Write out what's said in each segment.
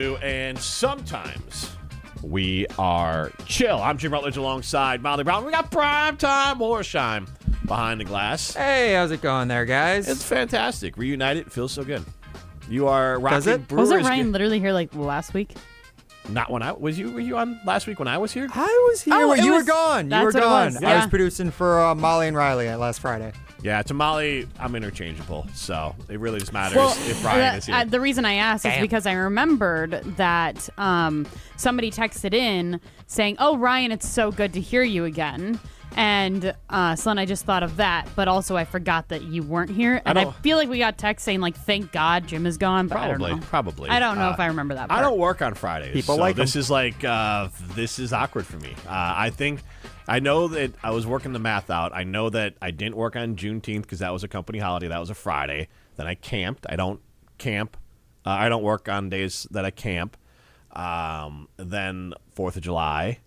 And sometimes we are chill. I'm Jim Rutledge alongside Molly Brown. We got primetime Morsheim behind the glass. Hey, how's it going there, guys? It's fantastic. Reunited. It feels so good. You are rocking Brewers. Wasn't Ryan literally here like last week? Not when I was. Were you on last week when I was here? I was here. Oh, you were gone. You were gone. Yeah. I was producing for Molly and Riley last Friday. Yeah, to Molly, I'm interchangeable, so it really just matters if Ryan is here. The reason I asked is because I remembered that somebody texted in saying, "Oh, Ryan, it's so good to hear you again." And so then I just thought of that, but also I forgot that you weren't here. And I feel like we got text saying, like, thank God Jim is gone, but Probably. I don't know if I remember that part. I don't work on Fridays. People so like this them. is like this is awkward for me. I know that I was working the math out. I know that I didn't work on Juneteenth because that was a company holiday. That was a Friday. Then I camped. I don't camp. I don't work on days that I camp. Then 4th of July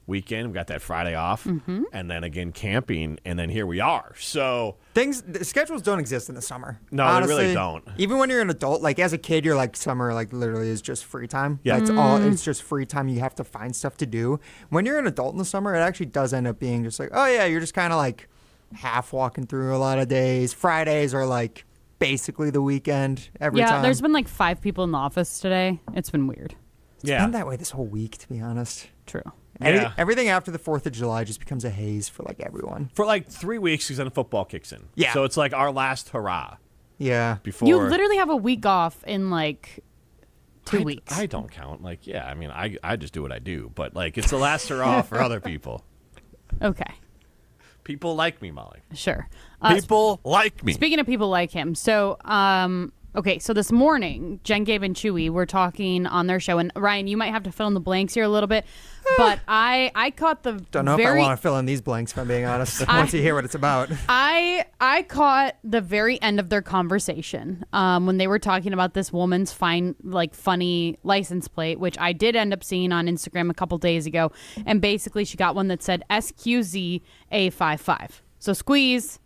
weekend, we got that Friday off, and then again camping, and then here we are. So The schedules don't exist in the summer. No, honestly, they really don't. Even when you're an adult, like as a kid, you're like summer, like literally is just free time. Yeah. That's all. It's just free time. You have to find stuff to do. When you're an adult in the summer, it actually does end up being just like, oh yeah, you're just kind of like half walking through a lot of days. Fridays are like basically the weekend every time. Yeah, there's been like 5 people in the office today. It's been weird. It's been that way this whole week, to be honest. True. Yeah. Everything after the 4th of July just becomes a haze for like everyone. for like 3 weeks, because then football kicks in. Yeah. So it's like our last hurrah Yeah. before. You literally have a week off in like 2 weeks. I don't count. Like, yeah, I mean, I just do what I do, but like it's the last hurrah for other people. Okay, People like me, Molly. sure. People like me. Speaking of people like him, so okay, so this morning, Jen, Gabe, and Chewy were talking on their show, and Ryan, you might have to fill in the blanks here a little bit, but I caught the Don't know if I want to fill in these blanks, if I'm being honest, once you hear what it's about. I caught the very end of their conversation when they were talking about this woman's funny license plate, which I did end up seeing on Instagram a couple days ago, and basically she got one that said SQZA55. So squeeze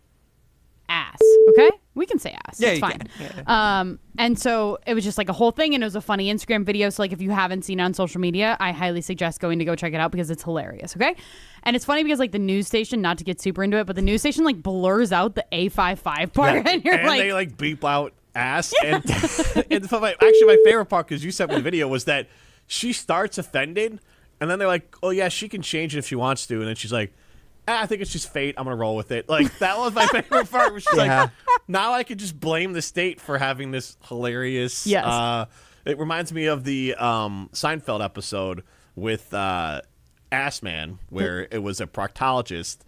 ass, okay? We can say ass. Yeah, it's you fine. can. Yeah. And so it was just like a whole thing, and it was a funny Instagram video. So like if you haven't seen it on social media, I highly suggest going to go check it out because it's hilarious, okay? And it's funny because like the news station, not to get super into it, but the news station like blurs out the A55 part, and you're and like, they like beep out ass. Yeah. And actually, my favorite part, because you sent me the video, was that she starts offended, and then they're like, oh yeah, she can change it if she wants to, and then she's like, I think it's just fate. I'm going to roll with it. Like, that was my favorite part. Where she's like, now I could just blame the state for having this hilarious. Yes. It reminds me of the Seinfeld episode with Ass Man, where it was a proctologist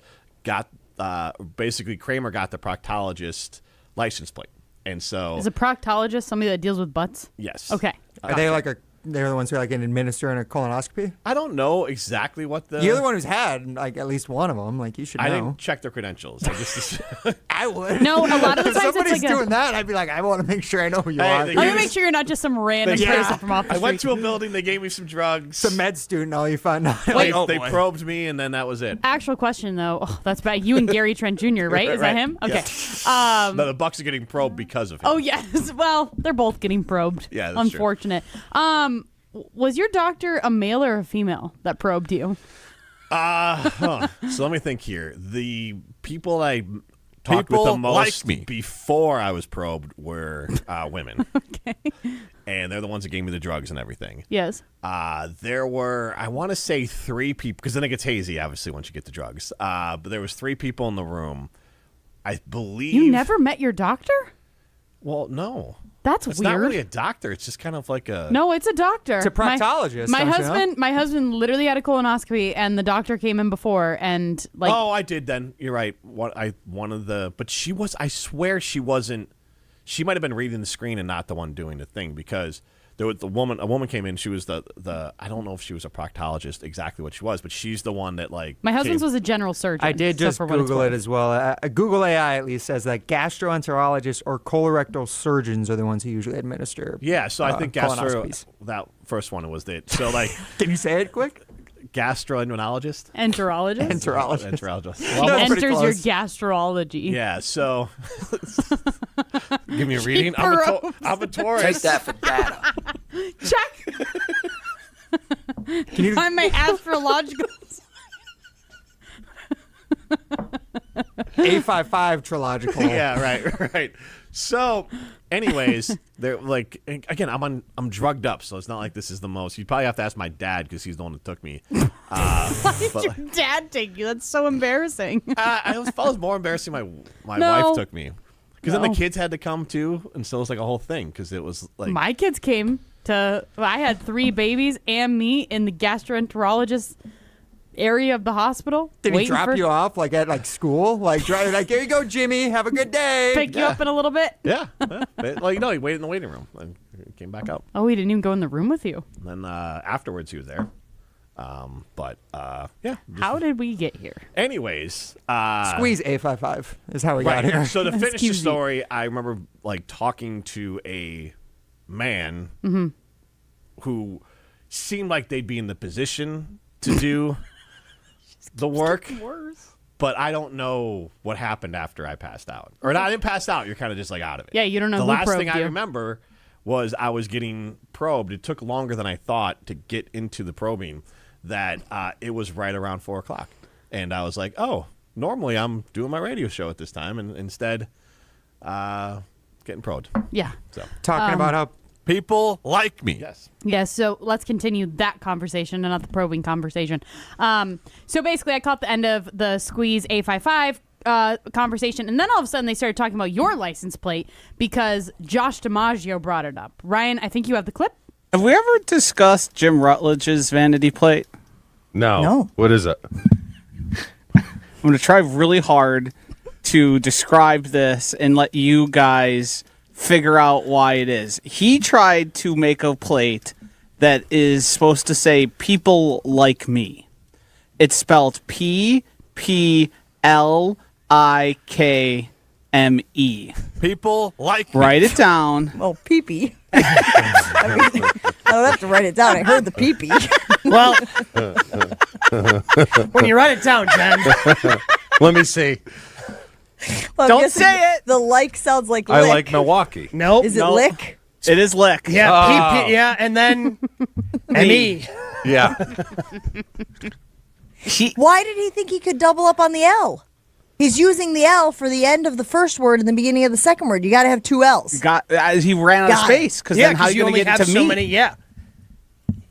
basically Kramer got the proctologist license plate. And so. is a proctologist somebody that deals with butts? Yes. Okay. Are they like they're the ones who can administer in a colonoscopy? I don't know exactly what the. You're the one who's had like at least one of them. Like you should know. I didn't check their credentials. I just. I would. No, a lot of the If times somebody's it's like doing that, I'd be like, I want to make sure I know who you are. they Let me gave make sure you're not just some random person from off the I street. went to a building. They gave me some drugs. Some med student, all you find out. They boy. probed me, and then that was it. Actual question though, that's bad. You and Gary Trent Jr., right? Is that him? Okay. Yeah. No, the Bucks are getting probed because of him. Oh yes. Well, they're both getting probed. Yeah, that's true. Unfortunate. Was your doctor a male or a female that probed you? So let me think here. The people I talked with the most before I was probed were women. Okay. And they're the ones that gave me the drugs and everything. Yes. There were, I want to say 3 people, because then it gets hazy, obviously, once you get the drugs. But there was 3 people in the room. I believe. You never met your doctor? Well, no. That's it's weird. Not really a doctor. It's just kind of like a. No, it's a doctor. It's a proctologist. My husband literally had a colonoscopy, and the doctor came in before, and like. Oh, I did then. You're right. But she was. I swear she wasn't. She might have been reading the screen and not the one doing the thing, because there was a woman came in. She was the I don't know if she was a proctologist, exactly what she was, but she's the one that like. My husband's was a general surgeon. I did just Google it as well. Google AI at least says that gastroenterologists or colorectal surgeons are the ones who usually administer. Yeah, so I think colonoscopies. That first one was it. So like, can you say it quick? Gastroenterologist. Enterologist. Enterologist. Well, enters your gastrology. Yeah. So Give me a reading. I'm a Taurus. Take that for data. Check. Can you find my astrological? A55 trilogical. Yeah, right. So, anyways, they're like, again, I'm drugged up, so it's not like this is the most. You'd probably have to ask my dad because he's the one that took me. Why did your dad take you? That's so embarrassing. I was more embarrassing. My wife took me because then the kids had to come too, and so it was like a whole thing because it was like my kids came to. I had 3 babies and me in the gastroenterologist area of the hospital. Did he drop you off like at school? Like here you go, Jimmy. Have a good day. Pick you up in a little bit. Yeah. Well, he waited in the waiting room and came back out. Oh, he didn't even go in the room with you. And then afterwards, he was there. Yeah. How did we get here? Anyways, squeeze A55 is how we got here. So to finish the story, I remember like talking to a man who seemed like they'd be in the position to do the work, but I don't know what happened after I passed out. Or not, I didn't pass out. You're kind of just like out of it. Yeah, you don't know the who last probed thing I you. remember was I was getting probed. It took longer than I thought to get into the probing. That it was right around 4:00, and I was like, "Oh, normally I'm doing my radio show at this time, and instead, getting probed." Yeah. So Talking about how people like me. yes, Yeah, so let's continue that conversation and not the probing conversation. So basically, I caught the end of the Squeeze A55 conversation, and then all of a sudden they started talking about your license plate because Josh DiMaggio brought it up. Ryan, I think you have the clip. Have we ever discussed Jim Rutledge's vanity plate? No. What is it? I'm going to try really hard to describe this and let you guys figure out why it is. He tried to make a plate that is supposed to say "people like me." It's spelled PPLIKME. People like me. Write it down. Well, pee-pee. I mean, I don't have to write it down. I heard the pee-pee. Well, when you write it down, Jen. Let me see. Well, I'm Don't guessing say it. The like sounds like lick. I like Milwaukee. Nope. Is it No. lick? It is lick. Yeah, Oh. pee-pee, yeah, and then M-E. Yeah. Why did he think he could double up on the L? He's using the L for the end of the first word and the beginning of the second word. You got to have 2 L's. He ran out of Got it. space because Yeah, then how because you you going only to get have it to so me? many. Yeah,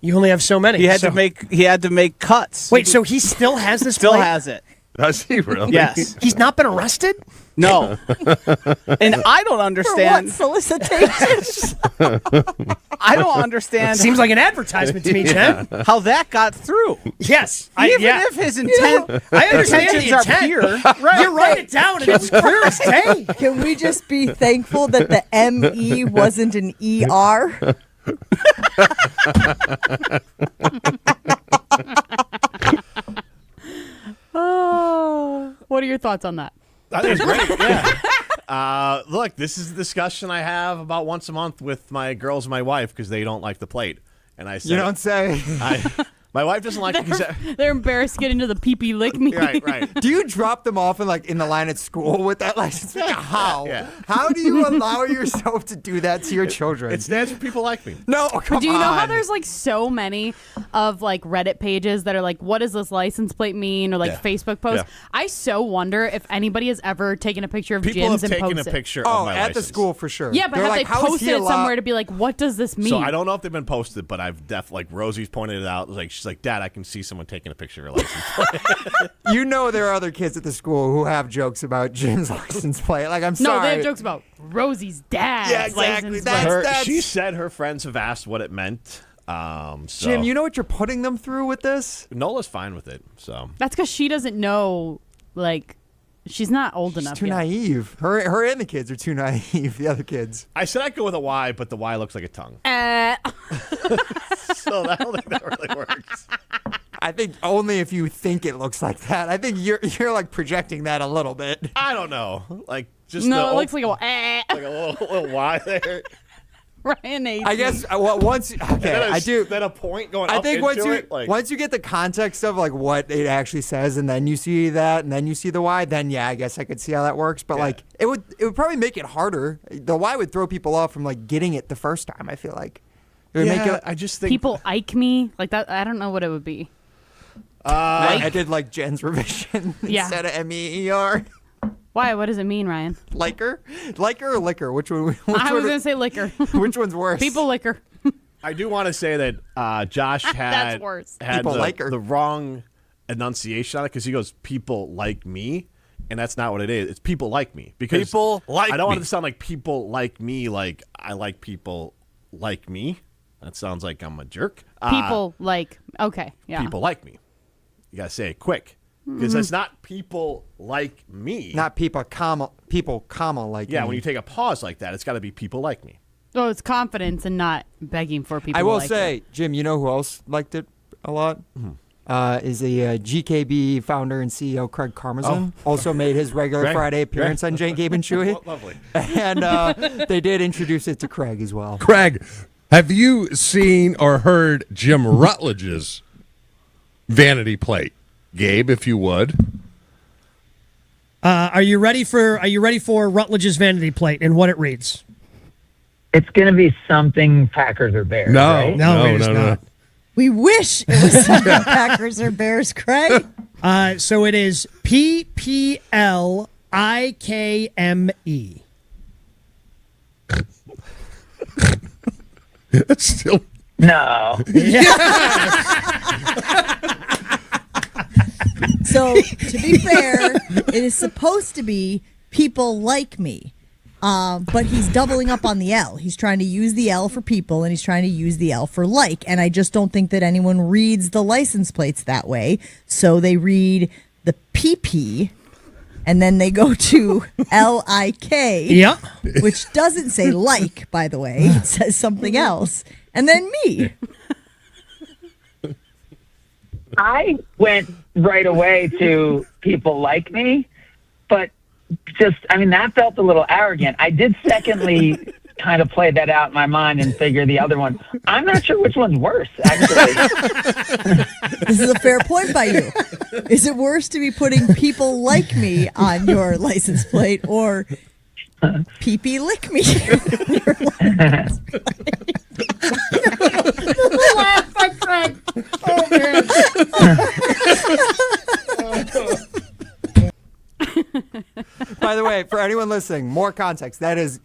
you only have so many. He had so, to make cuts. Wait, so he still has this? Still plate? has it. Does he really? Yes. He's not been arrested. No. And I don't For what? understand. Solicitations? I don't understand Seems like an advertisement to me, Jen. how that got through. Yes, Even if his intent, I understand the intentions are intent. pure. You write it down and it's clear as day. Can we just be thankful that the M-E wasn't an E-R? Oh, what are your thoughts on that? I think it's great. Yeah. Look, this is a discussion I have about once a month with my girls and my wife because they don't like the plate, and I said, you don't say. my wife doesn't like it. 'Cause They're embarrassed to get into the pee-pee lick me. right. Do you drop them off in the line at school with that license plate? How? Yeah. How do you allow yourself to do that to your children? That's what people like me. No, come on. Do you know how there's like so many of like Reddit pages that are like, what does this license plate mean? Or like Yeah. Facebook posts. Yeah. I so wonder if anybody has ever taken a picture of People Jim's have and taken a posted. picture Oh, of my at the license. school for sure. Yeah, but They're have like, they how is posted he it allowed- somewhere to be like, what does this mean? So I don't know if they've been posted, but I've like Rosie's pointed it out. Like she's like, Dad, I can see someone taking a picture of your license plate. You know there are other kids at the school who have jokes about Jim's license plate. Like, I'm No, sorry. they have jokes about Rosie's dad's Yeah, exactly. license That's- plate. She said her friends have asked what it meant. So Jim, you know what you're putting them through with this? Nola's fine with it. So That's because she doesn't know, like, she's not old She's enough too yet. naive. Her and the kids are too naive. The other kids. I said I'd go with a Y, but the Y looks like a tongue. So I don't think that really works. I think only if you think it looks like that. I think you're like projecting that a little bit. I don't know. Like just No, the it looks like a. like a little Y there. Ryan hates I guess once I do. Then a point going I up think into once you get the context of like what it actually says, and then you see that, and then you see the why, then yeah, I guess I could see how that works. But like it would probably make it harder. The why would throw people off from like getting it the first time. I feel like it would make it. I just think people like me like that. I don't know what it would be. I did like Jen's revision Yeah. instead of MEER. Why? What does it mean, Ryan? Liker or liquor? Which one? I was gonna say liquor. Which one's worse? People liquor. I do want to say that Josh had That's worse. had People like her. the wrong enunciation on it because he goes people like me, and that's not what it is. It's people like me because People like I don't want me. it to sound like people like me, like I like people like me. That sounds like I'm a jerk. People like. Okay. Yeah. People like me. You gotta say it quick because it's not people like me. Not people, comma like. yeah. me. When you take a pause like that, it's got to be people like me. Oh, it's confidence and not begging for people. I will like say, it. Jim, you know who else liked it a lot? Is a GKB founder and CEO Craig Karmazin. Also made his regular Greg? Friday appearance on Jane Gabe and Chewy. Lovely. And they did introduce it to Craig as well. Craig, have you seen or heard Jim Rutledge's vanity plate? Gabe, if you would. Are you ready for Rutledge's vanity plate and what it reads? It's going to be something Packers or Bears. No, right? No, it is not. We wish it was something Packers or Bears, Craig. So it is PPLIKME. It's still No. So, to be fair, it is supposed to be people like me. But he's doubling up on the L. He's trying to use the L for people, and he's trying to use the L for like. And I just don't think that anyone reads the license plates that way. So they read the PP, and then they go to LIK, Yeah. which doesn't say like, by the way. It says something else. And then me. I went right away to people like me, but that felt a little arrogant. I did secondly kind of play that out in my mind and figure the other one. I'm not sure which one's worse, actually. This is a fair point by you. Is it worse to be putting people like me on your license plate or pee-pee lick me on your license plate? Laugh by Craig. Oh, man. By the way, for anyone listening, more context. That is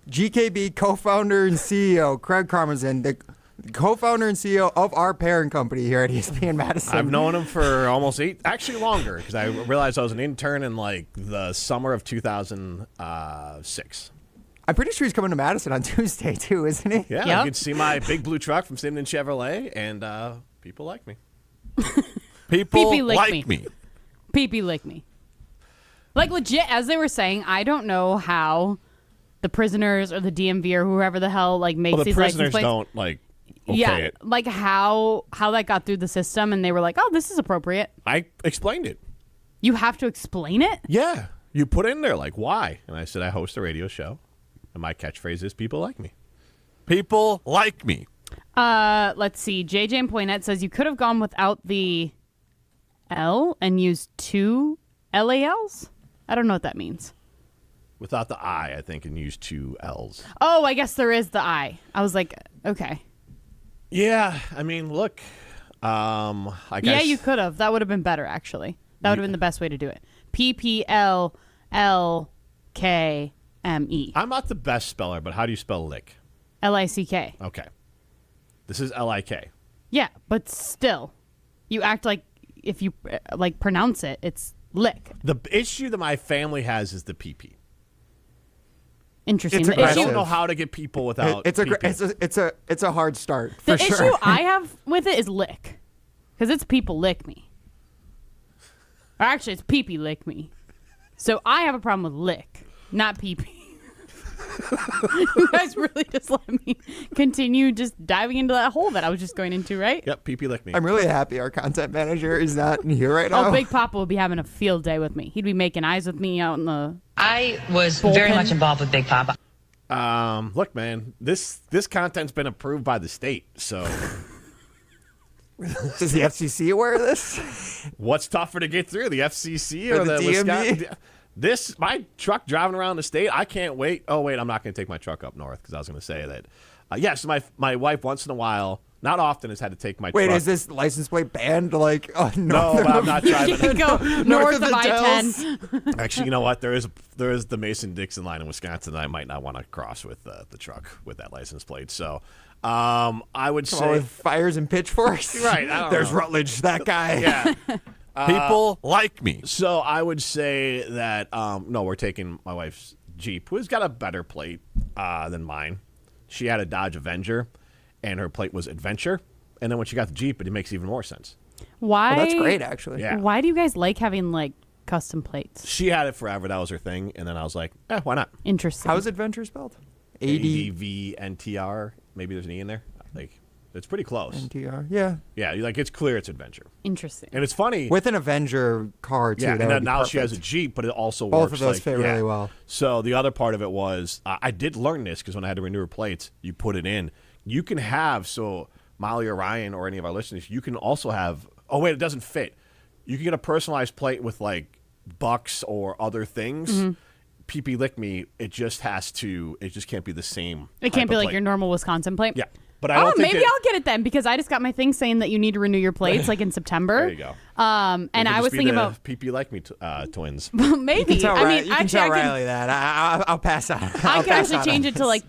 GKB co-founder and CEO Craig Karmazin, the co-founder and CEO of our parent company here at ESPN Madison. I've known him for almost longer, because I realized I was an intern in like the summer of 2006. I'm pretty sure he's coming to Madison on Tuesday too, isn't he? Yeah, Yep. you can see my big blue truck from Simon Chevrolet, and people like me. people Pee-pee lick like me. Pee-pee lick me. Like, legit, as they were saying, I don't know how the prisoners or the DMV or whoever the hell like makes Well, the these license prisoners plates. don't like okay Yeah, it. like how that got through the system, and they were like, "Oh, this is appropriate." I explained it. You have to explain it. Yeah, you put in there like why, and I said I host a radio show, and my catchphrase is people like me. People like me. Let's see. JJ and Poinette says you could have gone without the L and used two LALs. I don't know what that means. Without the I think, and use two L's. Oh, I guess there is the I. I was like, okay. Yeah, I mean, look, like Yeah, you could have. That would have been better, actually. That would have been the best way to do it. PPLLKME. I'm not the best speller, but how do you spell lick? LICK. Okay, this is LIK. Yeah, but still, you act like if you like pronounce it, it's lick. The issue that my family has is the PP. Interesting. It's The aggressive. I issue, don't know how to get people without It's a PP. it's a hard start the for issue sure. I have with it is lick, because it's people lick me. Or actually, it's pee-pee lick me. So I have a problem with lick, not pee-pee. You guys really just let me continue just diving into that hole that I was just going into, right? Yep, PP lick me. I'm really happy our content manager is not here right now. Oh, Big Papa will be having a field day with me. He'd be making eyes with me out in the... I was Bullpen. very much involved with Big Papa. Look, man, this content's been approved by the state, so Is the FCC aware of this? what's tougher to get through, the FCC Or or the the DMV? Wisconsin? My truck driving around the state, I can't wait. Oh, wait, I'm not going to take my truck up north because I was going to say that. Yes, my wife once in a while, not often, has had to take my Wait, truck. is this license plate banned? Like, No, but I'm not driving. You can go north of I-10. Actually, you know what? There is the Mason-Dixon line in Wisconsin that I might not want to cross with the truck with that license plate. So I would all say with fires and pitchforks? Right, I don't There's know. Rutledge, that guy. yeah. People like me. So I would say that no, we're taking my wife's Jeep, who's got a better plate than mine. She had a Dodge Avenger, and her plate was Adventure. And then when she got the Jeep, it makes even more sense. Why? Well, that's great, actually. Yeah. Why do you guys like having like custom plates? She had it forever. That was her thing. And then I was like, why not? Interesting. How's Adventure spelled? ADVNTR. Maybe there's an E in there. Like, it's pretty close. NTR. Yeah. Yeah, like it's clear it's Adventure. Interesting. And it's funny. With an Avenger car, too. Yeah, that and would then be now she has a perfect. Jeep, but it also Both works. of those like, fit really well. So the other part of it was I did learn this because when I had to renew her plates, you put it in. You can have, so Molly or Ryan or any of our listeners, you can also have, oh, wait, it doesn't fit. You can get a personalized plate with like bucks or other things. PP Lick Me, it just can't be the same. It can't type be of like plate. your normal Wisconsin plate. Yeah. But I don't think maybe I'll get it then because I just got my thing saying that you need to renew your plates like in September. There you go. And I was thinking about PP Like Me twins. maybe. Tell I Riley, mean, you can actually, tell I can. Riley that. I'll pass on. I can actually change it to like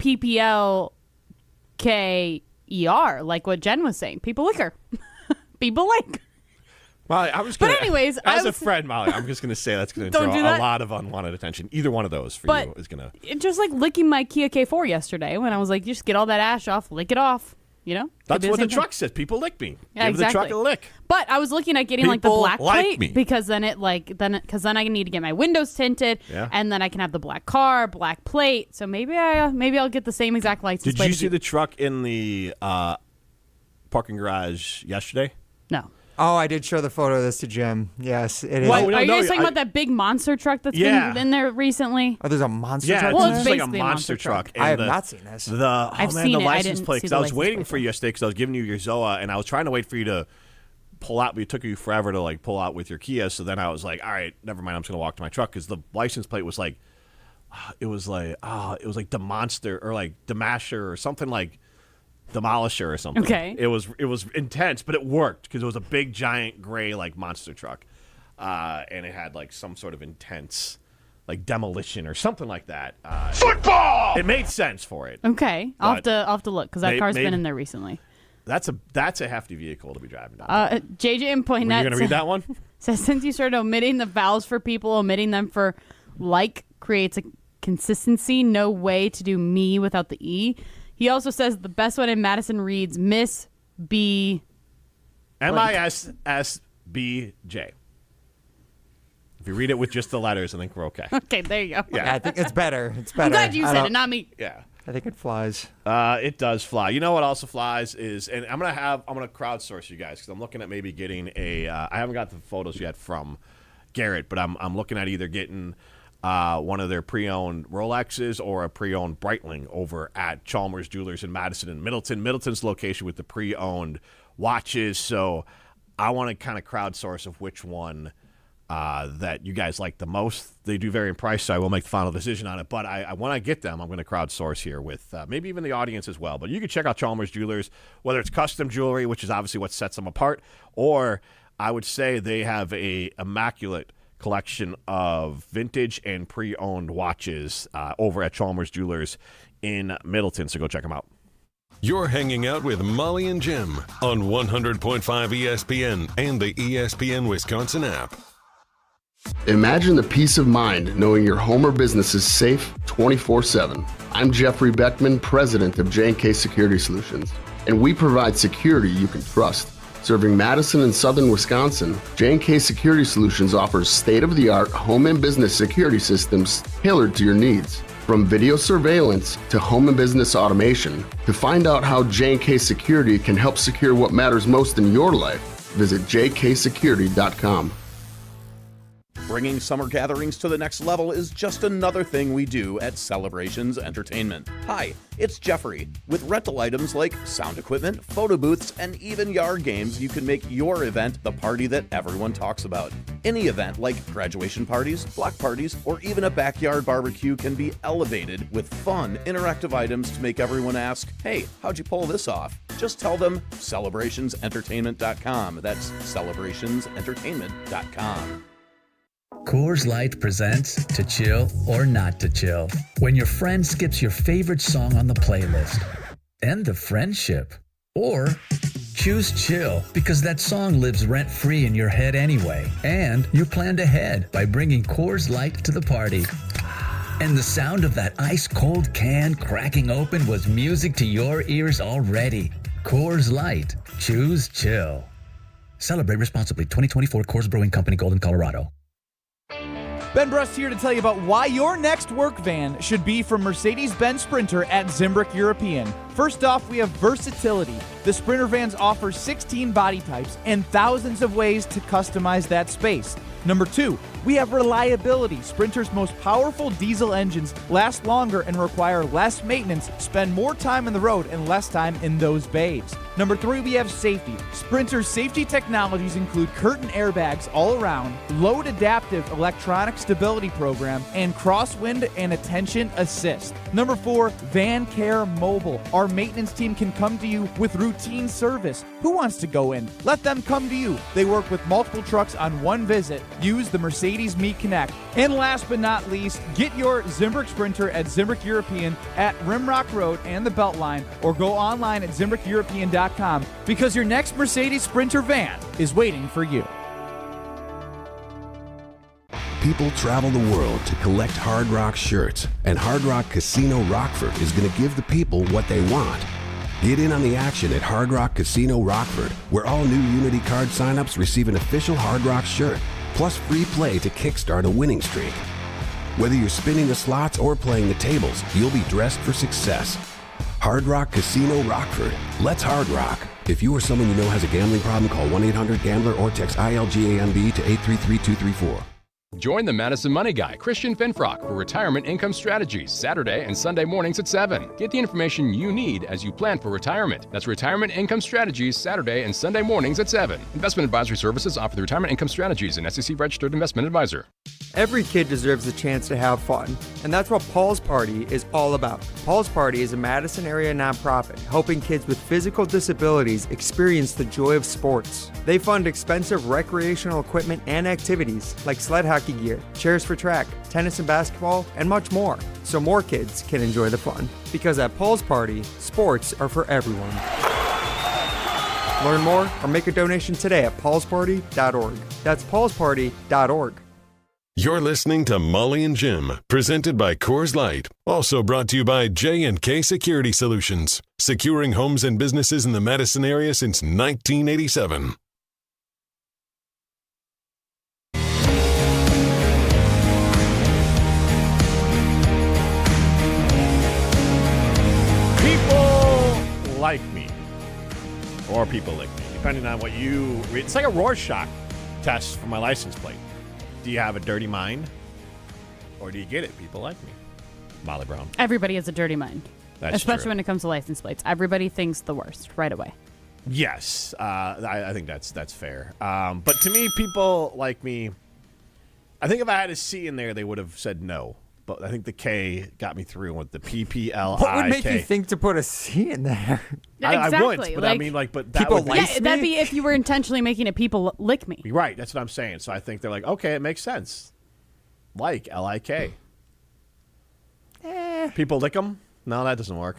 PPLKER, like what Jen was saying. People liquor. People like. Molly, I was But gonna, anyways, as a friend, Molly, I'm just going to say that's going to Don't draw do that. a lot of unwanted attention. Either one of those for But you is going to. it just like licking my Kia K4 yesterday when I was like, just get all that ash off, lick it off. You know? Could That's be what the same thing. truck says. People lick me. Yeah, Give the truck exactly. a lick. But I was looking at getting like the People black like plate me. because then I need to get my windows tinted, Yeah. and then I can have the black car, black plate. So maybe I'll get the same exact license Did plate. you as see the truck in the parking garage yesterday? No. Oh, I did show the photo of this to Jim. Yes, it is. What, Oh, no, are you no, guys talking I- about that big monster truck that's Yeah. been in there recently? Oh, there's a monster Yeah, truck. Well, in it's there? like a basically a monster monster truck. truck. And I have the- not seen this. I've man, seen the it. I license didn't plate. see Because the I was license waiting plate, for you yesterday because I was giving you your Zoa, and I was trying to wait for you to pull out, but it took you forever to like pull out with your Kia. So then I was like, all right, never mind. I'm just gonna walk to my truck because the license plate was like, it was like the monster or like Demasher or something like Demolisher or something. Okay. It was intense, but it worked because it was a big giant gray like monster truck, and it had like some sort of intense like demolition or something like that. Football. It made sense for it. Okay, I'll But have to look because that car's been maybe- in there recently. That's a hefty vehicle to be driving down. JJ and Were you Poinette gonna read that one? says since you started omitting the vowels for people, omitting them for like creates a consistency. No way to do me without the E. He also says the best one in Madison reads Miss B. MISSBJ. If you read it with just the letters, I think we're okay. Okay, there you go. Yeah, I think it's better. It's better. I'm glad you I said don't- it, not me. Yeah. I think it flies. It does fly. You know what also flies is, and I'm gonna crowdsource you guys because I'm looking at maybe getting a. I haven't got the photos yet from Garrett, but I'm looking at either getting one of their pre-owned Rolexes or a pre-owned Breitling over at Chalmers Jewelers in Madison and Middleton. Middleton's location with the pre-owned watches. So I want to kind of crowdsource of which one that you guys like the most. They do vary in price, so I will make the final decision on it. But when I get them, I'm going to crowdsource here with maybe even the audience as well. But you can check out Chalmers Jewelers, whether it's custom jewelry, which is obviously what sets them apart, or I would say they have a immaculate collection of vintage and pre-owned watches over at Chalmers Jewelers in Middleton. So go check them out. You're hanging out with Molly and Jim on 100.5 ESPN and the ESPN Wisconsin app. Imagine the peace of mind knowing your home or business is safe 24/7. I'm Jeffrey Beckman, president of J&K Security Solutions, and we provide security you can trust. Serving Madison and southern Wisconsin, J&K Security Solutions offers state-of-the-art home and business security systems tailored to your needs. From video surveillance to home and business automation, to find out how J&K Security can help secure what matters most in your life, visit jksecurity.com. Bringing summer gatherings to the next level is just another thing we do at Celebrations Entertainment. Hi, it's Jeffrey. With rental items like sound equipment, photo booths, and even yard games, you can make your event the party that everyone talks about. Any event like graduation parties, block parties, or even a backyard barbecue can be elevated with fun, interactive items to make everyone ask, hey, how'd you pull this off? Just tell them celebrationsentertainment.com. That's celebrationsentertainment.com. Coors Light presents To Chill or Not to Chill. When your friend skips your favorite song on the playlist. End the friendship. Or choose chill because that song lives rent-free in your head anyway. And you planned ahead by bringing Coors Light to the party. And the sound of that ice-cold can cracking open was music to your ears already. Coors Light. Choose chill. Celebrate responsibly. 2024 Coors Brewing Company, Golden, Colorado. Ben Brust here to tell you about why your next work van should be from Mercedes-Benz Sprinter at Zimbrick European. First off, we have versatility. The Sprinter vans offer 16 body types and thousands of ways to customize that space. Number 2, we have reliability. Sprinter's most powerful diesel engines last longer and require less maintenance, spend more time on the road and less time in those bays. Number 3, we have safety. Sprinter's safety technologies include curtain airbags all around, load adaptive electronic stability program, and crosswind and attention assist. Number 4, Van Care Mobile. Our maintenance team can come to you with routine service. Who wants to go in? Let them come to you. They work with multiple trucks on one visit. Use the Mercedes Me Connect. And last but not least, get your Zimbrick Sprinter at Zimbrick European at Rimrock Road and the Beltline, or go online at ZimbrickEuropean.com because your next Mercedes Sprinter van is waiting for you. People travel the world to collect Hard Rock shirts, and Hard Rock Casino Rockford is going to give the people what they want. Get in on the action at Hard Rock Casino Rockford, where all new Unity card signups receive an official Hard Rock shirt, plus free play to kickstart a winning streak. Whether you're spinning the slots or playing the tables, you'll be dressed for success. Hard Rock Casino Rockford. Let's Hard Rock. If you or someone you know has a gambling problem, call 1-800-GAMBLER or text ILGAMB to 833-234. Join the Madison Money Guy, Christian Finfrock, for Retirement Income Strategies, Saturday and Sunday mornings at 7. Get the information you need as you plan for retirement. That's Retirement Income Strategies, Saturday and Sunday mornings at 7. Investment advisory services offered through Retirement Income Strategies, an SEC-registered investment advisor. Every kid deserves a chance to have fun, and that's what Paul's Party is all about. Paul's Party is a Madison area nonprofit helping kids with physical disabilities experience the joy of sports. They fund expensive recreational equipment and activities like sled hockey gear, chairs for track, tennis and basketball, and much more, so more kids can enjoy the fun. Because at Paul's Party, sports are for everyone. Learn more or make a donation today at paulsparty.org. That's paulsparty.org. You're listening to Molly and Jim, presented by Coors Light. Also brought to you by J&K Security Solutions, securing homes and businesses in the Madison area since 1987. People like me, or people like me, depending on what you read. It's like a Rorschach test for my license plate. Do you have a dirty mind, or do you get it? People like me. Molly Brown. Everybody has a dirty mind. That's especially true. when it comes to license plates. Everybody thinks the worst right away. Yes, I think that's fair. But to me, people like me, I think if I had a C in there, they would have said no. But I think the K got me through with the PPLIK. What would make you think to put a C in there? Exactly. I would, but I mean, but that people would be, like that'd be if you were intentionally making it people lick me. Right, that's what I'm saying. So I think they're like, okay, it makes sense. Like, L-I-K. People lick them? No, that doesn't work.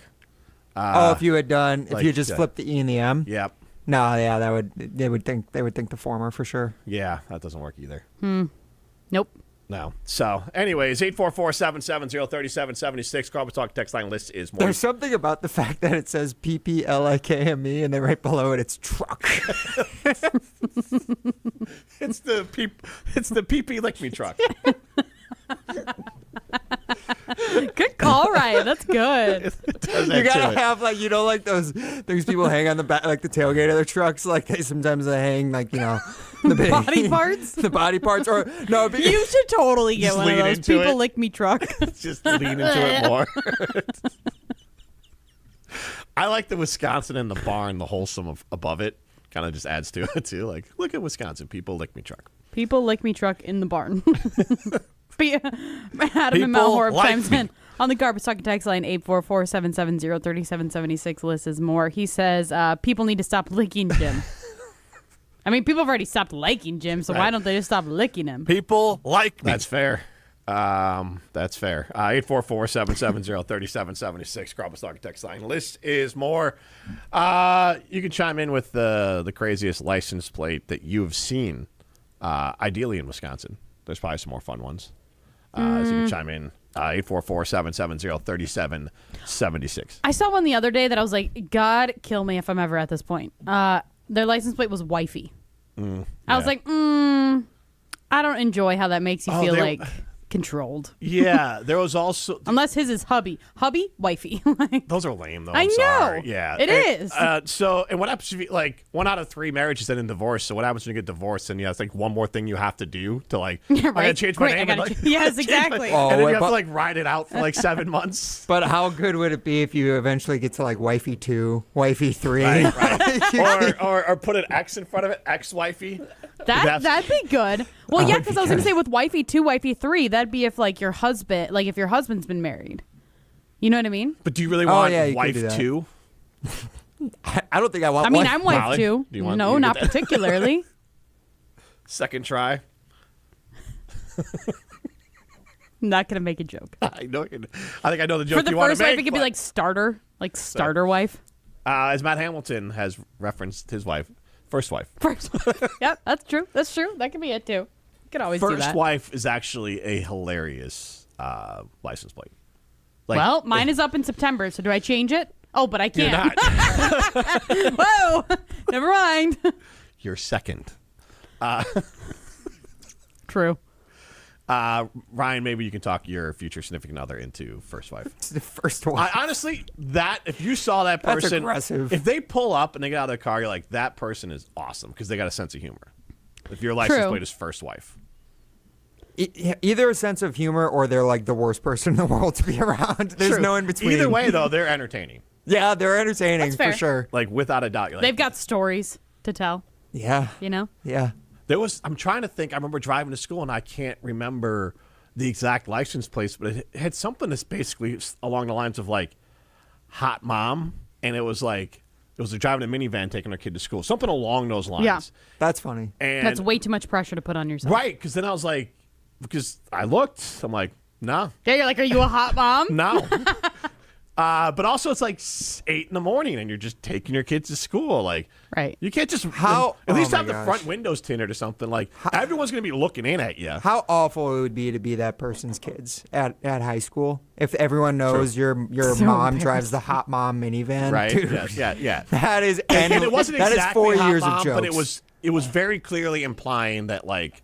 If you had done, if like, you just flipped the E and the M? Yep. No, yeah, they would think the former for sure. Yeah, that doesn't work either. Nope. No. So, anyways, 844-770-3776. Carpet Talk text line list is more. There's something about the fact that it says PPLIKME and then right below it it's truck. It's the PP lick me truck. Good call, Ryan. That's good. You gotta have like those things people hang on the back, like the tailgate of their trucks. Like they sometimes hang the Body parts. the body parts, or no. You should totally get Just one of lean those. into People it. lick me truck. Just lean into it more. I like the Wisconsin and the barn, the wholesome above it. Kind of just adds to it too. Like, look at Wisconsin. People lick me truck. People lick me truck in the barn. Adam and People Mel Horb like chimes me. in on the Garbage Talking text line 844-770-3776. List is more. He says people need to stop licking Jim. I mean, people have already stopped liking Jim, so why Right. don't they just stop licking him? People like me. That's fair. That's fair. 844-770-3776. Garbage Talking text line. List is more. You can chime in with the craziest license plate that you've seen, ideally in Wisconsin. There's probably some more fun ones. So you can chime in 844-770-3776. I saw one the other day that I was like, God kill me if I'm ever at this point. Their license plate was wifey. I was like, I don't enjoy how that makes you feel like controlled. Yeah, there was also unless his is hubby, wifey. those are lame though. I I'm know. sorry. Yeah, It is. And what happens if you, like 1 out of 3 marriages end in divorce? So what happens when you get divorced? And it's like one more thing you have to do to like. Yeah, I gotta right. change my Great, I name. gotta and, yes, change exactly. and then you have but- to like ride it out for like 7 months. But how good would it be if you eventually get to like wifey 2, wifey 3? Right. or put an X in front of it, ex-wifey. That'd be good. Well, yeah, because I was gonna say with wifey 2, wifey 3, that'd be if like your husband's been married. You know what I mean? But do you really want you could wife do that. 2? I don't think I want. I mean, wife. I'm wife Molly, 2. do you want- No, you not get that? particularly. Second try. Not gonna make a joke. I know. I think I know the joke For the you want first to make. wife, it could be like starter wife. As Matt Hamilton has referenced his wife, first wife. First. Yep, that's true. That's true. That could be it too. You could always do First that. wife is actually a hilarious license plate. Like, Well, mine is up in September, so do I change it? Oh, but I You're can't. not. Whoa, never mind. You're second. True. Ryan, maybe you can talk your future significant other into first wife. It's the first one. Honestly, if you saw that That's person, aggressive. if they pull up and they get out of their car, you're like, that person is awesome because they got a sense of humor. If your license True. plate is first wife. Either a sense of humor or they're like the worst person in the world to be around. There's True. no in between. Either way, though, they're entertaining. Yeah, they're entertaining That's fair. for sure. Like, without a doubt. You're like, They've got stories to tell. Yeah. You know? Yeah. I'm trying to think. I remember driving to school and I can't remember the exact license plates, but it had something that's basically along the lines of like hot mom. And it was driving a minivan taking her kid to school. Something along those lines. Yeah. That's funny. And That's way too much pressure to put on yourself. right. Because then I was like, because I looked, I'm like, no. Yeah, you're like, are you a hot mom? No. But also it's like 8 in the morning and you're just taking your kids to school. Like, right. You can't just How- at least oh have my the gosh. front windows tinted or something. Like everyone's gonna be looking in at you. How awful it would be to be that person's kids at high school if everyone knows your So mom drives the hot mom minivan. Right? Dude, Yeah. that is And it wasn't that exactly is 4 hot years mom, of jokes. but it was very clearly implying that like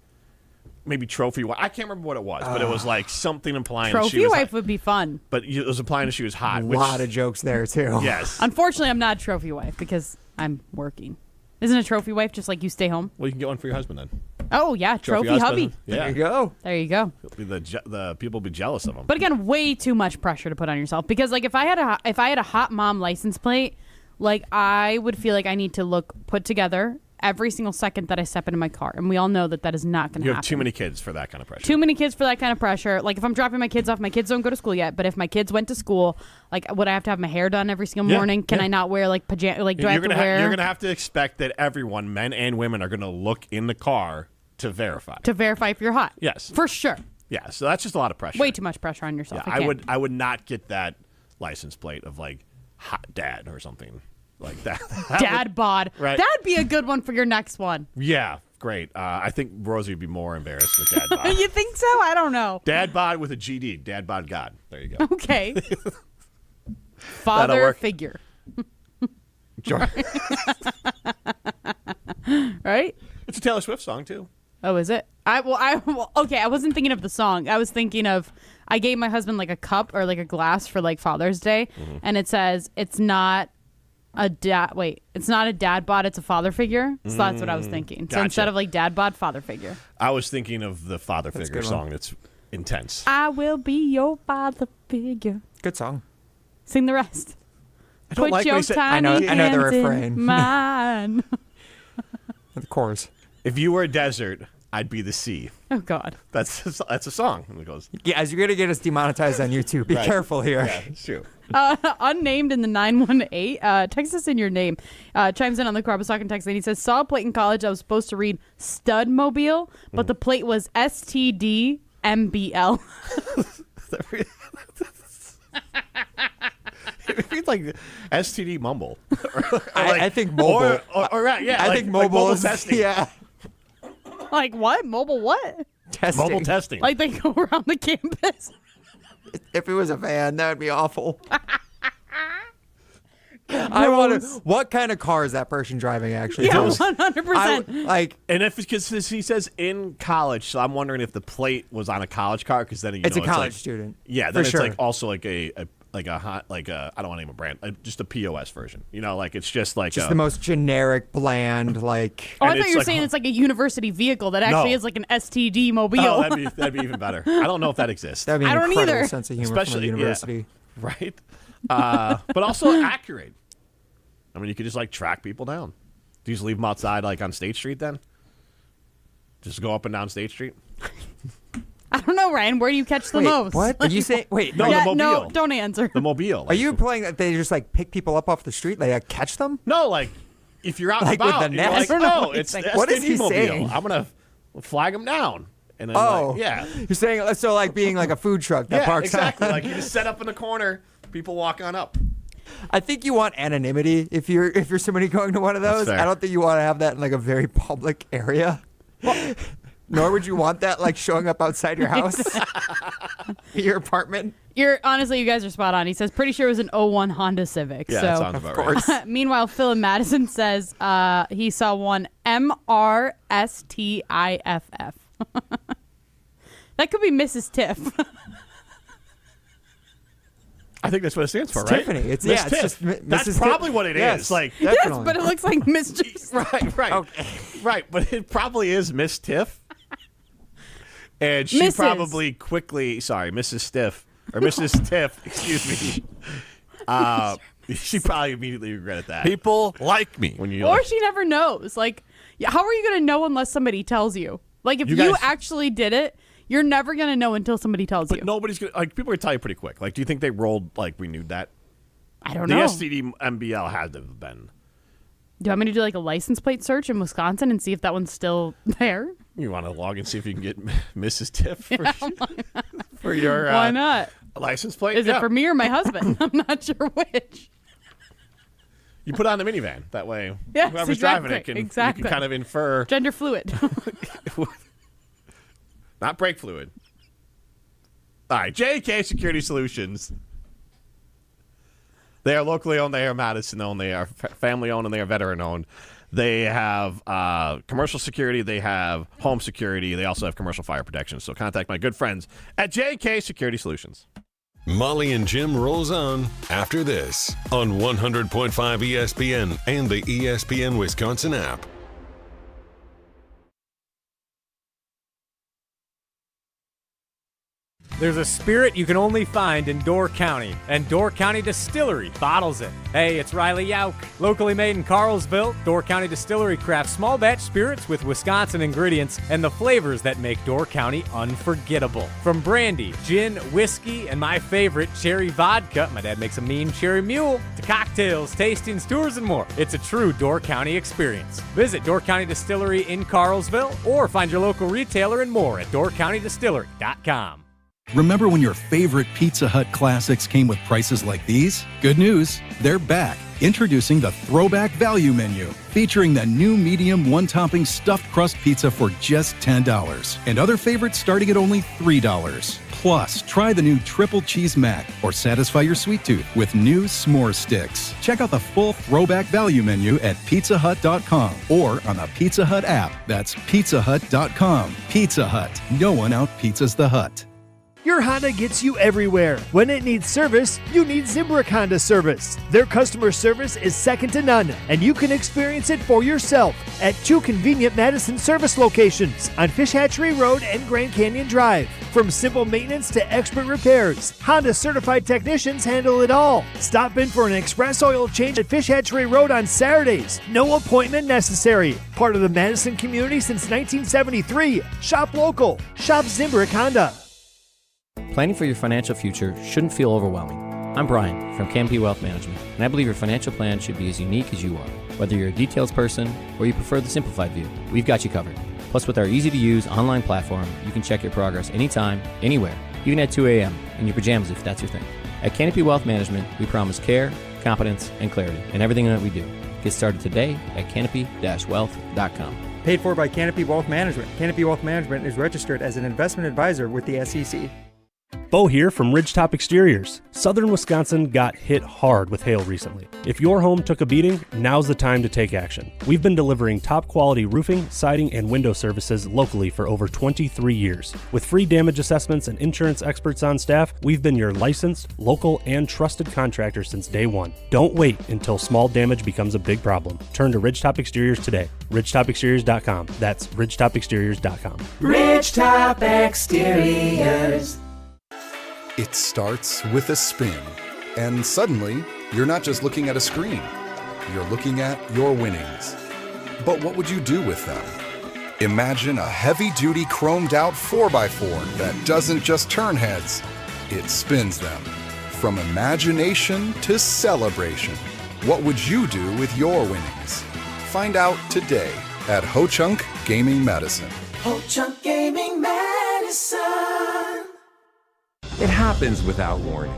maybe trophy wife. I can't remember what it was, but it was like something implying that she Trophy was wife hot. would be fun. But it was implying that she was hot. a Which, lot of jokes there too. yes. Unfortunately, I'm not a trophy wife because I'm working. Isn't a trophy wife just like you stay home? Well, you can get one for your husband then. Oh, yeah. Trophy husband. hubby. Yeah. There you go. There you go. The people will be jealous of him. But again, way too much pressure to put on yourself because like if I had a hot mom license plate, like I would feel like I need to look put together every single second that I step into my car, and we all know that is not going to happen. You have too many kids for that kind of pressure. Too many kids for that kind of pressure. Like if I'm dropping my kids off, my kids don't go to school yet. But if my kids went to school, like would I have to have my hair done every single morning? Can I not wear like pajama? Like do I have to wear? You're gonna have to expect that everyone, men and women, are gonna look in the car to verify. To verify if you're hot. Yes. For sure. Yeah. So that's just a lot of pressure. Way too much pressure on yourself. Yeah, I can't. I would not get that license plate of like hot dad or something like that. Dad bod. Right. That'd be a good one for your next one. Yeah, great. I think Rosie would be more embarrassed with dad bod. You think so? I don't know. Dad bod with a GD. Dad bod God. There you go. Okay. That'll Father work. figure. Sure. Right? It's a Taylor Swift song too. Oh, is it? Okay, I wasn't thinking of the song. I was thinking of, I gave my husband like a cup or like a glass for like Father's Day, and it says it's not a dad. Wait, it's not a dad bod. It's a father figure. So that's what I was thinking. Gotcha. So instead of like dad bod, father figure. I was thinking of the father figure song. That's intense. I will be your father figure. Good song. Sing the rest. I don't Put like your when he said, I know the hands in refrain. Mine. The chorus. If you were a desert, I'd be the sea. Oh God. That's a song. And it goes. Yeah, as you're gonna get us demonetized on YouTube. Be Right. careful here. Yeah, it's true. Unnamed in the 918. Text us in your name. Chimes in on the Carbastalking text and he says, saw a plate in college. I was supposed to read Studmobile, but the plate was STDMBL. It's like STD mumble. I think mobile. Or right, yeah. I think mobile is testing. Yeah. Like what? Mobile what? Testing. Mobile testing. Like they go around the campus. If it was a van, that would be awful. I want to. What kind of car is that person driving? Actually, Yeah, 100%. Like, and if because he says in college, so I'm wondering if the plate was on a college car because then it's a college like, student. Yeah, then for it's sure. like also like a I don't want to name a brand, just a POS version. You know, like it's just like the most generic, bland, like. Oh, I thought you were saying it's like a university vehicle that actually is like an STD mobile. Oh, that'd be even better. I don't know if that exists. That'd be an I don't incredible either. sense of humor Especially from a university. yeah, right? But also accurate. I mean, you could just like track people down. Do you just leave them outside like on State Street then? Just go up and down State Street? I don't know, Ryan. Where do you catch the Wait, most? what? Are you saying? Wait, No, Yeah, the mobile. no, don't answer. The mobile. Are you implying that they just like pick people up off the street, like catch them? No, like if you're out Like and with about, the you're net? like, I don't know oh, what it's he's the saying. What is STD he mobile. saying? I'm gonna flag them down. And then Oh, yeah. You're saying so like being like a food truck that Yeah, parks exactly. on. Like you just set up in the corner, people walk on up. I think you want anonymity if you're somebody going to one of those. fair. I don't think you want to have that in like a very public area. Nor would you want that like showing up outside your house, your apartment. Honestly, you guys are spot on. He says, pretty sure it was an 01 Honda Civic. Yeah, so, that sounds about right. Meanwhile, Phil in Madison says he saw one MRSTIFF. That could be Mrs. Tiff. I think that's what it stands for, It's right? Tiffany. It's Miss it's Tiff. just That's Mrs. probably Tiff. what it is. Yes, Like Yes, definitely. but it looks like Mistress. right. Okay. Right, but it probably is Miss Tiff. And she Mrs. probably quickly, sorry, Mrs. Stiff, or Mrs. Tiff, excuse me. She probably immediately regretted that. People like me. When you Or she never knows. Like, how are you going to know unless somebody tells you? Like, if You you guys- actually did it, you're never going to know until somebody tells you. but nobody's going to, like, people are going to tell you pretty quick. Like, do you think they renewed that? I don't The know. STD MBL had to have been. Do you want me to do like a license plate search in Wisconsin and see if that one's still there? You want to log and see if you can get Mrs. Tiff for your Why not? license plate? Is it for me or my husband? I'm not sure which. You put on the minivan. That way, Yes, whoever's exactly, driving it you exactly. can kind of infer. Gender fluid. Not brake fluid. All right, JK Security Solutions. They are locally owned. They are Madison owned. They are family owned, and they are veteran owned. They have commercial security. They have home security. They also have commercial fire protection. So contact my good friends at JK Security Solutions. Molly and Jim rolls on after this on 100.5 ESPN and the ESPN Wisconsin app. There's a spirit you can only find in Door County, and Door County Distillery bottles it. Hey, it's Riley Yauk. Locally made in Carlsville, Door County Distillery crafts small batch spirits with Wisconsin ingredients and the flavors that make Door County unforgettable. From brandy, gin, whiskey, and my favorite, cherry vodka, my dad makes a mean cherry mule, to cocktails, tastings, tours, and more. It's a true Door County experience. Visit Door County Distillery in Carlsville or find your local retailer and more at doorcountydistillery.com. Remember when your favorite Pizza Hut classics came with prices like these? Good news, they're back. Introducing the Throwback Value Menu, featuring the new medium one-topping stuffed crust pizza for just $10, and other favorites starting at only $3. Plus, try the new Triple Cheese Mac or satisfy your sweet tooth with new s'more sticks. Check out the full Throwback Value Menu at pizzahut.com or on the Pizza Hut app. That's pizzahut.com. Pizza Hut. No one out-pizzas the Hut. Your Honda gets you everywhere. When it needs service, you need Zimbrick Honda service. Their customer service is second to none, and you can experience it for yourself at 2 convenient Madison service locations on Fish Hatchery Road and Grand Canyon Drive. From simple maintenance to expert repairs, Honda certified technicians handle it all. Stop in for an express oil change at Fish Hatchery Road on Saturdays. No appointment necessary. Part of the Madison community since 1973. Shop local. Shop Zimbrick Honda. Planning for your financial future shouldn't feel overwhelming. I'm Brian from Canopy Wealth Management, and I believe your financial plan should be as unique as you are. Whether you're a details person or you prefer the simplified view, we've got you covered. Plus, with our easy-to-use online platform, you can check your progress anytime, anywhere, even at 2 a.m. in your pajamas if that's your thing. At Canopy Wealth Management, we promise care, competence, and clarity in everything that we do. Get started today at canopy-wealth.com. Paid for by Canopy Wealth Management. Canopy Wealth Management is registered as an investment advisor with the SEC. Bo here from Ridgetop Exteriors. Southern Wisconsin got hit hard with hail recently. If your home took a beating, now's the time to take action. We've been delivering top quality roofing, siding, and window services locally for over 23 years. With free damage assessments and insurance experts on staff, we've been your licensed, local, and trusted contractor since day one. Don't wait until small damage becomes a big problem. Turn to Ridgetop Exteriors today. RidgetopExteriors.com. That's RidgetopExteriors.com. Ridgetop Exteriors. It starts with a spin, and suddenly, you're not just looking at a screen, you're looking at your winnings. But what would you do with them? Imagine a heavy-duty chromed-out 4x4 that doesn't just turn heads, it spins them. From imagination to celebration, what would you do with your winnings? Find out today at Ho-Chunk Gaming Madison. Ho-Chunk Gaming Madison. It happens without warning.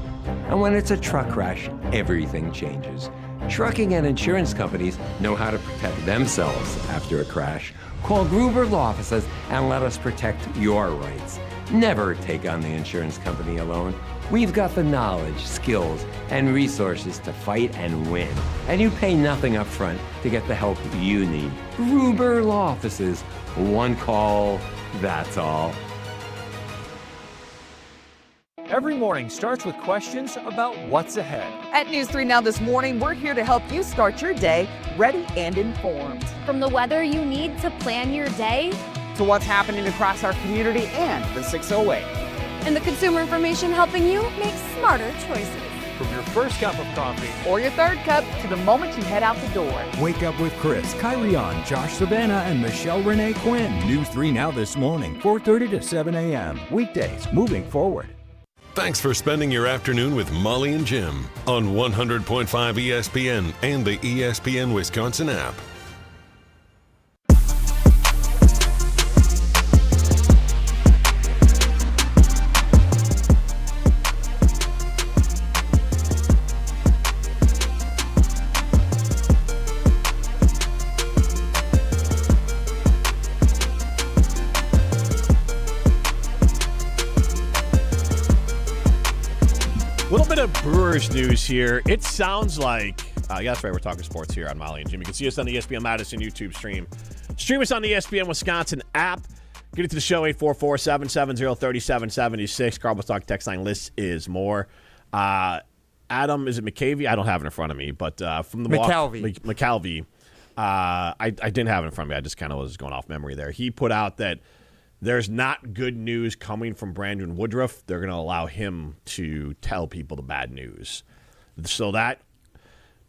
And when it's a truck crash, everything changes. Trucking and insurance companies know how to protect themselves after a crash. Call Gruber Law Offices and let us protect your rights. Never take on the insurance company alone. We've got the knowledge, skills, and resources to fight and win. And you pay nothing up front to get the help you need. Gruber Law Offices. One call, that's all. Every morning starts with questions about what's ahead. At News 3 Now this morning, we're here to help you start your day ready and informed. From the weather you need to plan your day, to what's happening across our community and the 608. And the consumer information helping you make smarter choices. From your first cup of coffee or your third cup to the moment you head out the door. Wake up with Chris, Kyrie on, Josh Savannah, and Michelle Renee Quinn. News 3 Now this morning, 4:30 to 7 a.m. Weekdays, moving forward. Thanks for spending your afternoon with Molly and Jim on 100.5 ESPN and the ESPN Wisconsin app. A little bit of Brewers news here. It sounds like, yeah, that's right, we're talking sports here on Molly and Jim. You can see us on the ESPN Madison YouTube stream. Stream us on the ESPN Wisconsin app. Get into the show, 844-770-3776. Cardinals Talk text line list is more. Adam, is it McCavey? I don't have it in front of me, but from the McCalvey. I didn't have it in front of me. I just kind of was going off memory there. He put out that there's not good news coming from Brandon Woodruff. They're going to allow him to tell people the bad news. So that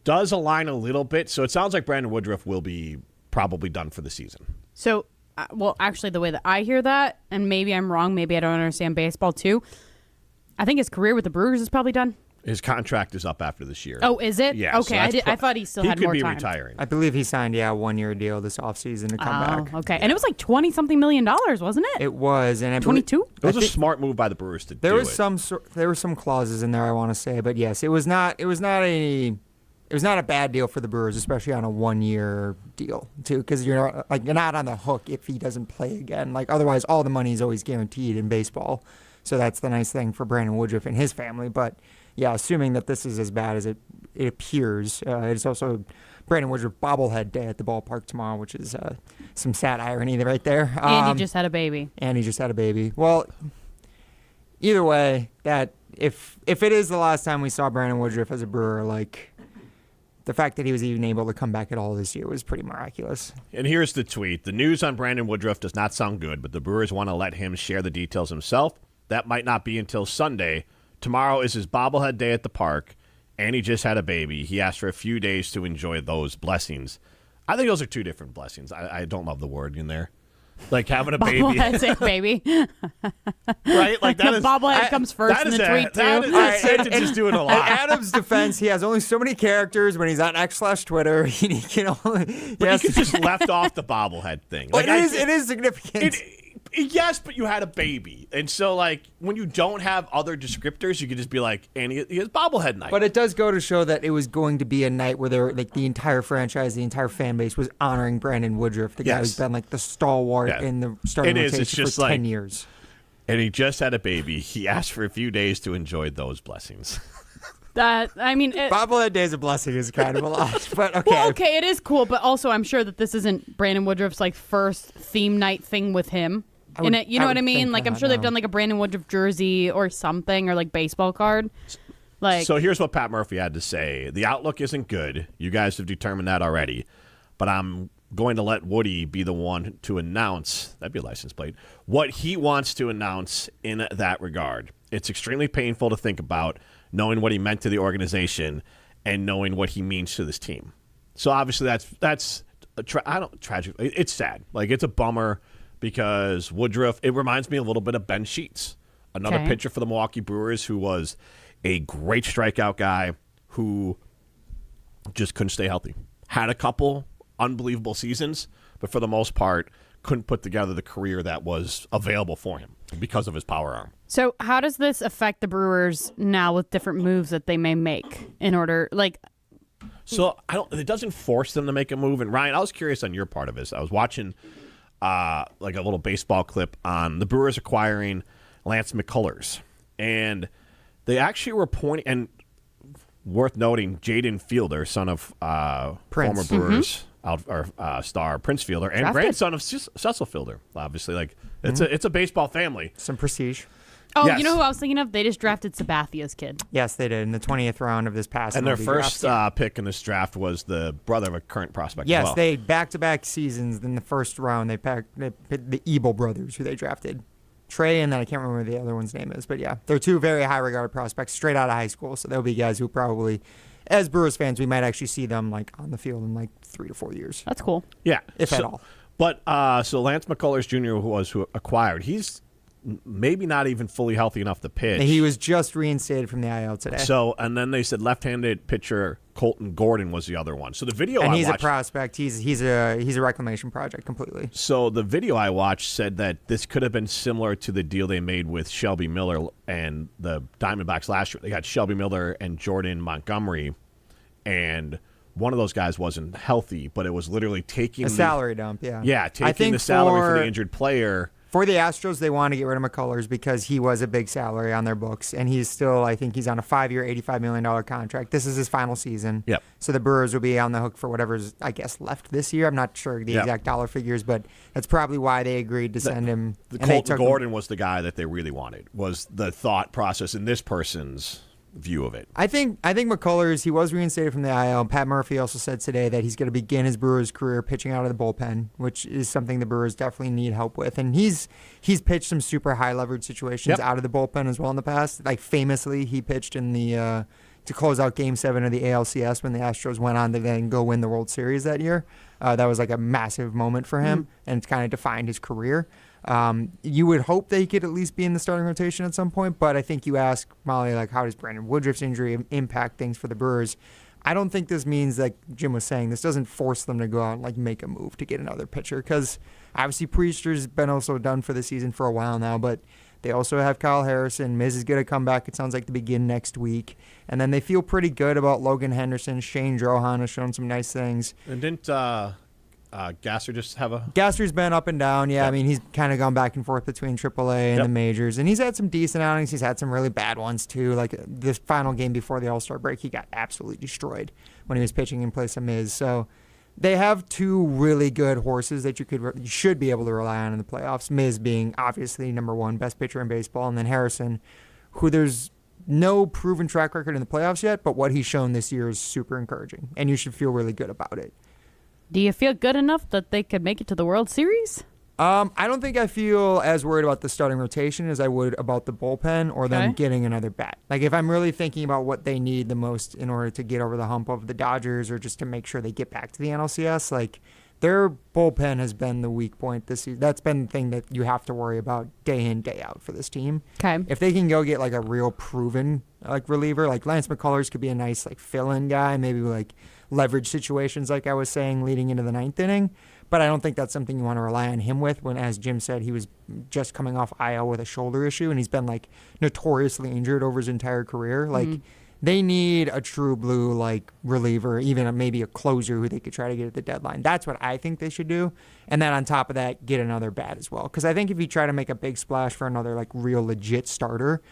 does align a little bit. So it sounds like Brandon Woodruff will be probably done for the season. So, well, actually, the way that I hear that, and maybe I'm wrong, maybe I don't understand baseball too, I think his career with the Brewers is probably done. His contract is up after this year. Oh, is it? Yeah. Okay, I thought he still had more time. He could be retiring. I believe he signed, a 1-year deal this offseason to come back. Okay. And it was like $20-something million, wasn't it? It was. And 22? It was a smart move by the Brewers to there do was it. There were some clauses in there, I want to say. But, yes, it was not a bad deal for the Brewers, especially on a 1-year deal, too, because you're not on the hook if he doesn't play again. Like, otherwise, all the money is always guaranteed in baseball. So that's the nice thing for Brandon Woodruff and his family. But, yeah, assuming that this is as bad as it appears, it's also Brandon Woodruff bobblehead day at the ballpark tomorrow, which is some sad irony right there. And he just had a baby. Well, either way, that if it is the last time we saw Brandon Woodruff as a Brewer, like, the fact that he was even able to come back at all this year was pretty miraculous. And here's the tweet. The news on Brandon Woodruff does not sound good, but the Brewers want to let him share the details himself. That might not be until Sunday. Tomorrow is his bobblehead day at the park, and he just had a baby. He asked for a few days to enjoy those blessings. I think those are two different blessings. I don't love the word in there. Like having a baby. Bobblehead baby. Right? Like that the is, bobblehead comes first in the tweet, too. That sentence is doing a lot. In Adam's defense, he has only so many characters when he's on X/Twitter. He can only. But you could just left off the bobblehead thing. Like, it is significant. Yes, but you had a baby. And so, like, when you don't have other descriptors, you could just be like, and he has bobblehead night. But it does go to show that it was going to be a night where the entire franchise, the entire fan base was honoring Brandon Woodruff, the guy who's been, like, the stalwart in the starting rotation for 10 years. And he just had a baby. He asked for a few days to enjoy those blessings. Bobblehead Day is a blessing is kind of a lot, but okay. Well, okay, it is cool, but also I'm sure that this isn't Brandon Woodruff's, like, first theme night thing with him. You know what I mean? Like, I'm sure they've done like a Brandon Woodruff jersey or something, or like baseball card. Like, so here's what Pat Murphy had to say. The outlook isn't good. You guys have determined that already. But I'm going to let Woody be the one to announce, that'd be a license plate, what he wants to announce in that regard. It's extremely painful to think about, knowing what he meant to the organization and knowing what he means to this team. So obviously that's tragic. It's sad. Like, it's a bummer. Because Woodruff, it reminds me a little bit of Ben Sheets, another pitcher for the Milwaukee Brewers who was a great strikeout guy who just couldn't stay healthy. Had a couple unbelievable seasons, but for the most part, couldn't put together the career that was available for him because of his power arm. So how does this affect the Brewers now with different moves that they may make in order, like... So it doesn't force them to make a move. And Ryan, I was curious on your part of this. I was watching... like a little baseball clip on the Brewers acquiring Lance McCullers. And they actually were pointing, and worth noting, Jaden Fielder, son of former Brewers star Prince Fielder, and grandson of Cecil Fielder, obviously. Like, it's a baseball family. Some prestige. Oh, yes. You know who I was thinking of? They just drafted Sabathia's kid. Yes, they did in the 20th round of this past. And their first pick in this draft was the brother of a current prospect. Yes, as well. they back-to-back seasons. In the first round, they picked the Ebel brothers, who they drafted. Trey, and then I can't remember what the other one's name is. But yeah, they're two very high-regarded prospects straight out of high school. So they'll be guys who probably, as Brewers fans, we might actually see them like on the field in like 3 to 4 years. That's cool. Yeah. If at all. But so Lance McCullers Jr., who acquired, he's maybe not even fully healthy enough to pitch. He was just reinstated from the IL today. So, and then they said left-handed pitcher Colton Gordon was the other one. So the video and I he's watched, a prospect. He's a reclamation project completely. So the video I watched said that this could have been similar to the deal they made with Shelby Miller and the Diamondbacks last year. They got Shelby Miller and Jordan Montgomery, and one of those guys wasn't healthy, but it was literally taking a salary dump. Yeah, taking the salary for the injured player. For the Astros, they want to get rid of McCullers because he was a big salary on their books, and he's still, I think he's on a 5-year, $85 million contract. This is his final season. Yep. So the Brewers will be on the hook for whatever's, I guess, left this year. I'm not sure the exact dollar figures, but that's probably why they agreed to send him. Colton Gordon was the guy that they really wanted, was the thought process in this person's view of it. I think McCullers, he was reinstated from the IL. Pat Murphy also said today that he's going to begin his Brewers career pitching out of the bullpen, which is something the Brewers definitely need help with. And he's pitched some super high leverage situations out of the bullpen as well in the past. Like famously, he pitched in the to close out Game 7 of the ALCS when the Astros went on to then go win the World Series that year. That was like a massive moment for him, and it's kind of defined his career. You would hope that he could at least be in the starting rotation at some point, but I think you ask Molly, like, how does Brandon Woodruff's injury impact things for the Brewers? I don't think this means, like Jim was saying, this doesn't force them to go out and like make a move to get another pitcher, because obviously Priester's been also done for the season for a while now, but they also have Kyle Harrison. Miz is going to come back, it sounds like, to begin next week. And then they feel pretty good about Logan Henderson. Shane Drohan has shown some nice things. And didn't Gasser just have a... Gasser's been up and down, yeah. I mean, he's kind of gone back and forth between AAA and the majors. And he's had some decent outings. He's had some really bad ones, too. Like this final game before the All-Star break, he got absolutely destroyed when he was pitching in place of Miz. So they have two really good horses that you should be able to rely on in the playoffs. Miz being obviously number one, best pitcher in baseball, and then Harrison, who there's no proven track record in the playoffs yet, but what he's shown this year is super encouraging, and you should feel really good about it. Do you feel good enough that they could make it to the World Series? I don't think I feel as worried about the starting rotation as I would about the bullpen or them getting another bat. Like, if I'm really thinking about what they need the most in order to get over the hump of the Dodgers or just to make sure they get back to the NLCS, like, their bullpen has been the weak point this season. That's been the thing that you have to worry about day in, day out for this team. Okay. If they can go get, like, a real proven, like, reliever, like Lance McCullers could be a nice, like, fill-in guy, maybe, like, leverage situations, like I was saying, leading into the ninth inning. But I don't think that's something you want to rely on him with when, as Jim said, he was just coming off IL with a shoulder issue, and he's been, like, notoriously injured over his entire career. Like, they need a true blue, like, reliever, even maybe a closer who they could try to get at the deadline. That's what I think they should do. And then on top of that, get another bat as well. Because I think if you try to make a big splash for another, like, real legit starter,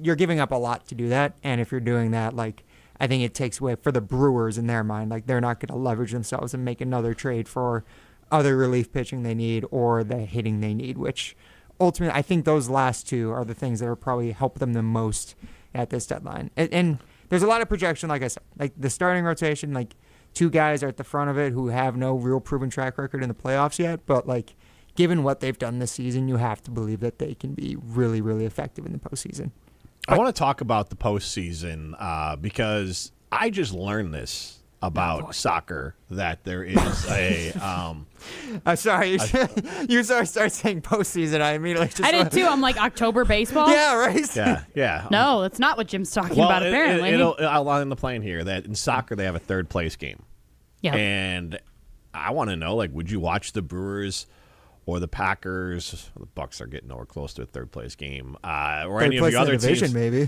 you're giving up a lot to do that. And if you're doing that, like, I think it takes away for the Brewers in their mind. Like, they're not going to leverage themselves and make another trade for other relief pitching they need or the hitting they need, which ultimately I think those last two are the things that will probably help them the most at this deadline. And there's a lot of projection, like I said. Like, the starting rotation, like, two guys are at the front of it who have no real proven track record in the playoffs yet, but, like, given what they've done this season, you have to believe that they can be really, really effective in the postseason. I want to talk about the postseason because I just learned this about soccer, that there is a... I'm sorry. You start saying postseason. I immediately just... I did too. I'm like, October baseball? Yeah, right? Yeah. No, that's not what Jim's talking about, apparently. I'll line the plane here that in soccer they have a third place game. Yeah. And I want to know, like, would you watch the Brewers or the Packers? The Bucks are getting nowhere close to a third place game. Or any of the other division, teams. Maybe.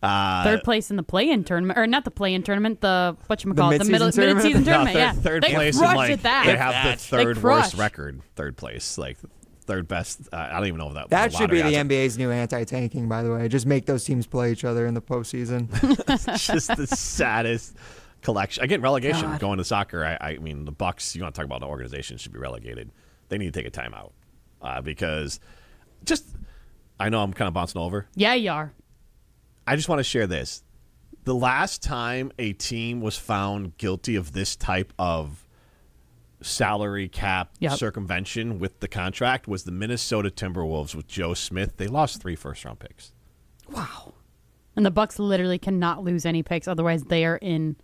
Third place in the play-in tournament, or not the play-in tournament, the mid-season tournament? Third they place, crushed and, like, at that. they have the third worst crushed. record. Third place, like third best. I don't even know if that. That should be the NBA's new anti-tanking, by the way. Just make those teams play each other in the postseason. It's just the saddest collection. Again, relegation going to soccer. I mean, the Bucks. You want to talk about an organization should be relegated. They need to take a timeout because I know I'm kind of bouncing over. Yeah, you are. I just want to share this. The last time a team was found guilty of this type of salary cap circumvention with the contract was the Minnesota Timberwolves with Joe Smith. They lost 3 first-round picks. Wow. And the Bucks literally cannot lose any picks, otherwise they are in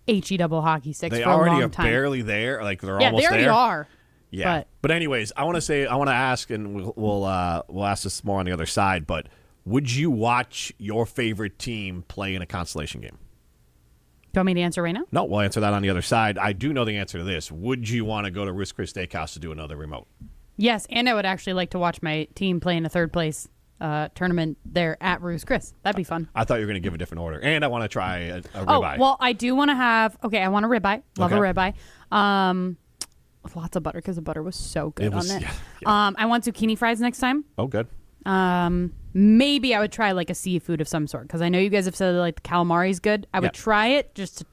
HE double hockey sticks they for a long time. They already are barely there. Like, they're almost there. Yeah, they already are. Yeah, but anyways, I want to ask, and we'll ask this more on the other side. But would you watch your favorite team play in a consolation game? Do you want me to answer right now? No, we'll answer that on the other side. I do know the answer to this. Would you want to go to Ruth's Chris Steakhouse to do another remote? Yes, and I would actually like to watch my team play in a third place tournament there at Ruth's Chris. That'd be fun. I thought you were going to give a different order, and I want to try a ribeye. Oh, well, I do want to have. Okay, I want a ribeye. Love a ribeye. With lots of butter because the butter was so good on it. Yeah. I want zucchini fries next time. Oh, good. Maybe I would try like a seafood of some sort because I know you guys have said like the calamari is good. I would try it just to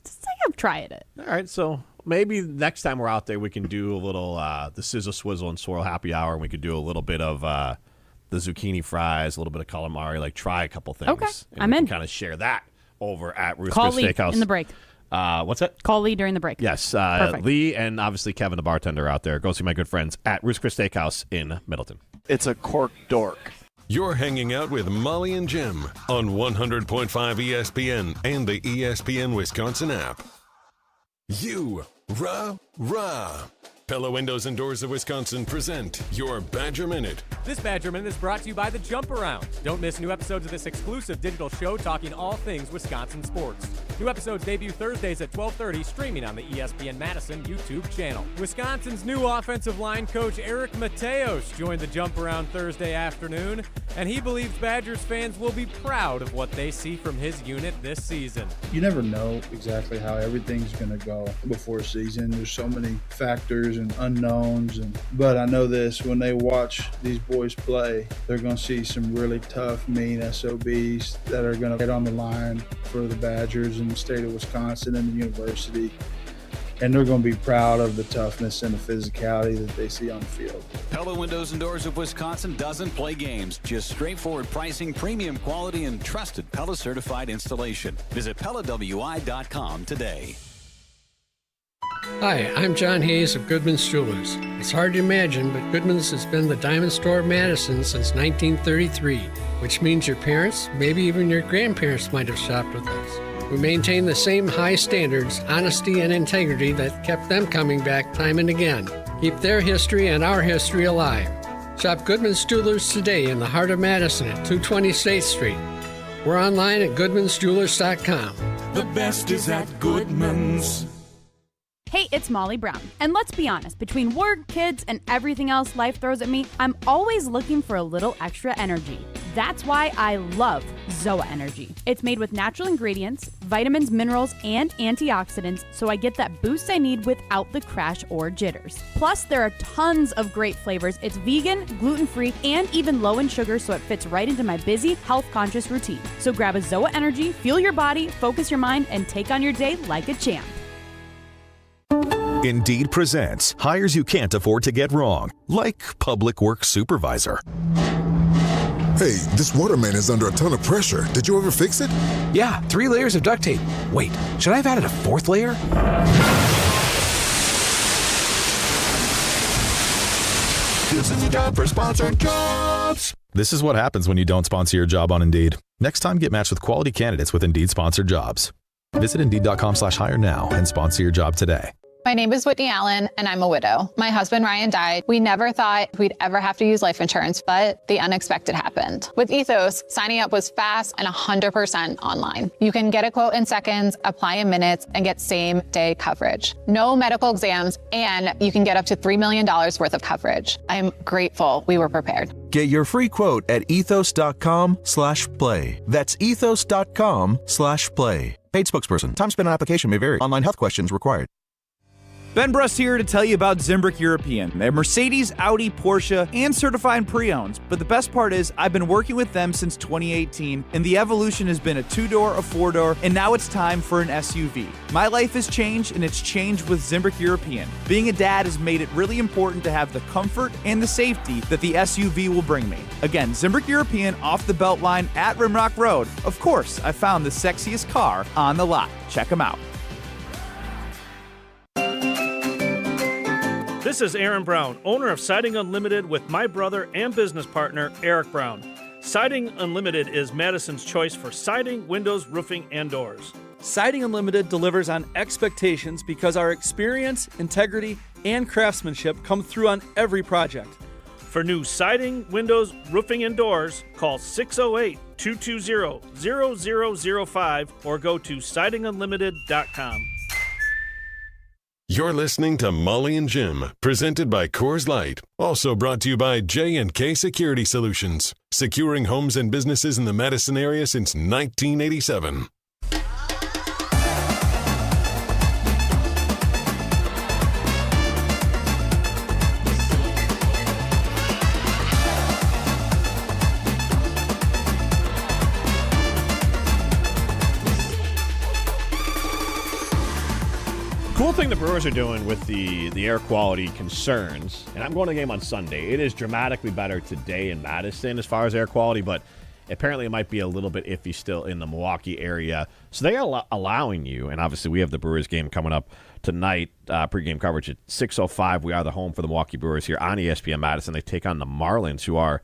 say I've tried it. All right, so maybe next time we're out there we can do a little the sizzle swizzle and swirl happy hour, and we could do a little bit of the zucchini fries, a little bit of calamari, like try a couple things. Okay, and I'm we in. Can kind of share that over at Ruth's Call Chris Lee Steakhouse in the break. What's that? Call Lee during the break. Yes, Perfect. Lee and obviously Kevin, the bartender out there. Go see my good friends at Ruth's Chris Steakhouse in Middleton. It's a cork dork. You're hanging out with Molly and Jim on 100.5 ESPN and the ESPN Wisconsin app. Rah. Pella Windows and Doors of Wisconsin present your Badger Minute. This Badger Minute is brought to you by the Jump Around. Don't miss new episodes of this exclusive digital show talking all things Wisconsin sports. New episodes debut Thursdays at 12:30, streaming on the ESPN Madison YouTube channel. Wisconsin's new offensive line coach Eric Mateos joined the Jump Around Thursday afternoon, and he believes Badgers fans will be proud of what they see from his unit this season. You never know exactly how everything's going to go before season. There's so many factors and unknowns, but I know this: when they watch these boys play, they're going to see some really tough, mean SOBs that are going to get on the line for the Badgers in the state of Wisconsin and the university. And they're going to be proud of the toughness and the physicality that they see on the field. Pella Windows and Doors of Wisconsin doesn't play games, just straightforward pricing, premium quality, and trusted Pella certified installation. Visit PellaWI.com today. Hi, I'm John Hayes of Goodman's Jewelers. It's hard to imagine, but Goodman's has been the diamond store of Madison since 1933, which means your parents, maybe even your grandparents might have shopped with us. We maintain the same high standards, honesty, and integrity that kept them coming back time and again. Keep their history and our history alive. Shop Goodman's Jewelers today in the heart of Madison at 220 State Street. We're online at goodmansjewelers.com. The best is at Goodman's. Hey, it's Molly Brown. And let's be honest, between work, kids, and everything else life throws at me, I'm always looking for a little extra energy. That's why I love Zoa Energy. It's made with natural ingredients, vitamins, minerals, and antioxidants, so I get that boost I need without the crash or jitters. Plus, there are tons of great flavors. It's vegan, gluten-free, and even low in sugar, so it fits right into my busy, health-conscious routine. So grab a Zoa Energy, fuel your body, focus your mind, and take on your day like a champ. Indeed presents hires you can't afford to get wrong, like public works supervisor. Hey, this waterman is under a ton of pressure. Did you ever fix it? Yeah, 3 layers of duct tape. Wait, should I have added a 4th layer? This is a job for sponsored jobs. This is what happens when you don't sponsor your job on Indeed. Next time, get matched with quality candidates with Indeed sponsored jobs. Visit Indeed.com/hire now and sponsor your job today. My name is Whitney Allen, and I'm a widow. My husband, Ryan, died. We never thought we'd ever have to use life insurance, but the unexpected happened. With Ethos, signing up was fast and 100% online. You can get a quote in seconds, apply in minutes, and get same-day coverage. No medical exams, and you can get up to $3 million worth of coverage. I'm grateful we were prepared. Get your free quote at ethos.com/play. That's ethos.com/play. Paid spokesperson. Time spent on application may vary. Online health questions required. Ben Brust here to tell you about Zimbrick European. They're Mercedes, Audi, Porsche, and certified pre-owns. But the best part is I've been working with them since 2018, and the evolution has been a 2-door, a 4-door, and now it's time for an SUV. My life has changed, and it's changed with Zimbrick European. Being a dad has made it really important to have the comfort and the safety that the SUV will bring me. Again, Zimbrick European off the Beltline at Rimrock Road. Of course, I found the sexiest car on the lot. Check them out. This is Aaron Brown, owner of Siding Unlimited with my brother and business partner, Eric Brown. Siding Unlimited is Madison's choice for siding, windows, roofing, and doors. Siding Unlimited delivers on expectations because our experience, integrity, and craftsmanship come through on every project. For new siding, windows, roofing, and doors, call 608-220-0005 or go to sidingunlimited.com. You're listening to Molly and Jim, presented by Coors Light. Also brought to you by J&K Security Solutions, securing homes and businesses in the Madison area since 1987. Cool thing the Brewers are doing with the air quality concerns, and I'm going to the game on Sunday. It is dramatically better today in Madison as far as air quality, but apparently it might be a little bit iffy still in the Milwaukee area. So they are allowing you, and obviously we have the Brewers game coming up tonight, pregame coverage at 6:05. We are the home for the Milwaukee Brewers here on ESPN Madison. They take on the Marlins, who are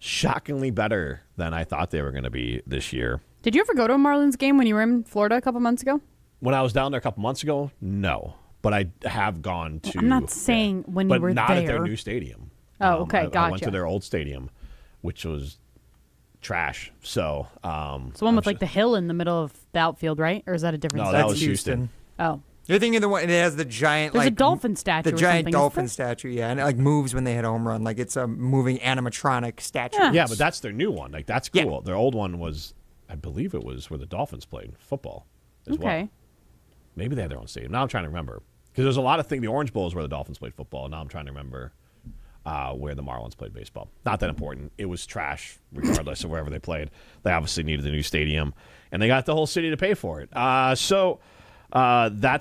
shockingly better than I thought they were going to be this year. Did you ever go to a Marlins game when you were in Florida a couple months ago? When I was down there a couple months ago, no. But I have gone to. I'm not saying when you were there. But not at their new stadium. Oh, okay, gotcha. I went to their old stadium, which was trash. So, it's the one with like the hill in the middle of the outfield, right? Or is that a different? No, that was Houston. Oh. You're thinking of the one that has the giant, There's a dolphin statue. The giant dolphin statue, yeah, and it like moves when they hit a home run, like it's a moving animatronic statue. Yeah, but that's their new one. Like that's cool. Yeah. Their old one was, I believe it was where the Dolphins played football as well. Maybe they had their own stadium. Now I'm trying to remember because there's a lot of things. The Orange Bowl is where the Dolphins played football. Now I'm trying to remember where the Marlins played baseball. Not that important. It was trash regardless of wherever they played. They obviously needed a new stadium, and they got the whole city to pay for it. That's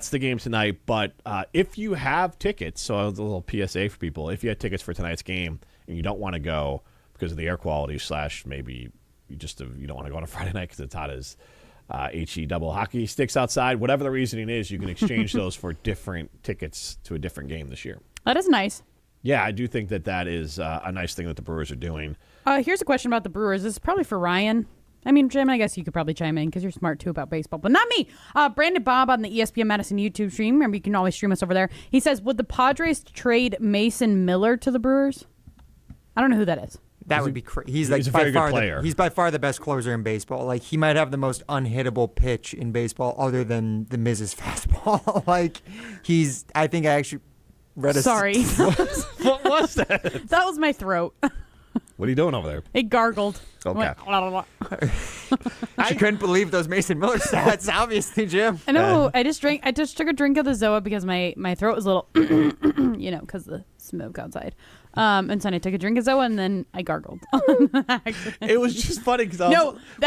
the game tonight. But if you have tickets, so a little PSA for people, if you had tickets for tonight's game and you don't want to go because of the air quality / maybe you don't want to go on a Friday night because it's hot as HE double hockey sticks outside, whatever the reasoning is, you can exchange those for different tickets to a different game this year. That is nice. Yeah, I do think that is a nice thing that the Brewers are doing. Here's a question about the Brewers. This is probably for Ryan. I mean, Jim, I guess you could probably chime in because you're smart, too, about baseball. But not me. Brandon Bob on the ESPN Madison YouTube stream. Remember, you can always stream us over there. He says, would the Padres trade Mason Miller to the Brewers? I don't know who that is. That would be crazy. He's a very good player. He's by far the best closer in baseball. Like, he might have the most unhittable pitch in baseball other than the Miz's fastball. I think I actually read a... Sorry. What was that? That was my throat. What are you doing over there? It gargled. Okay. She couldn't believe those Mason Miller stats, obviously, Jim. I know. I just took a drink of the Zoa because my throat was a little, because of the smoke outside. And so I took a drink of Zoa and then I gargled. It was just funny because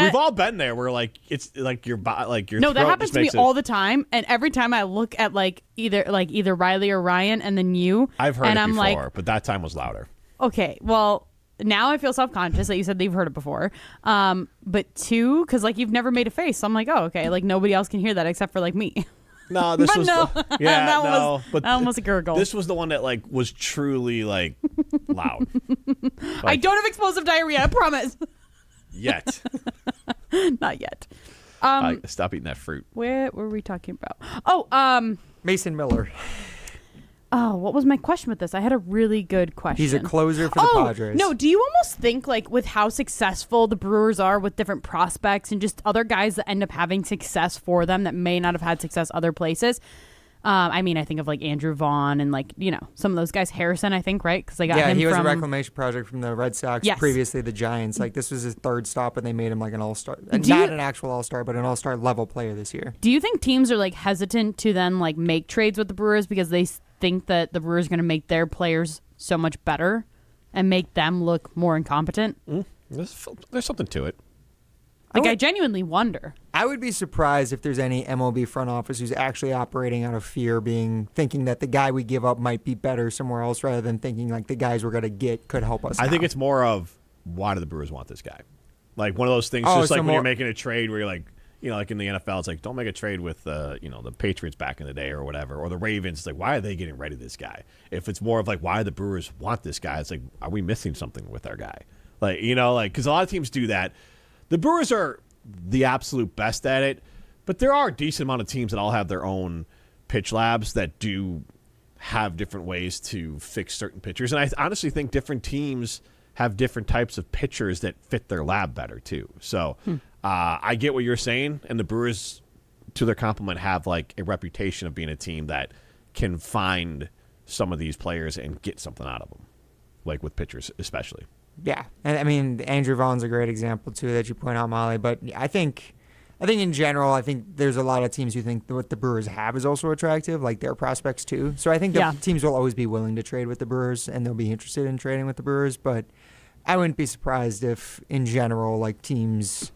we've all been there. Where like it's like your your no, throat that happens just to me makes all the time. And every time I look at either Riley or Ryan and then you, I've heard and it I'm before, but that time was louder. Okay, well. Now I feel self-conscious that you said that you've heard it before. But two, because you've never made a face. So I'm like, oh, okay. Like nobody else can hear that except for me. No, this was that one was a gurgle. This was the one that was truly loud. I don't have explosive diarrhea, I promise. Yet. Not yet. Stop eating that fruit. What were we talking about? Oh, Mason Miller. Oh, what was my question with this? I had a really good question. He's a closer for the Padres. No, do you almost think with how successful the Brewers are with different prospects and just other guys that end up having success for them that may not have had success other places? I think of Andrew Vaughn and some of those guys. Harrison, I think, right? Because they got him he was from a reclamation project from the Red Sox. Yes. Previously the Giants. This was his third stop, and they made him an all-star. Not an actual all-star, but an all-star level player this year. Do you think teams are hesitant to then make trades with the Brewers because they think that the Brewers are going to make their players so much better and make them look more incompetent? There's something to it. I genuinely wonder. I would be surprised if there's any MLB front office who's actually operating out of fear, thinking that the guy we give up might be better somewhere else rather than thinking the guys we're going to get could help us. I think it's more of, why do the Brewers want this guy? One of those things, when you're making a trade where you're in the NFL, it's don't make a trade with, the Patriots back in the day or whatever, or the Ravens. It's why are they getting rid of this guy? If it's more of why the Brewers want this guy, it's are we missing something with our guy? Because a lot of teams do that. The Brewers are the absolute best at it, but there are a decent amount of teams that all have their own pitch labs that do have different ways to fix certain pitchers. And I honestly think different teams have different types of pitchers that fit their lab better too. So I get what you're saying, and the Brewers, to their compliment, have a reputation of being a team that can find some of these players and get something out of them, with pitchers especially. Yeah, and Andrew Vaughn's a great example too that you point out, Molly. But I think in general, there's a lot of teams who think what the Brewers have is also attractive, their prospects too. So I think the teams will always be willing to trade with the Brewers, and they'll be interested in trading with the Brewers. But I wouldn't be surprised if, in general, teams.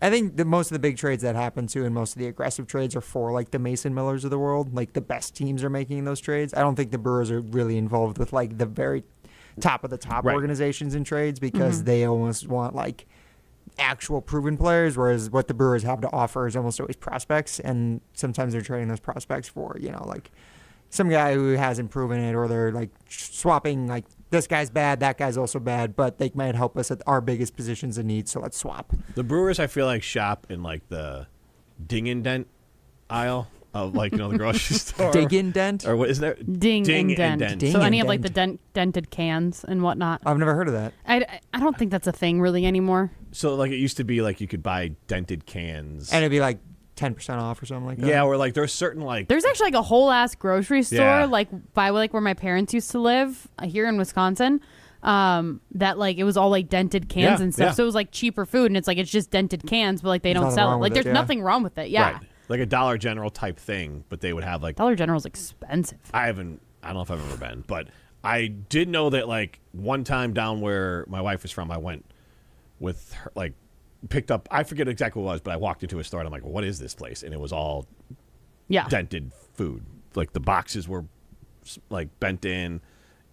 I think most of the big trades that happen too, and most of the aggressive trades are for the Mason Millers of the world. The best teams are making those trades. I don't think the Brewers are really involved with the very top of the top organizations in trades because they almost want actual proven players, whereas what the Brewers have to offer is almost always prospects, and sometimes they're trading those prospects for some guy who hasn't proven it, or they're swapping this guy's bad, that guy's also bad, but they might help us at our biggest positions of need, so let's swap. The Brewers, I feel like, shop in like the ding and dent aisle of like, the grocery store. Dig and dent? Or what is there? Ding and dent. Ding so and any of like dent. the dented cans and whatnot. I've never heard of that. I don't think that's a thing really anymore. So like it used to be like you could buy dented cans. And it'd be like 10% off or something like that. Yeah, or like there's certain like... There's actually like a whole ass grocery store Yeah. like by like where my parents used to live here in Wisconsin. That like it was all like dented cans Yeah, and stuff. yeah. So it was like cheaper food, and it's like it's just dented cans, but like they There's don't nothing sell it. wrong Like with there's it, yeah. nothing wrong with it. Yeah. Right. Like a Dollar General type thing, but they would have like... Dollar General's expensive. I don't know if I've ever been, but I did know that like one time down where my wife was from, I went with her, like picked up, I forget exactly what it was, but I walked into a store and I'm like, what is this place? And it was all dented food. Like the boxes were like bent in,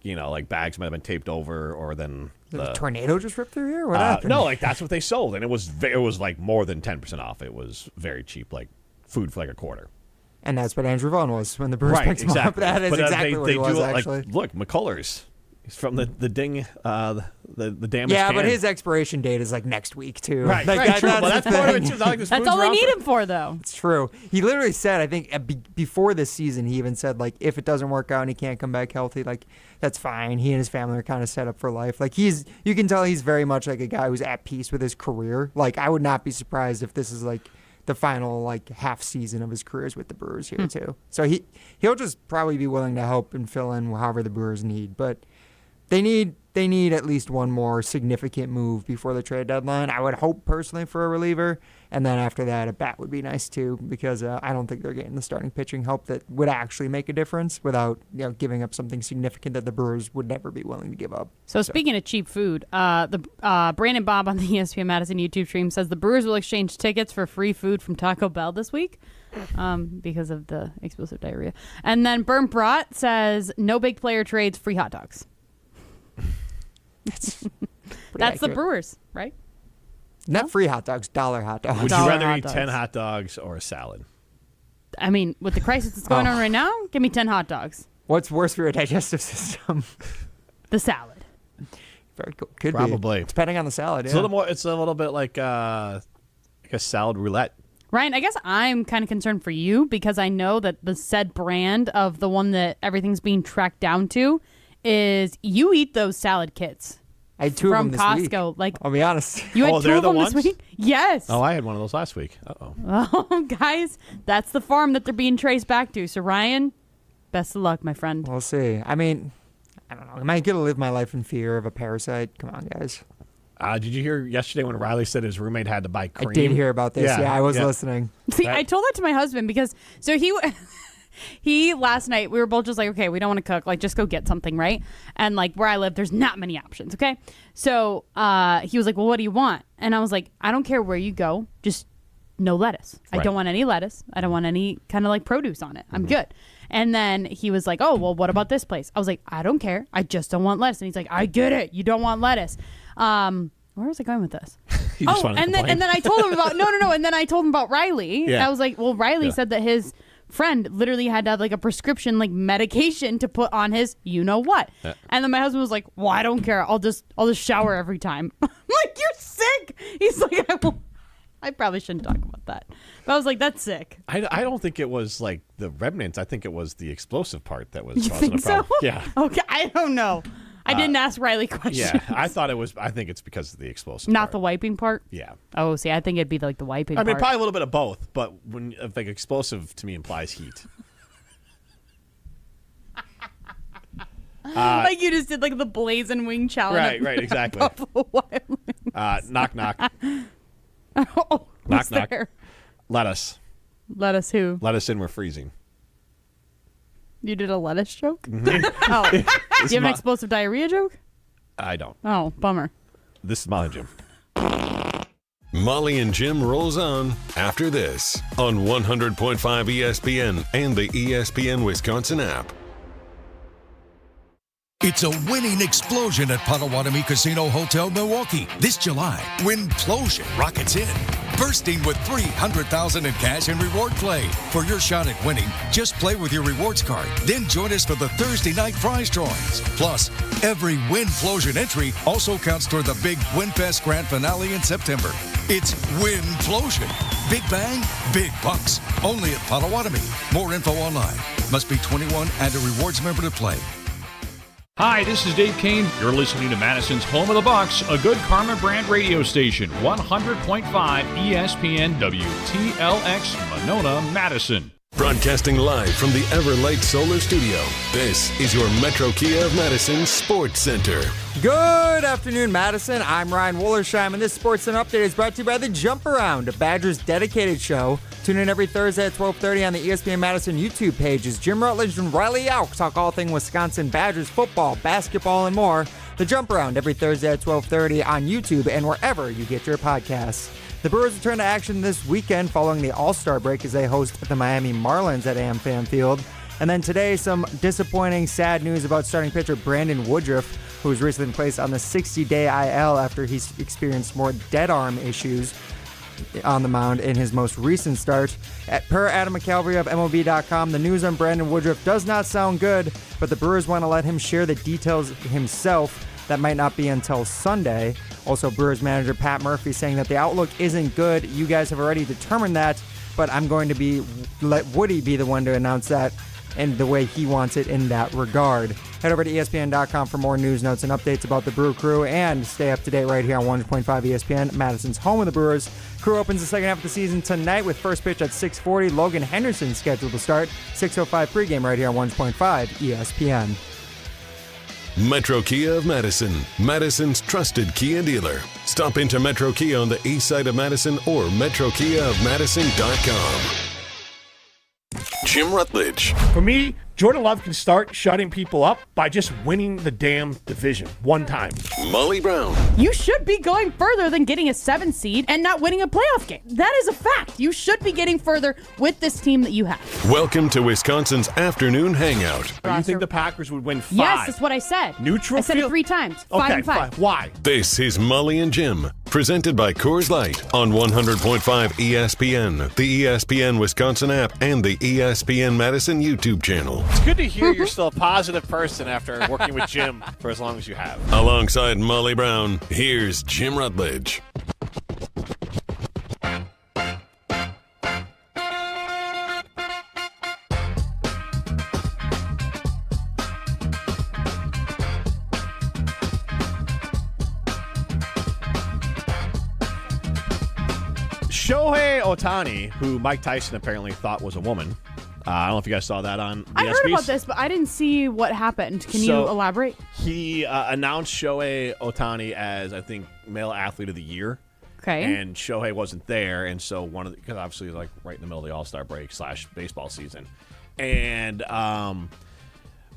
like bags might have been taped over, or then Did a tornado just rip through here? What happened? no, like that's what they sold, and it was like more than 10% off. It was very cheap, like food for like a quarter. And that's what Andrew Vaughn was when the Brewers picked him up. That is exactly what he was, actually. Like, look, McCullers. He's from the ding, the damaged Yeah, can. but his expiration date is like next week, too. Right, like, right, true. That's, Well, that's part of it, too. It's not like this That's food's all I around need for- him for, though. It's true. He literally said, I think, before this season, he even said, like, if it doesn't work out and he can't come back healthy, like, that's fine. He and his family are kind of set up for life. Like, you can tell he's very much like a guy who's at peace with his career. Like, I would not be surprised if this is, like, the final, like, half season of his careers with the Brewers here, too. So he'll just probably be willing to help and fill in however the Brewers need. But they need at least one more significant move before the trade deadline. I would hope personally for a reliever, and then after that, a bat would be nice too, because I don't think they're getting the starting pitching help that would actually make a difference without giving up something significant that the Brewers would never be willing to give up. So speaking of cheap food, the Brandon Bob on the ESPN Madison YouTube stream says the Brewers will exchange tickets for free food from Taco Bell this week because of the explosive diarrhea. And then Burn Brat says no big player trades, free hot dogs. That's the accurate. Brewers, right? Not free hot dogs, dollar hot dogs. Would you Dollar rather hot eat dogs. 10 hot dogs or a salad? I mean, with the crisis that's going on right now, give me 10 hot dogs. What's worse for your digestive system? The salad. Very cool. Could Probably. be. Depending on the salad, It's a little more. It's a little bit like a salad roulette. Ryan, I guess I'm kind of concerned for you because I know that the said brand of the one that everything's being tracked down to is you eat those salad kits. I had two from of them this Costco. week. Like, I'll be honest. You had Oh, two they're of the them ones? this week? Yes. Oh, I had one of those last week. Uh-oh. Oh, guys, that's the farm that they're being traced back to. So, Ryan, best of luck, my friend. We'll see. I mean, I don't know. Am I going to live my life in fear of a parasite? Come on, guys. Did you hear yesterday when Riley said his roommate had to buy cream? I did hear about this. Yeah, I was listening. See, I told that to my husband because he last night we were both just like, okay, we don't want to cook, like just go get something, right? And like where I live, there's not many options, okay? So he was like, well, what do you want? And I was like, I don't care where you go, just no lettuce. Right. I don't want any lettuce. I don't want any kind of like produce on it. I'm good. And then he was like, oh, well, what about this place? I was like, I don't care. I just don't want lettuce. And he's like, I get it. You don't want lettuce. Where was I going with this? And then I told him about no. And then I told him about Riley. Yeah. I was like, well, Riley said that his friend literally had to have like a prescription like medication to put on his you know what. And then my husband was like, well, I don't care. I'll just shower every time. I'm like, you're sick. He's like, I probably shouldn't talk about that. But I was like, that's sick. I don't think it was like the remnants. I think it was the explosive part that was You causing think a problem. so? Yeah. Okay, I don't know. I didn't ask Riley questions. Yeah, I thought it was. I think it's because of the explosive. Not part. the wiping part? Yeah. Oh, see, I think it'd be like the wiping I mean, part. probably a little bit of both, but when like explosive to me implies heat. Like you just did like the blazing wing challenge. Right, exactly. Knock, knock. Oh, Knock, who's knock. there? Lettuce. Lettuce who? Let us in. We're freezing. You did a lettuce joke? Mhm. Oh. Do you have an my- explosive diarrhea joke? I don't. Oh, bummer. This is Molly and Jim. Molly and Jim rolls on after this on 100.5 ESPN and the ESPN Wisconsin app. It's a winning explosion at Potawatomi Casino Hotel Milwaukee. This July, Winplosion rockets in. bursting with $300,000 in cash and reward play. For your shot at winning, just play with your rewards card. Then join us for the Thursday night prize drawings. Plus, every Winplosion entry also counts toward the big WinFest Grand Finale in September. It's Winplosion. Big bang, big bucks. Only at Potawatomi. More info online. Must be 21 and a rewards member to play. Hi, this is Dave Kane. You're listening to Madison's Home of the Bucks, a good Karma brand radio station, 100.5 ESPN WTLX, Monona, Madison. Broadcasting live from the Everlight Solar Studio, this is your Metro Kia of Madison Sports Center. Good afternoon, Madison. I'm Ryan Wollersheim, and this Sports Center update is brought to you by The Jump Around, a Badgers dedicated show. Tune in every Thursday at 12:30 on the ESPN Madison YouTube page as Jim Rutledge and Riley Yauk talk all things Wisconsin Badgers football, basketball, and more. The Jump Around every Thursday at 12:30 on YouTube and wherever you get your podcasts. The Brewers return to action this weekend following the All-Star break as they host the Miami Marlins at AmFam Field. And then today, some disappointing, sad news about starting pitcher Brandon Woodruff, who was recently placed on the 60-day IL after he's experienced more dead arm issues on the mound in his most recent start. Per Adam McCalvary of MLB.com, the news on Brandon Woodruff does not sound good, but the Brewers want to let him share the details himself. That might not be until Sunday. Also, Brewers manager Pat Murphy saying that the outlook isn't good. You guys have already determined that, but I'm going to let Woody be the one to announce that and the way he wants it in that regard. Head over to ESPN.com for more news, notes, and updates about the Brew Crew, and stay up to date right here on 100.5 ESPN, Madison's home of the Brewers. Crew opens the second half of the season tonight with first pitch at 6:40. Logan Henderson scheduled to start. 6:05 pregame right here on 100.5 ESPN. Metro Kia of Madison, Madison's trusted Kia dealer. Stop into Metro Kia on the east side of Madison or metrokiaofmadison.com. Jim Rutledge. For me, Jordan Love can start shutting people up by just winning the damn division one time. Molly Brown. You should be going further than getting a 7 seed and not winning a playoff game. That is a fact. You should be getting further with this team that you have. Welcome to Wisconsin's afternoon hangout. You think the Packers would win 5? Yes, that's what I said. Neutral I said field? it 3 times. Okay, 5 and 5. Fine. Why? This is Molly and Jim, presented by Coors Light on 100.5 ESPN, the ESPN Wisconsin app, and the ESPN Madison YouTube channel. It's good to hear you're still a positive person after working with Jim for as long as you have. Alongside Molly Brown, here's Jim Rutledge. Shohei Ohtani, who Mike Tyson apparently thought was a woman. I don't know if you guys saw that on the I heard about this, but I didn't see what happened. Can you elaborate? He announced Shohei Ohtani as, I think, male athlete of the year. Okay. And Shohei wasn't there, and so because obviously it was like right in the middle of the All-Star break / baseball season. And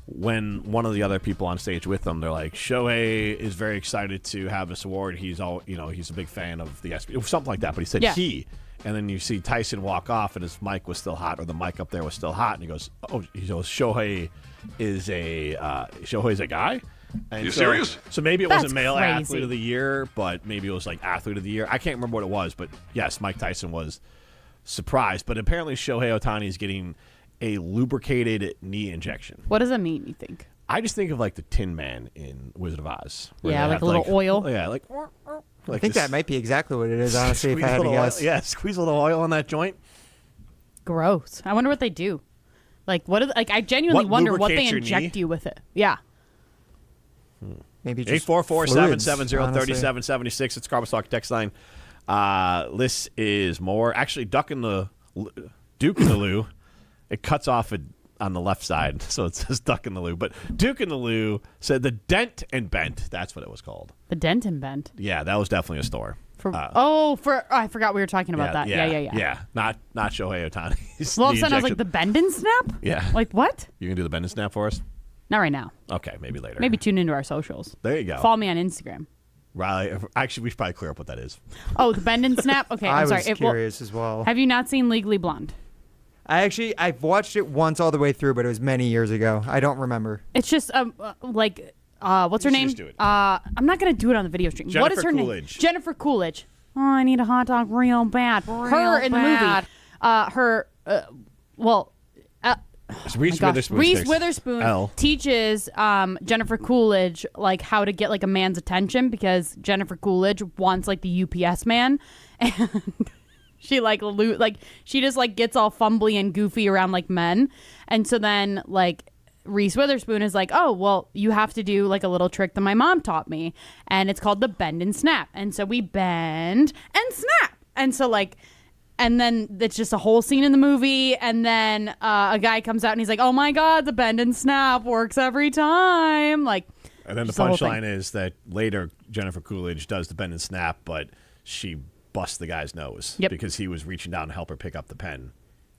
when one of the other people on stage with them, they're like, Shohei is very excited to have this award. He's he's a big fan of the ESPN, something like that. But he said he. And then you see Tyson walk off, and his mic was still hot, or the mic up there was still hot, and he goes, Shohei is Shohei's a guy? And you serious? So maybe it That's wasn't male crazy. athlete of the year, but maybe it was like athlete of the year. I can't remember what it was, but yes, Mike Tyson was surprised. But apparently Shohei Ohtani is getting a lubricated knee injection. What does that mean, you think? I just think of like the Tin Man in Wizard of Oz. Yeah, like a little oil. Yeah, like I think that might be exactly what it is, honestly, if I had to guess. Yeah, squeeze a little oil on that joint. Gross. I wonder what they do. Like, I genuinely wonder what they inject you with it. Yeah. Maybe just 844-770-3776. It's Carbus Talk text line. This is more. Actually, Duke in the Lou. It cuts off on the left side, so it says Duck in the Lou. But Duke in the Lou said the Dent and Bent. That's what it was called. The Dent and Bent? Yeah, that was definitely a store. I forgot we were talking about that. Yeah. Yeah, not Shohei Ohtani. Well, all of a sudden I was like, the Bend and Snap? Yeah. Like, what? You can do the Bend and Snap for us? Not right now. Okay, maybe later. Maybe tune into our socials. There you go. Follow me on Instagram. Riley, actually, we should probably clear up what that is. Oh, the Bend and Snap? Okay, I'm sorry. I was curious as well. Have you not seen Legally Blonde? I've watched it once all the way through, but it was many years ago. I don't remember. It's just what's her name? Just do it. I'm not gonna do it on the video stream. What is her Coolidge. name? Jennifer Coolidge. oh, I need a hot dog real bad. Her in the movie, Reese Witherspoon teaches Jennifer Coolidge like how to get like a man's attention because Jennifer Coolidge wants like the UPS man, and she she just like gets all fumbly and goofy around like men, and so then like Reese Witherspoon is like, oh well, you have to do like a little trick that my mom taught me, and it's called the bend and snap, and so we bend and snap, and so like. And then it's just a whole scene in the movie. And then a guy comes out and he's like, oh, my God, the bend and snap works every time. Like, and then the punchline is that later Jennifer Coolidge does the bend and snap, but she busts the guy's nose because he was reaching down to help her pick up the pen.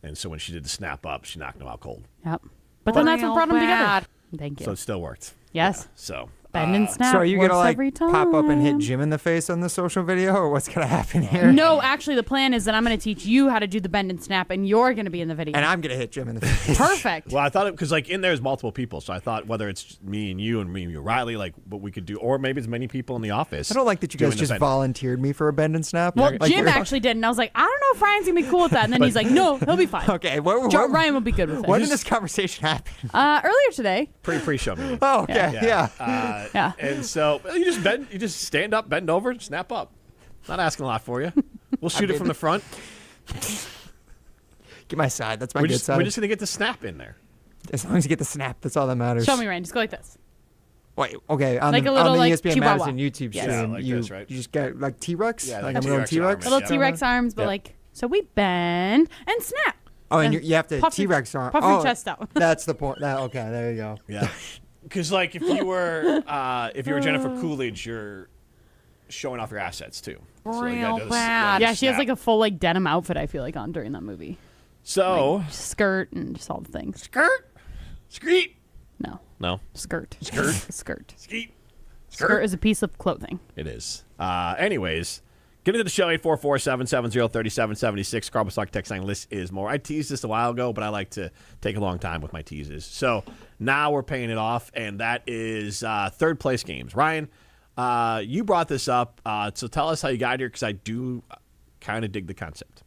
And so when she did the snap up, she knocked him out cold. Yep. But then that's what brought them together. Thank you. So it still worked. Yes. Yeah, so. Bend and snap. So are you going to like every time. pop up and hit Jim in the face on the social video, or what's going to happen here? No, actually the plan is that I'm going to teach you how to do the bend and snap, and you're going to be in the video. And I'm going to hit Jim in the face. Perfect. Well, I thought because like in there's multiple people, so I thought whether it's me and you Riley, like what we could do, or maybe it's many people in the office. I don't like that you guys just volunteered me for a bend and snap. Well, like, Jim actually did, and I was like, I don't know if Ryan's going to be cool with that. And then he's like, no, he'll be fine. Okay. Ryan will be good with it. When did this conversation happen? Earlier today. Pre-show meeting. Oh, okay. Yeah. And so you just bend, you just stand up, bend over, snap up. Not asking a lot for you. We'll shoot it from the front. Get my side. That's my good side. We're just gonna get the snap in there. As long as you get the snap, that's all that matters. Show me, Ryan. Just go like this. Wait, okay. On like the, a little, on the like, ESPN chihuahua. Madison YouTube stream, like you, this, right? you just get like T-Rex? Yeah, like a little T-Rex? Little T-Rex arms, but like, so we bend and snap. Oh, and you have to puff T-Rex arm. Puff your chest out. That's the point. Okay, there you go. Yeah. Because like if you were Jennifer Coolidge, you're showing off your assets too. Real bad. Yeah, she has like a full like denim outfit. I feel like on during that movie. So like, skirt and just all the things. Skirt. No. Skirt. Skirt. Skirt is a piece of clothing. It is. Anyways, get into the show, 844-770-3776. Carl Bustock text line list is more. I teased this a while ago, but I like to take a long time with my teases. So now we're paying it off, and that is third place games. Ryan, you brought this up, so tell us how you got here, because I do kind of dig the concept.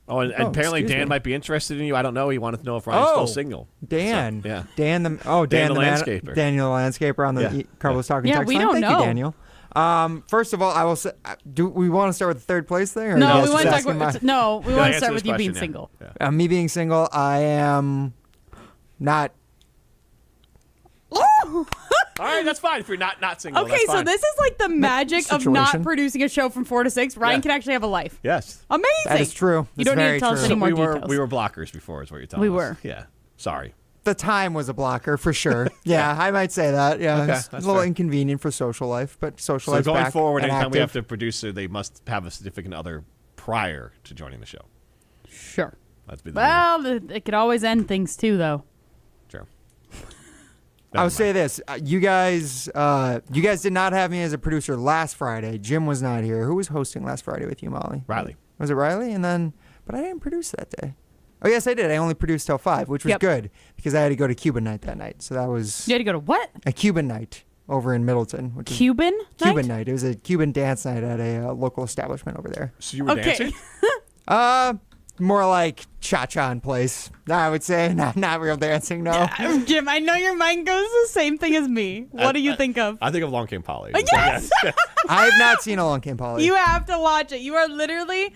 Oh, and apparently Dan might be interested in you. I don't know. He wanted to know if Ryan's still single. Dan. So, yeah. Dan the landscaper. Daniel the landscaper on the Carlos Talking text we line. don't Thank know. you, Daniel. First of all, I will say, do we want to start with the third place thing? Or No, we want to start with you being yeah. single. Yeah. Me being single, I am not. All right, that's fine if you're not single. Okay, so this is like the magic of not producing a show from 4 to 6. Ryan can actually have a life. Yes. Amazing. That is true. You don't need to tell us any more details. We were blockers before, is what you're telling us. We were. Yeah. Sorry. The time was a blocker for sure. Yeah, I might say that. Yeah, Okay, it's a that's little fair. inconvenient for social life, but social So life's going back forward, and anytime we have active. to produce it, they must have a significant other prior to joining the show. Sure. Let's be the Well, it could always end things too, though. True. I would say this: you guys did not have me as a producer last Friday. Jim was not here. Who was hosting last Friday with you, Molly? Riley. Was it Riley? But I didn't produce that day. Oh yes, I did. I only produced till 5, which was good because I had to go to Cuban night that night. So that was. You had to go to what? A Cuban night over in Middleton. Which Cuban night. It was a Cuban dance night at a local establishment over there. So you were dancing? More like cha-cha in place. I would say not real dancing. No. Yeah, Jim, I know your mind goes the same thing as me. What do you think of? I think of Long Came Polly. Yes. I have not seen Along Came Polly. You have to watch it. You are literally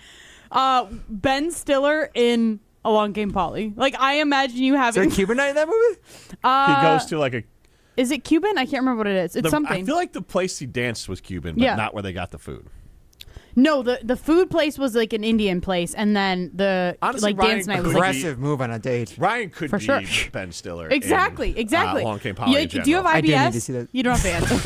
Ben Stiller in Along Came Polly. Like I imagine you having. Is there a Cuban night in that movie? He goes to like a. Is it Cuban? I can't remember what it is. It's something. I feel like the place he danced was Cuban, but not where they got the food. No, the food place was like an Indian place, and then the Honestly, dance night was aggressive move on a date. Ryan could be sure. Ben Stiller. Exactly. Along Came Polly. Do you have IBS? I do need to see that. You don't have to answer.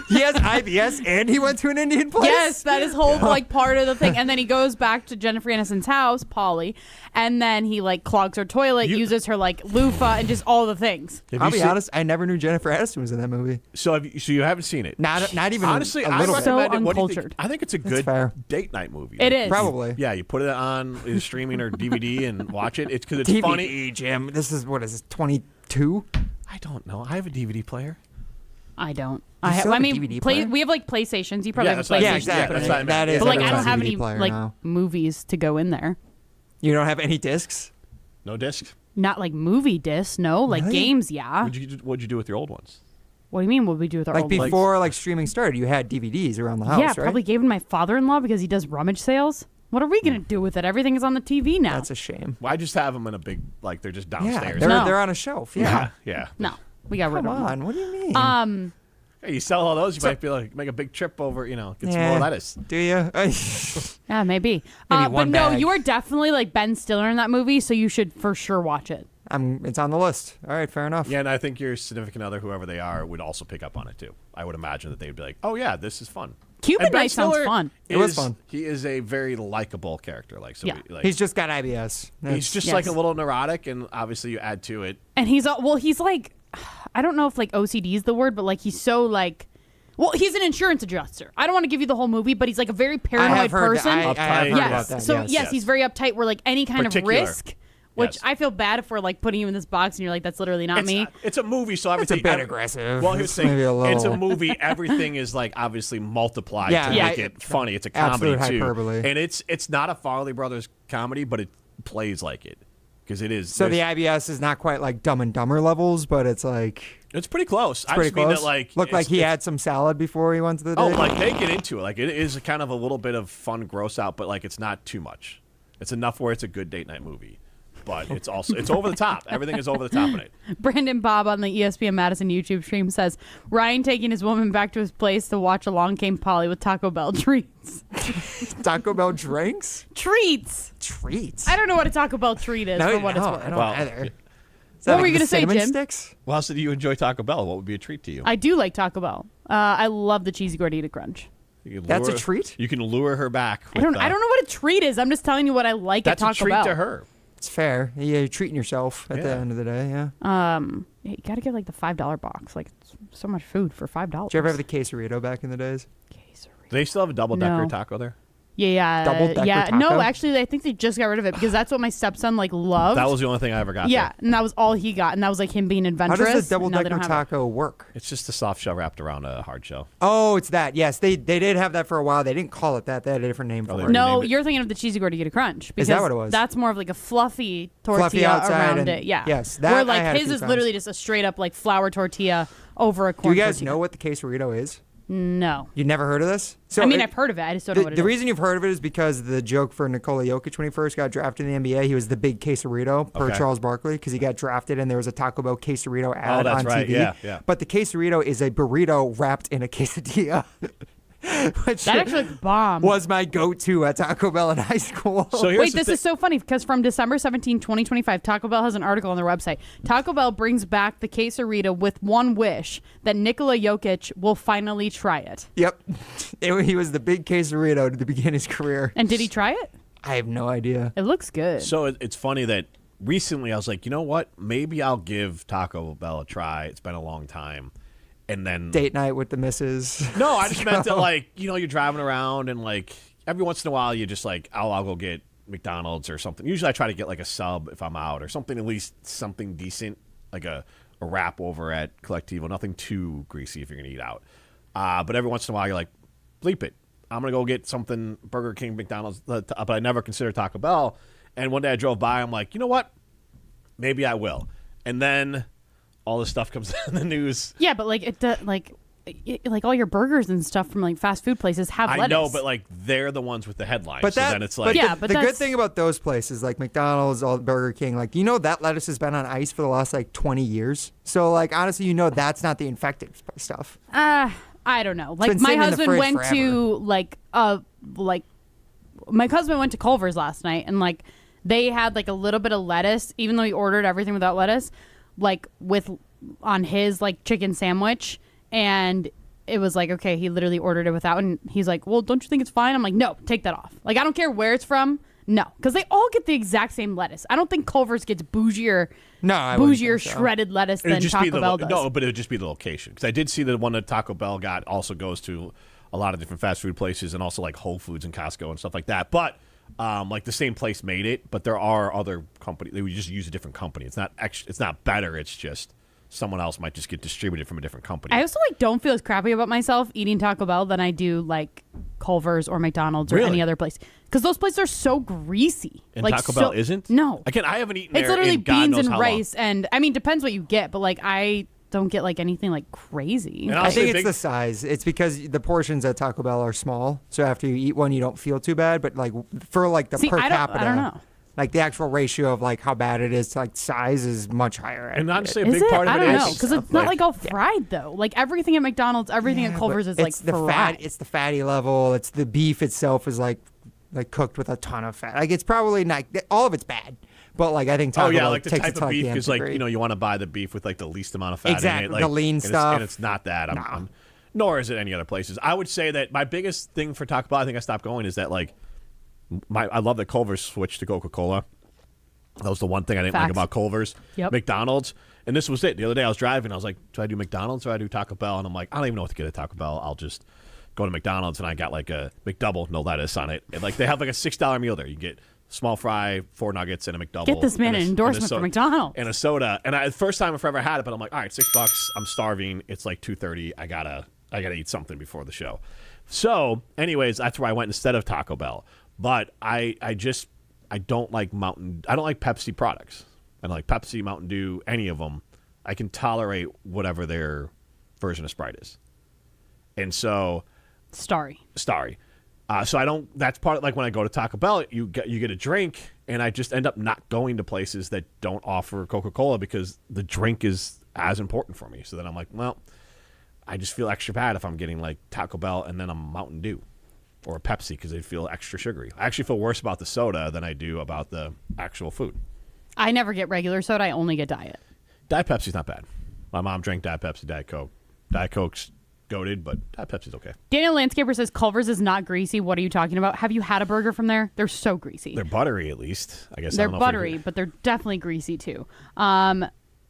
He has IBS and he went to an Indian place? Yes, that is whole like part of the thing. And then he goes back to Jennifer Aniston's house, Polly, and then he like clogs her toilet, uses her like loofah, and just all the things. I'll be honest, I never knew Jennifer Aniston was in that movie. So you haven't seen it? Not even honestly. a little I bit. So recommend it. What do you think? uncultured. I think it's a good date night movie. It is. Probably. Yeah, you put it on either streaming or DVD and watch it. It's because it's DVD, funny. Jim. This is 22? I don't know. I have a DVD player. I don't. You still have a DVD player? We have like PlayStations. You probably have a that's what I PlayStation. mean. Yeah, exactly. that's what I meant. That is But like, I everyone's don't have DVD any player like now. movies to go in there. You don't have any discs? No disc? Not like movie discs. No, like Really? games. Yeah. What'd you do with your old ones? What do you mean? What we do with our Like old before like streaming started, you had DVDs around the house, Yeah, right? probably gave them to my father-in-law because he does rummage sales. What are we gonna do with it? Everything is on the TV now. That's a shame. Well, I just have them in a big, like, they're just Yeah, downstairs. they're on a shelf. Yeah. Yeah. No, we got rid Come of them. on, what do you mean? Hey, you sell all those, you might be like, make a big trip over, get some Yeah. more lettuce. Do you? Yeah, maybe. Maybe But one no, bag. you are definitely like Ben Stiller in that movie, so you should for sure watch it. It's on the list. All right, fair enough. Yeah, and I think your significant other, whoever they are, would also pick up on it too. I would imagine that they'd be like, "Oh yeah, this is fun." Cuban And Ben Night sounds Stiller fun. It was fun. He is a very likable character. Like, so Yeah. He's just got IBS. he's just like a little neurotic, and obviously you add to it. And he's like, I don't know if like OCD is the word, but like he's so like, well, he's an insurance adjuster. I don't want to give you the whole movie, but he's like a very paranoid person. I have heard yes. about that. So yes. he's very uptight. Where like any kind Particular. of risk. Which Yes. I feel bad if we're like putting you in this box and you're like, that's literally not me. It's a movie, so It's obviously a bit aggressive. Well, here's It's the thing: maybe a it's a little- movie. Everything is like obviously multiplied Yeah, to yeah. make it funny. It's a comedy Absolute too, hyperbole. and it's not a Farley Brothers comedy, but it plays like it because it is. So the there's- IBS is not quite like Dumb and Dumber levels, but it's like it's pretty close. it's I pretty just mean close. that like Looked like it's- he had some salad before he went to the Oh, date. like they get into it. Like it is kind of a little bit of fun, gross out, but like it's not too much. It's enough where it's a good date night movie, but it's also it's over the top. Everything is over the top in it. Brandon Bob on the ESPN Madison YouTube stream says Ryan taking his woman back to his place to watch Along Came Polly with Taco Bell treats. Taco Bell drinks? Treats. Treats. I don't know what a Taco Bell treat is for what it's worth. I don't either. Is What that were you the gonna say, cinnamon Jim? Sticks? Well, how so do you enjoy Taco Bell? What would be a treat to you? I do like Taco Bell. I love the cheesy gordita crunch. You can That's a lure- treat? You can lure her back. I don't know what a treat is. I'm just telling you what I like at That's Taco a treat Bell. to her. It's fair. Yeah, you're treating yourself at the Yeah. end of the day, yeah. You gotta get like the $5 box. Like it's so much food for $5. Did you ever have the quesarito back in the days? Do they still have a double decker No. taco there? Yeah. Double-decker yeah. taco? No, actually, I think they just got rid of it because that's what my stepson like loved. That was the only thing I ever got. Yeah, and that was all he got, and that was like him being How adventurous. does the double Now they decker don't have it. taco work? It's just a soft shell wrapped around a hard shell. Oh, it's that. Yes, they did have that for a while. They didn't call it that. They had a different name for it. No, you're thinking of the cheesy gordita crunch. Is that because what it was? That's more of like a fluffy tortilla Fluffy outside around and- it. Yeah. yes, that Where I like had a his few is times. literally just a straight up like flour tortilla over a Do corn you guys tortilla. know what the quesarito is? No. You never heard of this? I mean, I've heard of it. I just don't know what it The is. reason you've heard of it is because the joke for Nikola Jokic when he first got drafted in the NBA, he was the big quesarito per Okay. Charles Barkley because he got drafted and there was a Taco Bell quesarito ad that's on right. TV. Yeah. But the quesarito is a burrito wrapped in a quesadilla. Which That actually looks bomb. was my go-to at Taco Bell in high school. So here's Wait, the this thi- is so funny because from December 17, 2025, Taco Bell has an article on their website. Taco Bell brings back the quesarito with one wish that Nikola Jokic will finally try it. Yep. He was the big quesarito to begin his career. And did he try it? I have no idea. It looks good. So it's funny that recently I was like, you know what? Maybe I'll give Taco Bell a try. It's been a long time. And then Date night with the missus. No, I just meant that like, you're driving around and like every once in a while you just like, I'll go get McDonald's or something. Usually I try to get like a sub if I'm out or something, at least something decent, like a wrap over at Collectivo. Nothing too greasy if you're going to eat out. But every once in a while you're like, bleep it. I'm going to go get something, Burger King, McDonald's, but I never consider Taco Bell. And one day I drove by, I'm like, you know what? Maybe I will. And then all this stuff comes in the news. Yeah, but like like all your burgers and stuff from like fast food places have I lettuce. know, but like they're the ones with the headlines. But so that, then it's like, the good thing about those places like McDonald's, Burger King, like that lettuce has been on ice for the last like 20 years. So like honestly, that's not the infected stuff. I don't know. Like been my sitting in the husband fridge went forever. to my husband went to Culver's last night and like they had like a little bit of lettuce, even though he ordered everything without lettuce, like on his like chicken sandwich, and it was like, okay, he literally ordered it without, and he's like, well, don't you think it's fine? I'm like, no, take that off. Like, I don't care where it's from. No, because they all get the exact same lettuce. I don't think Culver's gets bougier shredded lettuce than Taco Bell does. No, but it would just be the location. Because I did see the one that Taco Bell got also goes to a lot of different fast food places and also like Whole Foods and Costco and stuff like that. But like the same place made it, but there are other companies. They would just use a different company. It's not better. It's just someone else might just get distributed from a different company. I also don't feel as crappy about myself eating Taco Bell than I do like Culver's or McDonald's or any other place, because those places are so greasy. And Taco Bell isn't? No. Again, I haven't eaten It's there literally in God beans knows and how rice, long. and I mean, depends what you get, but like I don't get like anything like crazy. I think it's the size. It's because the portions at Taco Bell are small, so after you eat one, you don't feel too bad. But like for like the per capita, I don't know. Like the actual ratio of like how bad it is to like size is much higher. And honestly, a Is big it? part of I it don't is know, because it's not like all fried though. Like everything at McDonald's, everything at Culver's is like it's the fried. fat. It's the fatty level. It's the beef itself is like cooked with a ton of fat. Like it's probably not all of it's bad. But like I think Taco Bell like the takes type it to of beef the is nth like degree. you want to buy the beef with like the least amount of fat Exactly, in it, like, the lean and stuff. and it's not that. Nor is it any other places. I would say that my biggest thing for Taco Bell, I think I stopped going, is that like I love that Culver's switched to Coca-Cola. That was the one thing I didn't like about Culver's. Yep. McDonald's, and this was it. The other day I was driving, I was like, do I do McDonald's or do I do Taco Bell? And I'm like, I don't even know what to get at Taco Bell. I'll just go to McDonald's, and I got like a McDouble, no lettuce on it. And like they have like a $6 meal there. You get small fry, 4 nuggets, and a McDouble. Get this man an endorsement for McDonald's. And a soda. And the first time I've ever had it, but I'm like, all right, $6. I'm starving. It's like 2:30. I gotta eat something before the show. So, anyways, that's where I went instead of Taco Bell. But I don't like I don't like Pepsi products. I don't like Pepsi, Mountain Dew, any of them. I can tolerate whatever their version of Sprite is. And so Starry. So I don't. That's part of, like when I go to Taco Bell, you get a drink, and I just end up not going to places that don't offer Coca-Cola because the drink is as important for me. So then I'm like, well, I just feel extra bad if I'm getting like Taco Bell and then a Mountain Dew or a Pepsi because they feel extra sugary. I actually feel worse about the soda than I do about the actual food. I never get regular soda. I only get Diet. Diet Pepsi's not bad. My mom drank Diet Pepsi, Diet Coke. Diet Coke's goated, but Diet Pepsi's okay. Daniel Landscaper says Culver's is not greasy. What are you talking about? Have you had a burger from there? They're so greasy. They're buttery, at least. I guess They're buttery, but they're definitely greasy too.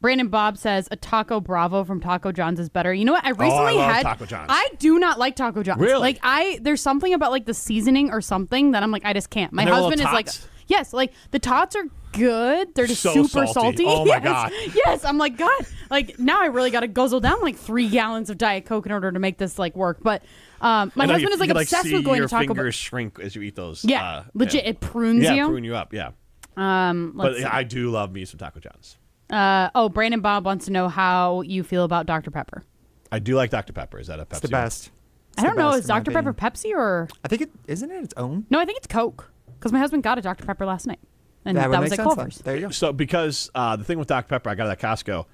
Brandon Bob says a Taco Bravo from Taco John's is better. You know what? I recently love had Taco John's. I do not like Taco John's. Really? Like there's something about like the seasoning or something that I'm like I just can't. My And they're husband is little like, tots? yes, like the tots are good. They're just So super salty. salty. Oh, my Yes. God. Yes, I'm like God. Like now I really got to guzzle down like 3 gallons of Diet Coke in order to make this like work. But my husband is like obsessed with going to Taco Bell. Your fingers shrink as you eat those. Yeah, legit. It prunes you. Yeah, prune you up. Yeah. Let's see. I do love me some Taco John's. Brandon Bob wants to know how you feel about Dr. Pepper. I do like Dr. Pepper. Is that a Pepsi? It's the best. I don't know. Is Dr. Pepper Pepsi or? I think isn't it its own? No, I think it's Coke. Because my husband got a Dr. Pepper last night. And That that, would was make at sense Culver's. then. There you go. So because the thing with Dr. Pepper, I got it at Costco.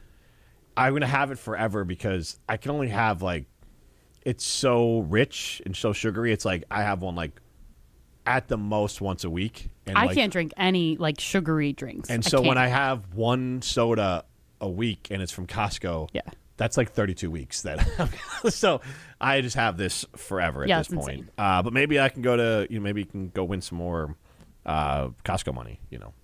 I'm gonna have it forever because I can only have like, it's so rich and so sugary. It's like I have one like at the most once a week. And I like, can't drink any like sugary drinks. And so when can't. I have one soda a week and it's from Costco, that's like 32 weeks. So I just have this forever at this it's point. But maybe I can go to maybe you can go win some more Costco money.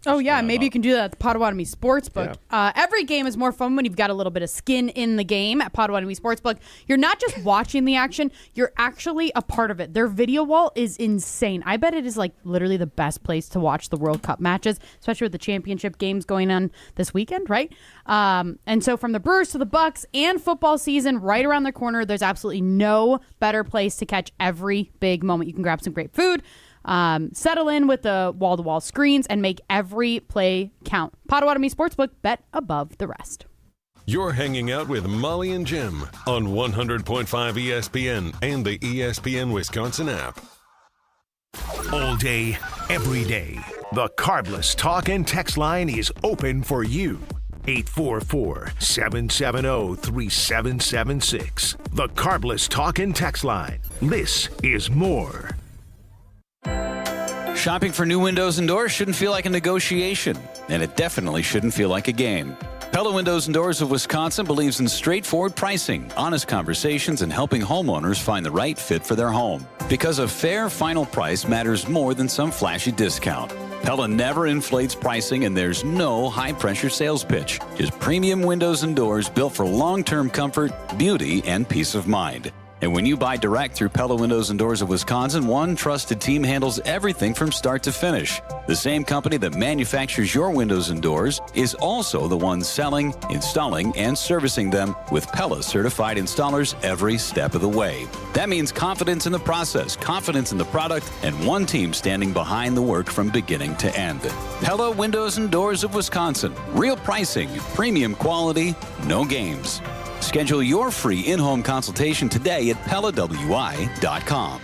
Oh, yeah. Maybe you can do that at the Potawatomi Sportsbook. Every game is more fun when you've got a little bit of skin in the game at Potawatomi Sportsbook. You're not just watching the action. You're actually a part of it. Their video wall is insane. I bet it is like literally the best place to watch the World Cup matches, especially with the championship games going on this weekend, right? And so from the Brewers to the Bucks and football season right around the corner, there's absolutely no better place to catch every big moment. You can grab some great food. Settle in with the wall-to-wall screens and make every play count. Potawatomi Sportsbook, bet above the rest. You're hanging out with Molly and Jim on 100.5 ESPN and the ESPN Wisconsin app. All day, every day, the Carbless Talk and Text line is open for you. 844-770-3776. The Carbless Talk and Text line. This is more. Shopping for new windows and doors shouldn't feel like a negotiation, and it definitely shouldn't feel like a game. Pella Windows and Doors of Wisconsin believes in straightforward pricing, honest conversations, and helping homeowners find the right fit for their home. Because a fair final price matters more than some flashy discount. Pella never inflates pricing, and there's no high-pressure sales pitch. Just premium windows and doors built for long-term comfort, beauty, and peace of mind. And when you buy direct through Pella Windows and Doors of Wisconsin, one trusted team handles everything from start to finish. The same company that manufactures your windows and doors is also the one selling, installing, and servicing them with Pella certified installers every step of the way. That means confidence in the process, confidence in the product, and one team standing behind the work from beginning to end. Pella Windows and Doors of Wisconsin. Real pricing, premium quality, no games. Schedule your free in-home consultation today at PellaWI.com.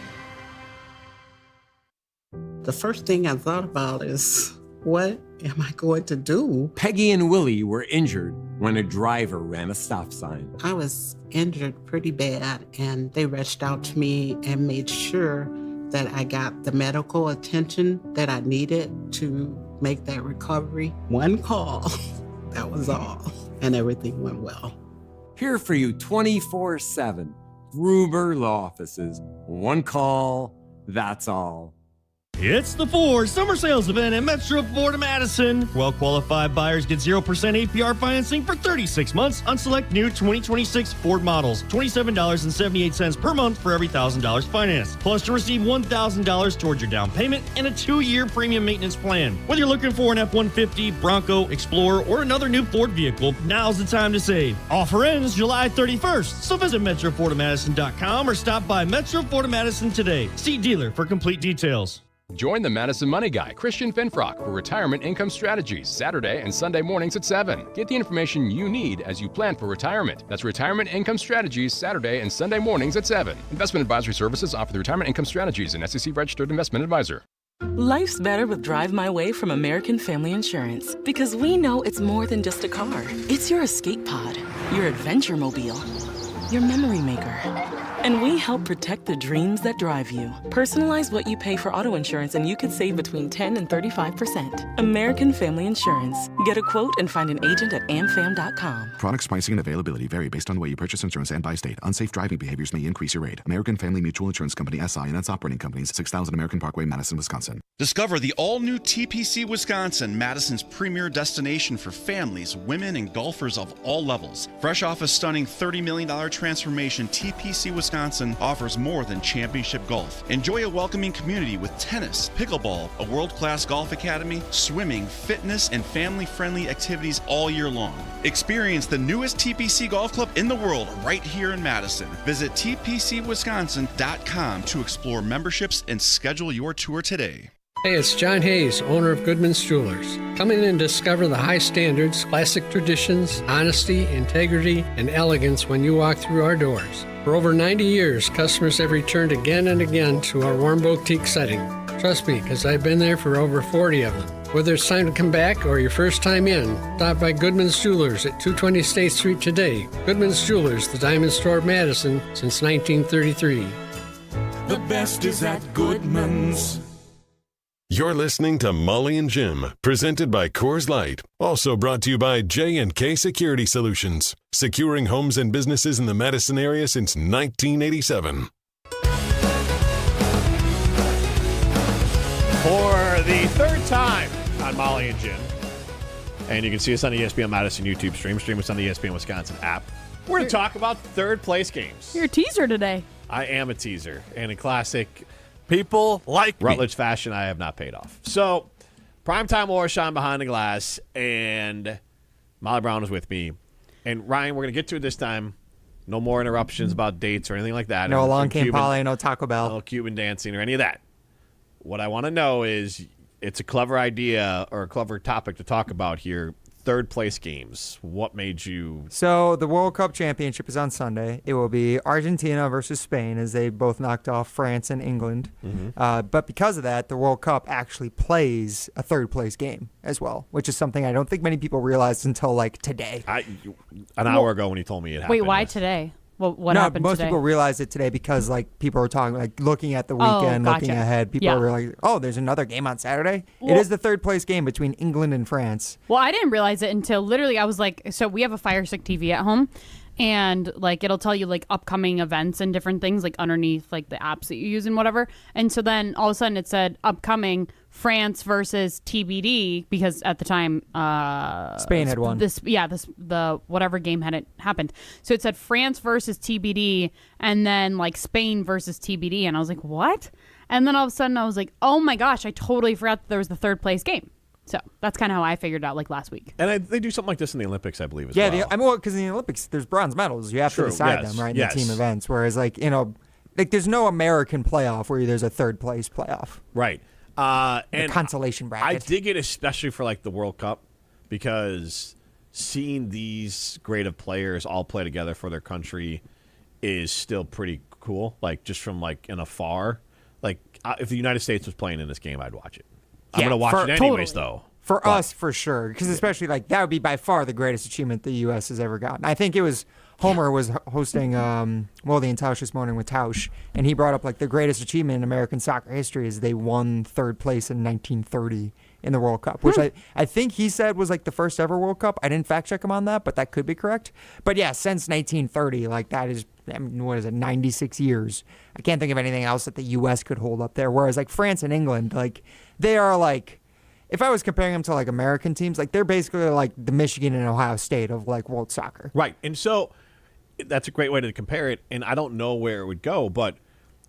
The first thing I thought about is, what am I going to do? Peggy and Willie were injured when a driver ran a stop sign. I was injured pretty bad, and they rushed out to me and made sure that I got the medical attention that I needed to make that recovery. One call, that was all, and everything went well. Here for you 24/7. Gruber Law Offices. One call, that's all. It's the Ford Summer Sales Event at Metro Ford of Madison. Well-qualified buyers get 0% APR financing for 36 months on select new 2026 Ford models. $27.78 per month for every $1,000 financed. Plus, to receive $1,000 towards your down payment and a 2-year premium maintenance plan. Whether you're looking for an F-150, Bronco, Explorer, or another new Ford vehicle, now's the time to save. Offer ends July 31st, so visit MetroFordofMadison.com or stop by Metro Ford of Madison today. See dealer for complete details. Join the Madison Money Guy, Christian Finfrock, for Retirement Income Strategies, Saturday and Sunday mornings at 7. Get the information you need as you plan for retirement. That's Retirement Income Strategies, Saturday and Sunday mornings at 7. Investment advisory services offered through Retirement Income Strategies, an SEC-registered investment advisor. Life's better with Drive My Way from American Family Insurance, because we know it's more than just a car. It's your escape pod, your adventure mobile, your memory maker. And we help protect the dreams that drive you. Personalize what you pay for auto insurance and you could save between 10 and 35%. American Family Insurance. Get a quote and find an agent at amfam.com. Products, pricing, and availability vary based on the way you purchase insurance and by state. Unsafe driving behaviors may increase your rate. American Family Mutual Insurance Company, SI, and its operating companies, 6000 American Parkway, Madison, Wisconsin. Discover the all-new TPC Wisconsin, Madison's premier destination for families, women, and golfers of all levels. Fresh off a stunning $30 million transformation, TPC Wisconsin offers more than championship golf. Enjoy a welcoming community with tennis, pickleball, a world-class golf academy, swimming, fitness, and family-friendly activities all year long. Experience the newest TPC golf club in the world right here in Madison. Visit tpcwisconsin.com to explore memberships and schedule your tour today. Hey, it's John Hayes, owner of Goodman's Jewelers. Come in and discover the high standards, classic traditions, honesty, integrity, and elegance when you walk through our doors. For over 90 years, customers have returned again and again to our warm boutique setting. Trust me, because I've been there for over 40 of them. Whether it's time to come back or your first time in, stop by Goodman's Jewelers at 220 State Street today. Goodman's Jewelers, the diamond store of Madison since 1933. The best is at Goodman's. You're listening to Molly and Jim, presented by Coors Light. Also brought to you by J&K Security Solutions, securing homes and businesses in the Madison area since 1987. For the third time on Molly and Jim, and you can see us on the ESPN Madison YouTube stream us on the ESPN Wisconsin app. We're going to talk about third place games. You're a teaser today. I am a teaser, and in classic people like Rutledge fashion, I have not paid off. So, primetime Laura Sean behind the glass, and Molly Brown is with me. And Ryan, we're going to get to it this time. No more interruptions about dates or anything like that. No Long Came Polly, no Taco Bell. No Cuban dancing or any of that. What I want to know is, it's a clever idea or a clever topic to talk about here. Third place games. What made you... So the World Cup Championship is on Sunday. It will be Argentina versus Spain, as they both knocked off France and England. Mm-hmm. But because of that, the World Cup actually plays a third place game as well, which is something I don't think many people realized until like today. An hour ago when he told me it happened. Wait, why today? What happened most today? people realized it today because like people were talking, like looking at the weekend, gotcha. looking ahead. People were like, "Oh, there's another game on Saturday." It is the third place game between England and France. Well, I didn't realize it until literally I was like, so we have a Fire Stick TV at home, and like it'll tell you like upcoming events and different things like underneath like the apps that you use and whatever. And so then all of a sudden it said upcoming France versus TBD, because at the time Spain had won. The whatever game hadn't happened. So it said France versus TBD, and then like Spain versus TBD, and I was like, what? And then all of a sudden I was like, oh my gosh, I totally forgot that there was the third place game. So that's kind of how I figured it out like last week. And they do something like this in the Olympics, I believe, as yeah, well. because in the Olympics there's bronze medals. You have True, to decide yes, them, right? yes. In the team events, whereas like there's no American playoff where there's a third place playoff. Right. And the consolation bracket. I dig it, especially for like the World Cup, because seeing these grade of players all play together for their country is still pretty cool. Like just from like in afar, like if the United States was playing in this game, I'd watch it. I'm gonna watch it anyways, though. For us, for sure, because especially like that would be by far the greatest achievement the U.S. has ever gotten. I think it was Homer was hosting Moldy and Tausch this morning with Tausch, and he brought up like the greatest achievement in American soccer history is they won third place in 1930 in the World Cup, which I think he said was like the first ever World Cup. I didn't fact check him on that, but that could be correct. But yeah, since 1930, like that is, I mean, what is it, 96 years. I can't think of anything else that the U.S. could hold up there. Whereas like France and England, like they are like, if I was comparing them to like American teams, like they're basically like the Michigan and Ohio State of like world soccer. Right. And so that's a great way to compare it. And I don't know where it would go, but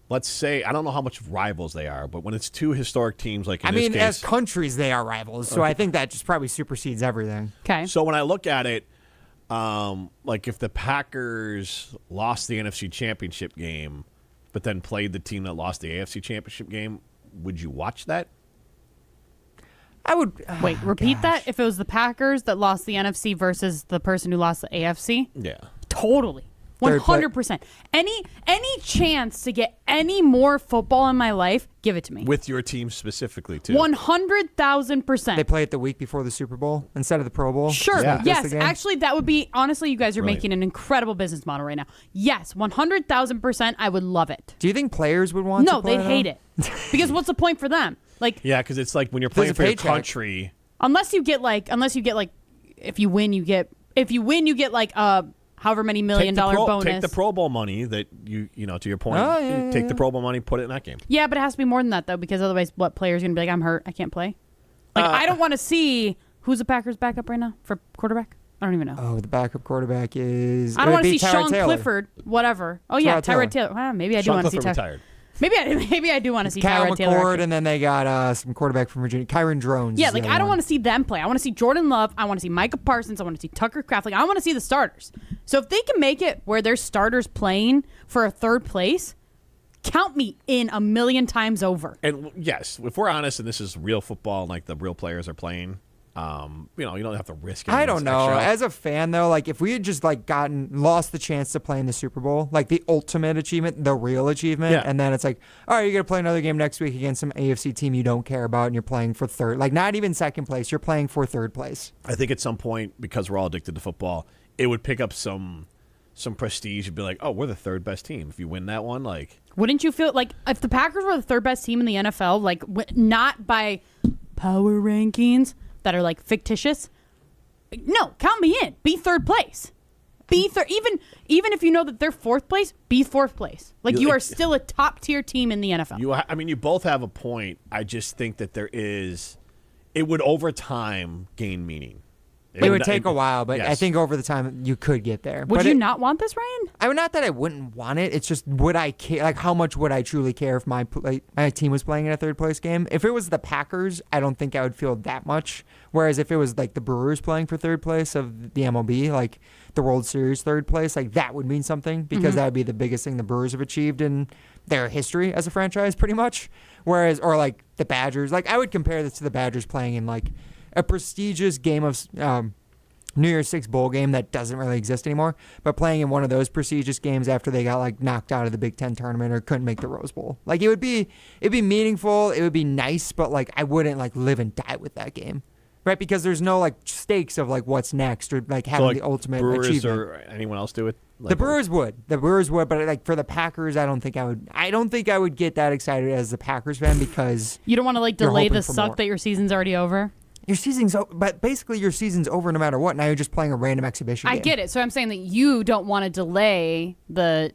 let's say, I don't know how much rivals they are, but when it's two historic teams, like in this case, as countries, they are rivals. So I think that just probably supersedes everything. Okay. So when I look at it, like if the Packers lost the NFC Championship game, but then played the team that lost the AFC Championship game, would you watch that? I would wait. Repeat that. If it was the Packers that lost the NFC versus the person who lost the AFC, yeah, totally, 100%. Any chance to get any more football in my life, give it to me. With your team specifically too. 100,000%. They play it the week before the Super Bowl instead of the Pro Bowl. Sure. Yeah. Yes. Actually, that would be honestly. You guys are making an incredible business model right now. Yes, 100,000%. I would love it. Do you think players would want? No, to play they'd hate it because what's the point for them? Like, yeah, because it's like when you're playing for your country. Unless you get like, if you win, you get like however many $1 million bonus. Take the Pro Bowl money that you know, to your point. Take the Pro Bowl money, put it in that game. Yeah, but it has to be more than that though, because otherwise, what player's gonna be like, I'm hurt, I can't play. Like, I don't want to see who's the Packers' backup right now for quarterback. I don't even know. Oh, the backup quarterback is. I don't want to see Sean Clifford, whatever. Oh yeah, Tyrod Taylor. Well, maybe I do want to see Tyrod. Maybe I do want to see Tyrod Taylor. McCord, and then they got some quarterback from Virginia, Kyron Drones. Yeah, like I don't want to see them play. I want to see Jordan Love. I want to see Micah Parsons. I want to see Tucker Kraft. Like I want to see the starters. So if they can make it where there's starters playing for a third place, count me in 1,000,000 times over. And yes, if we're honest, and this is real football, and like the real players are playing. You don't have to risk it. I don't know. As a fan, though, like if we had just like lost the chance to play in the Super Bowl, like the ultimate achievement, the real achievement, and then it's like, all right, you're gonna play another game next week against some AFC team you don't care about, and you're playing for third, like not even second place, you're playing for third place. I think at some point, because we're all addicted to football, it would pick up some prestige. You'd be like, oh, we're the third best team. If you win that one, like, wouldn't you feel like if the Packers were the third best team in the NFL, like not by power rankings that are like fictitious? No, count me in. Be third place. Be third. Even if you know that they're fourth place, be fourth place. Like you are still a top tier team in the NFL. You both have a point. I just think that it would over time gain meaning. It would take a while, but yes. I think over the time you could get there. Would you not want this, Ryan? I mean, not that I wouldn't want it. It's just would I care? Like, how much would I truly care if my team was playing in a third place game? If it was the Packers, I don't think I would feel that much. Whereas if it was like the Brewers playing for third place of the MLB, like the World Series third place, like that would mean something because that would be the biggest thing the Brewers have achieved in their history as a franchise, pretty much. Whereas, or like the Badgers, like I would compare this to the Badgers playing in like a prestigious game of New Year's Six bowl game that doesn't really exist anymore, but playing in one of those prestigious games after they got like knocked out of the Big Ten tournament or couldn't make the Rose Bowl. Like it'd be meaningful, it would be nice, but like I wouldn't like live and die with that game. Right? Because there's no like stakes of like what's next or like having the ultimate Brewers achievement. Or anyone else do it? Like, the Brewers would, but like for the Packers, I don't think I would get that excited as a Packers fan because you don't want to like delay the suck that your season's already over. Your season's over, but basically your season's over no matter what. Now you're just playing a random exhibition game. I get it. So I'm saying that you don't want to delay the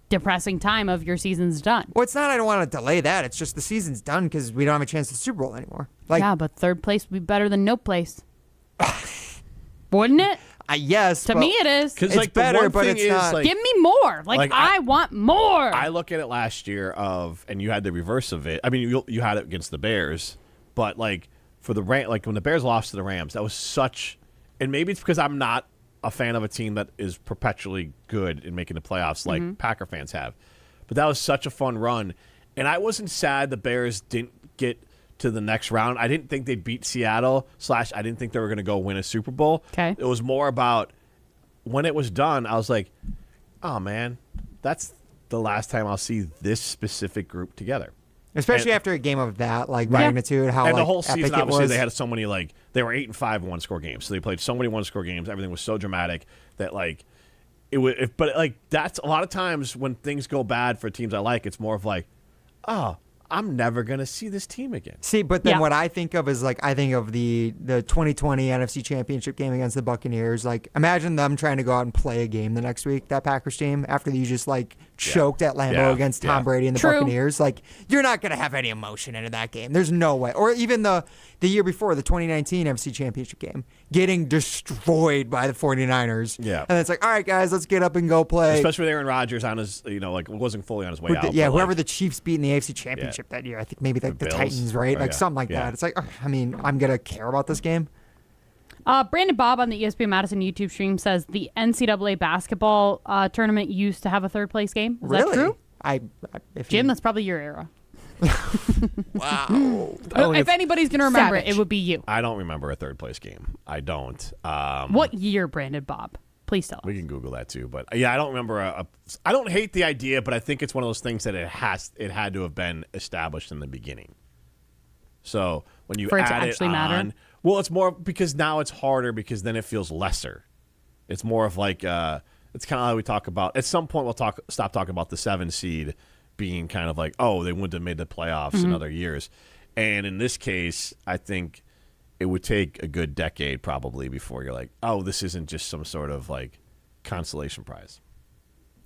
depressing time of your season's done. Well, it's not I don't want to delay that. It's just the season's done because we don't have a chance at the Super Bowl anymore. Like, yeah, but third place would be better than no place. Wouldn't it? Yes. To me, it is. Because It's like better, the one but thing it's is not. like, Give me more. Like I want more. I look at it last year and you had the reverse of it. I mean, you had it against the Bears, but like for the like when the Bears lost to the Rams, that was such. And maybe it's because I'm not a fan of a team that is perpetually good in making the playoffs like Packer fans have. But that was such a fun run, and I wasn't sad the Bears didn't get to the next round. I didn't think they'd beat Seattle / I didn't think they were going to go win a Super Bowl. Okay. It was more about when it was done, I was like, oh, man, that's the last time I'll see this specific group together. Especially after a game of that, like, magnitude, how, and like, the whole season, epic it obviously, was. they had so many, like, they were 8-5 one-score games. So they played so many one-score games. Everything was so dramatic that, like, it would, but, like, that's a lot of times when things go bad for teams I like, it's more of like, oh, I'm never going to see this team again. See, but then what I think of is, like, I think of the 2020 NFC Championship game against the Buccaneers. Like, imagine them trying to go out and play a game the next week, that Packers team, after you just, like, choked at Lambeau against Tom Brady and the Buccaneers. Like, you're not going to have any emotion into that game. There's no way. Or even the year before, the 2019 NFC Championship game, getting destroyed by the 49ers. Yeah. And it's like, all right, guys, let's get up and go play. Especially with Aaron Rodgers on his, like, wasn't fully on his way out. Yeah, but, whoever like, the Chiefs beat in the AFC Championship that year. I think maybe like the Bills? Titans, right? Oh, Like yeah. something like that. It's like, I mean, I'm going to care about this game. Brandon Bob on the ESPN Madison YouTube stream says the NCAA basketball tournament used to have a third place game. Is that true? Jim, that's probably your era. Wow. If anybody's going to remember it, it would be you. I don't remember a third place game. I don't. What year, Brandon Bob? Please tell us. We can Google that too. But yeah, I don't remember I don't hate the idea, but I think it's one of those things that it had to have been established in the beginning. So when you For it to add actually it matter? on, well, it's more because now it's harder because then it feels lesser. It's more of like it's kind of how we talk about. At some point, we'll stop talking about the 7 seed being kind of like, oh, they wouldn't have made the playoffs in other years. And in this case, I think it would take a good decade probably before you're like, oh, this isn't just some sort of like consolation prize.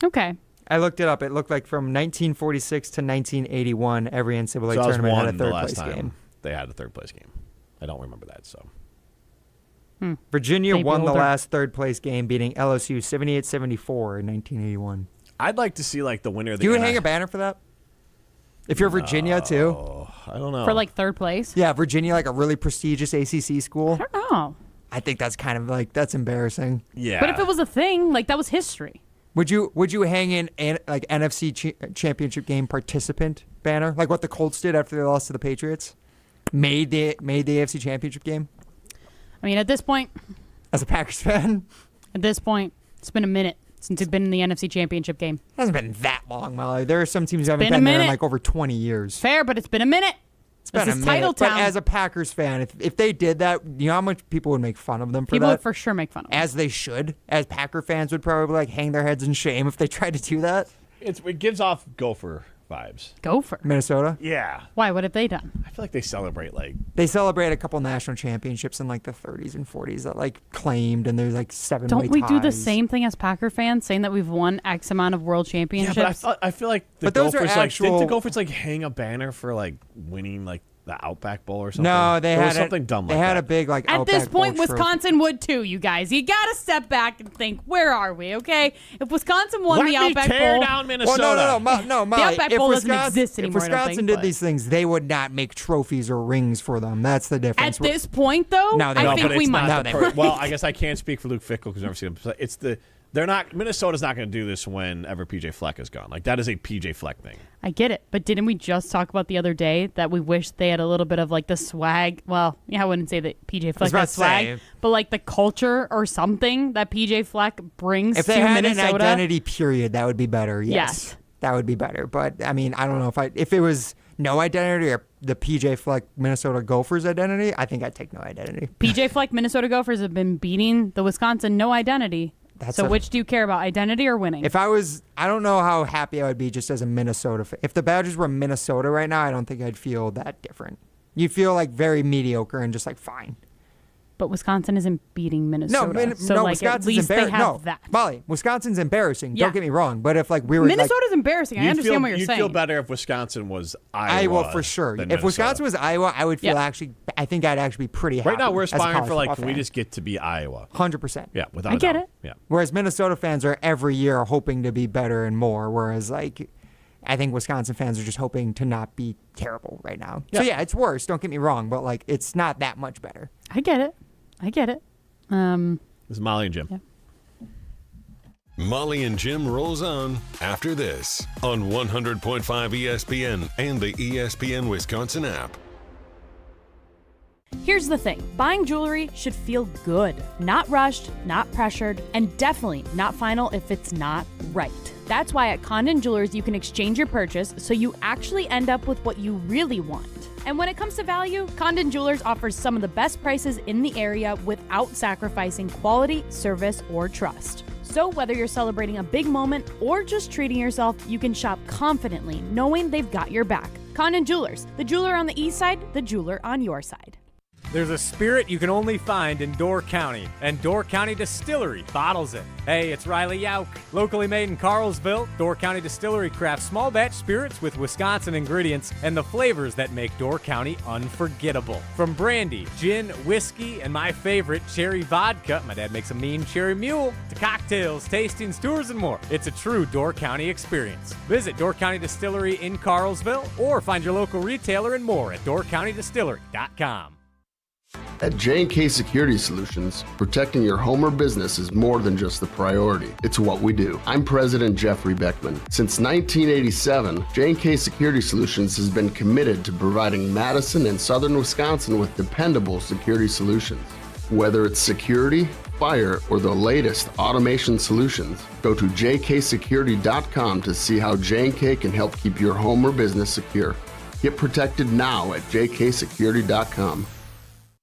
Okay. I looked it up. It looked like from 1946 to 1981, every NCAA So that was tournament had a one the third last place time game. they had a third place game. I don't remember that. So Virginia Maybe won the older. last third place game, beating LSU 78-74 in 1981. I'd like to see like the winner of the You would hang a banner for that? If you're Virginia, too? I don't know. For like third place? Yeah, Virginia, like a really prestigious ACC school. I don't know. I think that's kind of like, that's embarrassing. Yeah. But if it was a thing, like that was history. Would you hang in like NFC championship game participant banner, like what the Colts did after they lost to the Patriots? Made the AFC championship game? I mean, at this point, As a Packers fan? it's been a minute since we've been in the NFC Championship game. It hasn't been that long, Molly. There are some teams who haven't been a been there in minute. like over 20 years. Fair, but it's been a minute. It's been This a is minute. title But town. as a Packers fan, if they did that, you know how much people would make fun of them for People that? would for sure make fun of them. As they should. As Packer fans would probably like hang their heads in shame if they tried to do that. it gives off Gopher vibes. Gopher. Minnesota? Yeah. Why? What have they done? I feel like they celebrate like They celebrate a couple national championships in like the 30s and 40s that like claimed, and there's like 7 Don't we do the ties. same thing as Packer fans, saying that we've won X amount of world championships? Yeah, but I feel like the But those are Gophers actual- didn't the Gophers like hang a banner for like winning like the Outback Bowl or something? No, they There had was something dumb They like had that. a big like At this Outback point, Bowl trophy. Wisconsin would too, you guys. You got to step back and think, where are we, okay? If Wisconsin won Let the me Outback tear Bowl... down Minnesota. Well, no, The Outback Bowl doesn't exist anymore, If I don't Wisconsin think, did but- these things, they would not make trophies or rings for them. That's the difference. At this point, though, No, they I don't. think but we it's might. not the well, I guess I can't speak for Luke Fickell because I've never seen him. But it's they're not. Minnesota's not going to do this whenever PJ Fleck is gone. Like that is a PJ Fleck thing. I get it, but didn't we just talk about the other day that we wish they had a little bit of like the swag? Well, yeah, I wouldn't say that PJ Fleck about has to swag, say. but like the culture or something that PJ Fleck brings If to they had Minnesota. an identity period, that would be better. Yes. That would be better. But I mean, I don't know if it was no identity or the PJ Fleck Minnesota Gophers identity, I think I'd take no identity. PJ Fleck Minnesota Gophers have been beating the Wisconsin no identity. So which do you care about, identity or winning? If I don't know how happy I would be just as a Minnesota fan. If the Badgers were Minnesota right now, I don't think I'd feel that different. You'd feel like very mediocre and just like fine. but Wisconsin isn't beating Minnesota. No, like, at Wisconsin's least they embarrassing. have No, that. Molly, Wisconsin's embarrassing. Yeah. Don't get me wrong, but if like we were Minnesota's embarrassing. I understand what you're you'd saying. feel better if Wisconsin was Iowa for sure. than If Minnesota. Wisconsin was Iowa, I would feel I think I'd actually be pretty happy. Right now, we're as a aspiring college for like, football can we fan. just get to be Iowa? 100%. Yeah, without I a get doubt. it. Yeah. Whereas Minnesota fans are every year hoping to be better and more. Whereas like I think Wisconsin fans are just hoping to not be terrible right now. So yeah, it's worse. Don't get me wrong, but like it's not that much better. I get it. This is Molly and Jim. Yeah. Molly and Jim rolls on after this on 100.5 ESPN and the ESPN Wisconsin app. Here's the thing. Buying jewelry should feel good. Not rushed, not pressured, and definitely not final if it's not right. That's why at Condon Jewelers you can exchange your purchase so you actually end up with what you really want. And when it comes to value, Condon Jewelers offers some of the best prices in the area without sacrificing quality, service, or trust. So whether you're celebrating a big moment or just treating yourself, you can shop confidently knowing they've got your back. Condon Jewelers, the jeweler on the east side, the jeweler on your side. There's a spirit you can only find in Door County, and Door County Distillery bottles it. Hey, it's Riley Yauk. Locally made in Carlsville, Door County Distillery crafts small batch spirits with Wisconsin ingredients and the flavors that make Door County unforgettable. From brandy, gin, whiskey, and my favorite, cherry vodka, my dad makes a mean cherry mule, to cocktails, tastings, tours, and more. It's a true Door County experience. Visit Door County Distillery in Carlsville or find your local retailer and more at doorcountydistillery.com. At J&K Security Solutions, protecting your home or business is more than just the priority. It's what we do. I'm President Jeffrey Beckman. Since 1987, J&K Security Solutions has been committed to providing Madison and southern Wisconsin with dependable security solutions. Whether it's security, fire, or the latest automation solutions, go to jksecurity.com to see how J&K can help keep your home or business secure. Get protected now at jksecurity.com.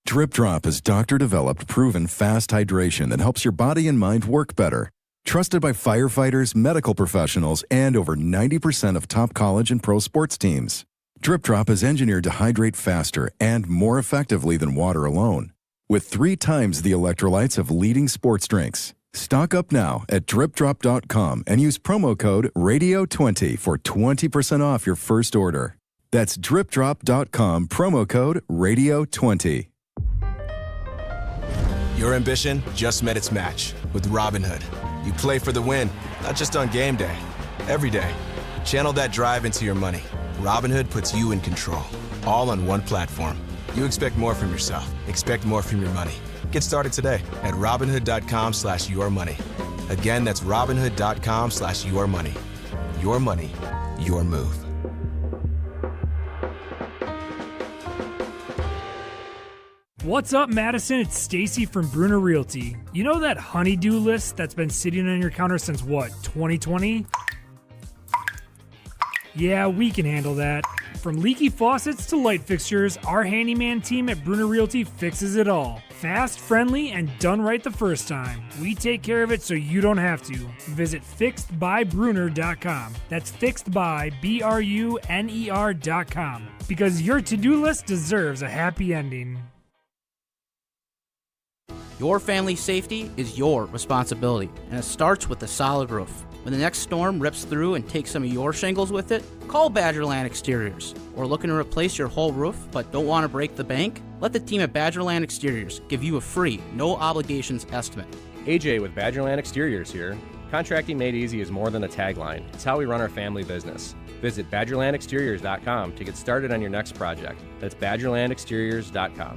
Drip Drop is doctor-developed, proven fast hydration that helps your body and mind work better. Trusted by firefighters, medical professionals, and over 90% of top college and pro sports teams. Drip Drop is engineered to hydrate faster and more effectively than water alone, with 3 times the electrolytes of leading sports drinks. Stock up now at dripdrop.com and use promo code RADIO20 for 20% off your first order. That's dripdrop.com, promo code RADIO20. Your ambition just met its match with Robinhood. You play for the win, not just on game day, every day. Channel that drive into your money. Robinhood puts you in control, all on one platform. You expect more from yourself. Expect more from your money. Get started today at Robinhood.com/yourmoney. Again, that's Robinhood.com/yourmoney. Your money, your move. What's up, Madison? It's Stacy from Bruner Realty. You know that honeydew list that's been sitting on your counter since what, 2020? Yeah, we can handle that. From leaky faucets to light fixtures, our handyman team at Bruner Realty fixes it all. Fast, friendly, and done right the first time. We take care of it so you don't have to. Visit fixedbybruner.com. That's fixedbybruner.com. Because your to-do list deserves a happy ending. Your family's safety is your responsibility, and it starts with a solid roof. When the next storm rips through and takes some of your shingles with it, call Badgerland Exteriors. Or looking to replace your whole roof but don't want to break the bank? Let the team at Badgerland Exteriors give you a free, no obligations estimate. AJ with Badgerland Exteriors here. Contracting made easy is more than a tagline. It's how we run our family business. Visit BadgerlandExteriors.com to get started on your next project. That's BadgerlandExteriors.com.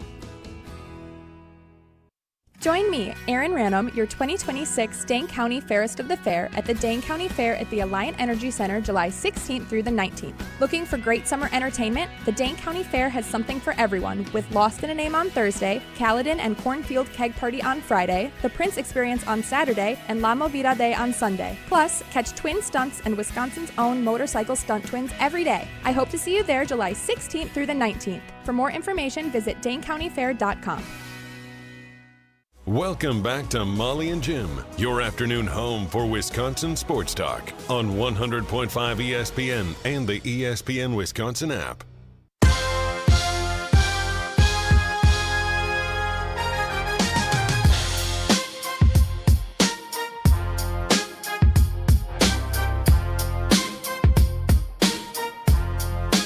Join me, Erin Ranum, your 2026 Dane County Fairest of the Fair at the Dane County Fair at the Alliant Energy Center July 16th through the 19th. Looking for great summer entertainment? The Dane County Fair has something for everyone with Lost in a Name on Thursday, Caledon and Cornfield Keg Party on Friday, the Prince Experience on Saturday, and La Movida Day on Sunday. Plus, catch twin stunts and Wisconsin's own motorcycle stunt twins every day. I hope to see you there July 16th through the 19th. For more information, visit DaneCountyFair.com. Welcome back to Molly and Jim, your afternoon home for Wisconsin sports talk on 100.5 ESPN and the ESPN Wisconsin app.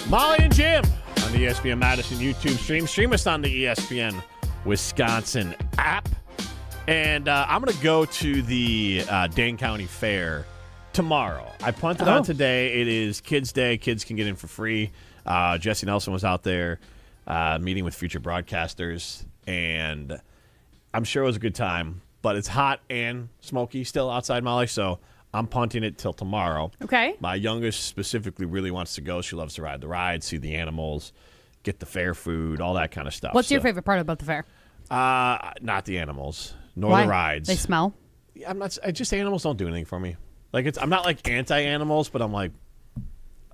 Molly and Jim on the ESPN Madison YouTube stream. Stream us on the ESPN Wisconsin app. And I'm going to go to the Dane County Fair tomorrow. I punted on today. It is Kids Day. Kids can get in for free. Jesse Nelson was out there meeting with future broadcasters. And I'm sure it was a good time. But it's hot and smoky still outside, Molly. So I'm punting it till tomorrow. Okay. My youngest specifically really wants to go. She loves to ride the ride, see the animals, get the fair food, all that kind of stuff. What's your favorite part about the fair? Not the animals, nor Why? the rides. They smell? I'm not. Just animals don't do anything for me. Like I'm not like anti-animals, but I'm like,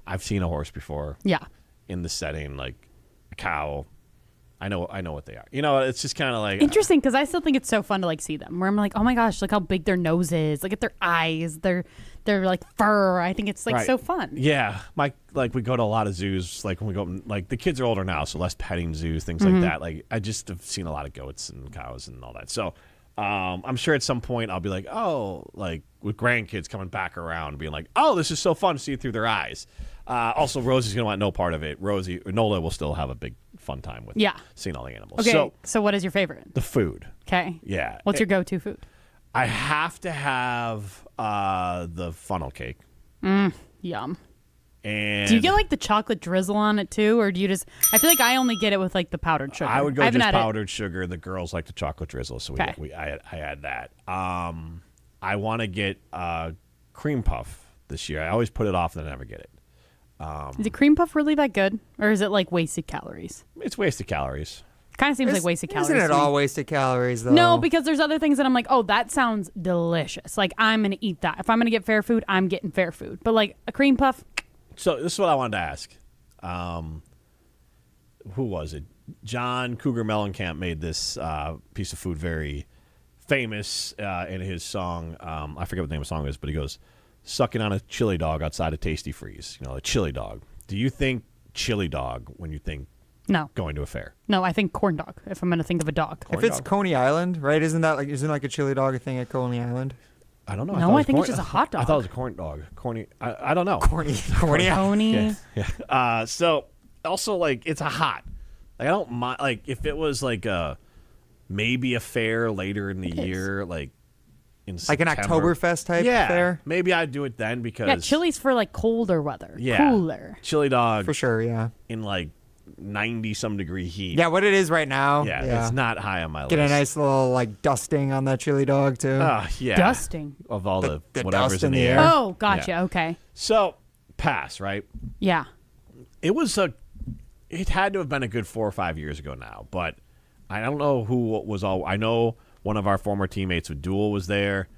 I've seen a horse before. Yeah. In the setting, like a cow. I know what they are. You know, it's just kind of like Interesting, because I still think it's so fun to like see them. Where I'm like, oh my gosh, look how big their nose is. Look at their eyes. Their like fur. I think it's like right. so fun. Yeah, we go to a lot of zoos. Like when we go, like the kids are older now, so less petting zoos, things like that. Like I just have seen a lot of goats and cows and all that. So I'm sure at some point I'll be like, oh, like with grandkids coming back around, being like, oh, this is so fun to see through their eyes. Also, Rosie's gonna want no part of it. Nola will still have a big fun time with seeing all the animals. Okay, so what is your favorite? The food. Okay. Yeah. What's your go-to food? I have to have the funnel cake. Yum. And do you get like the chocolate drizzle on it too, or do you just? I feel like I only get it with like the powdered sugar. I would go just powdered sugar. The girls like the chocolate drizzle, so I add that. I want to get cream puff this year. I always put it off and I never get it. Is the cream puff really that good, or is it like wasted calories? It's wasted calories. Kind of seems like wasted calories. Isn't it all wasted calories, though? No, because there's other things that I'm like, oh, that sounds delicious. Like, I'm going to eat that. If I'm going to get fair food, I'm getting fair food. But, like, a cream puff. So, this is what I wanted to ask. Who was it? John Cougar Mellencamp made this piece of food very famous in his song. I forget what the name of the song is, but he goes, sucking on a chili dog outside a Tasty Freeze. You know, a chili dog. Do you think chili dog when you think no going to a fair? No, I think corn dog if I'm going to think of a dog. If it's Coney Island, right? Isn't like a chili dog a thing at Coney Island? I don't know. No, I think it's just a hot dog. I thought it was a corn dog. Corny. I don't know. Corny. Yeah. So also like it's a hot. Like I don't mind. Like if it was like maybe a fair later in the year, like in September. Like an Oktoberfest type fair. Maybe I'd do it then because chili's for like colder weather. Yeah, cooler. Chili dog for sure. Yeah, in like 90-some degree heat. Yeah, what it is right now. Yeah, it's not high on my list. Get a nice little like dusting on that chili dog too. Yeah, dusting of all the whatever's dust in the air. Oh, gotcha. Yeah. Okay. So pass, right? Yeah. It was it had to have been a good 4 or 5 years ago now, but I don't know who was all. I know one of our former teammates with Duel was there.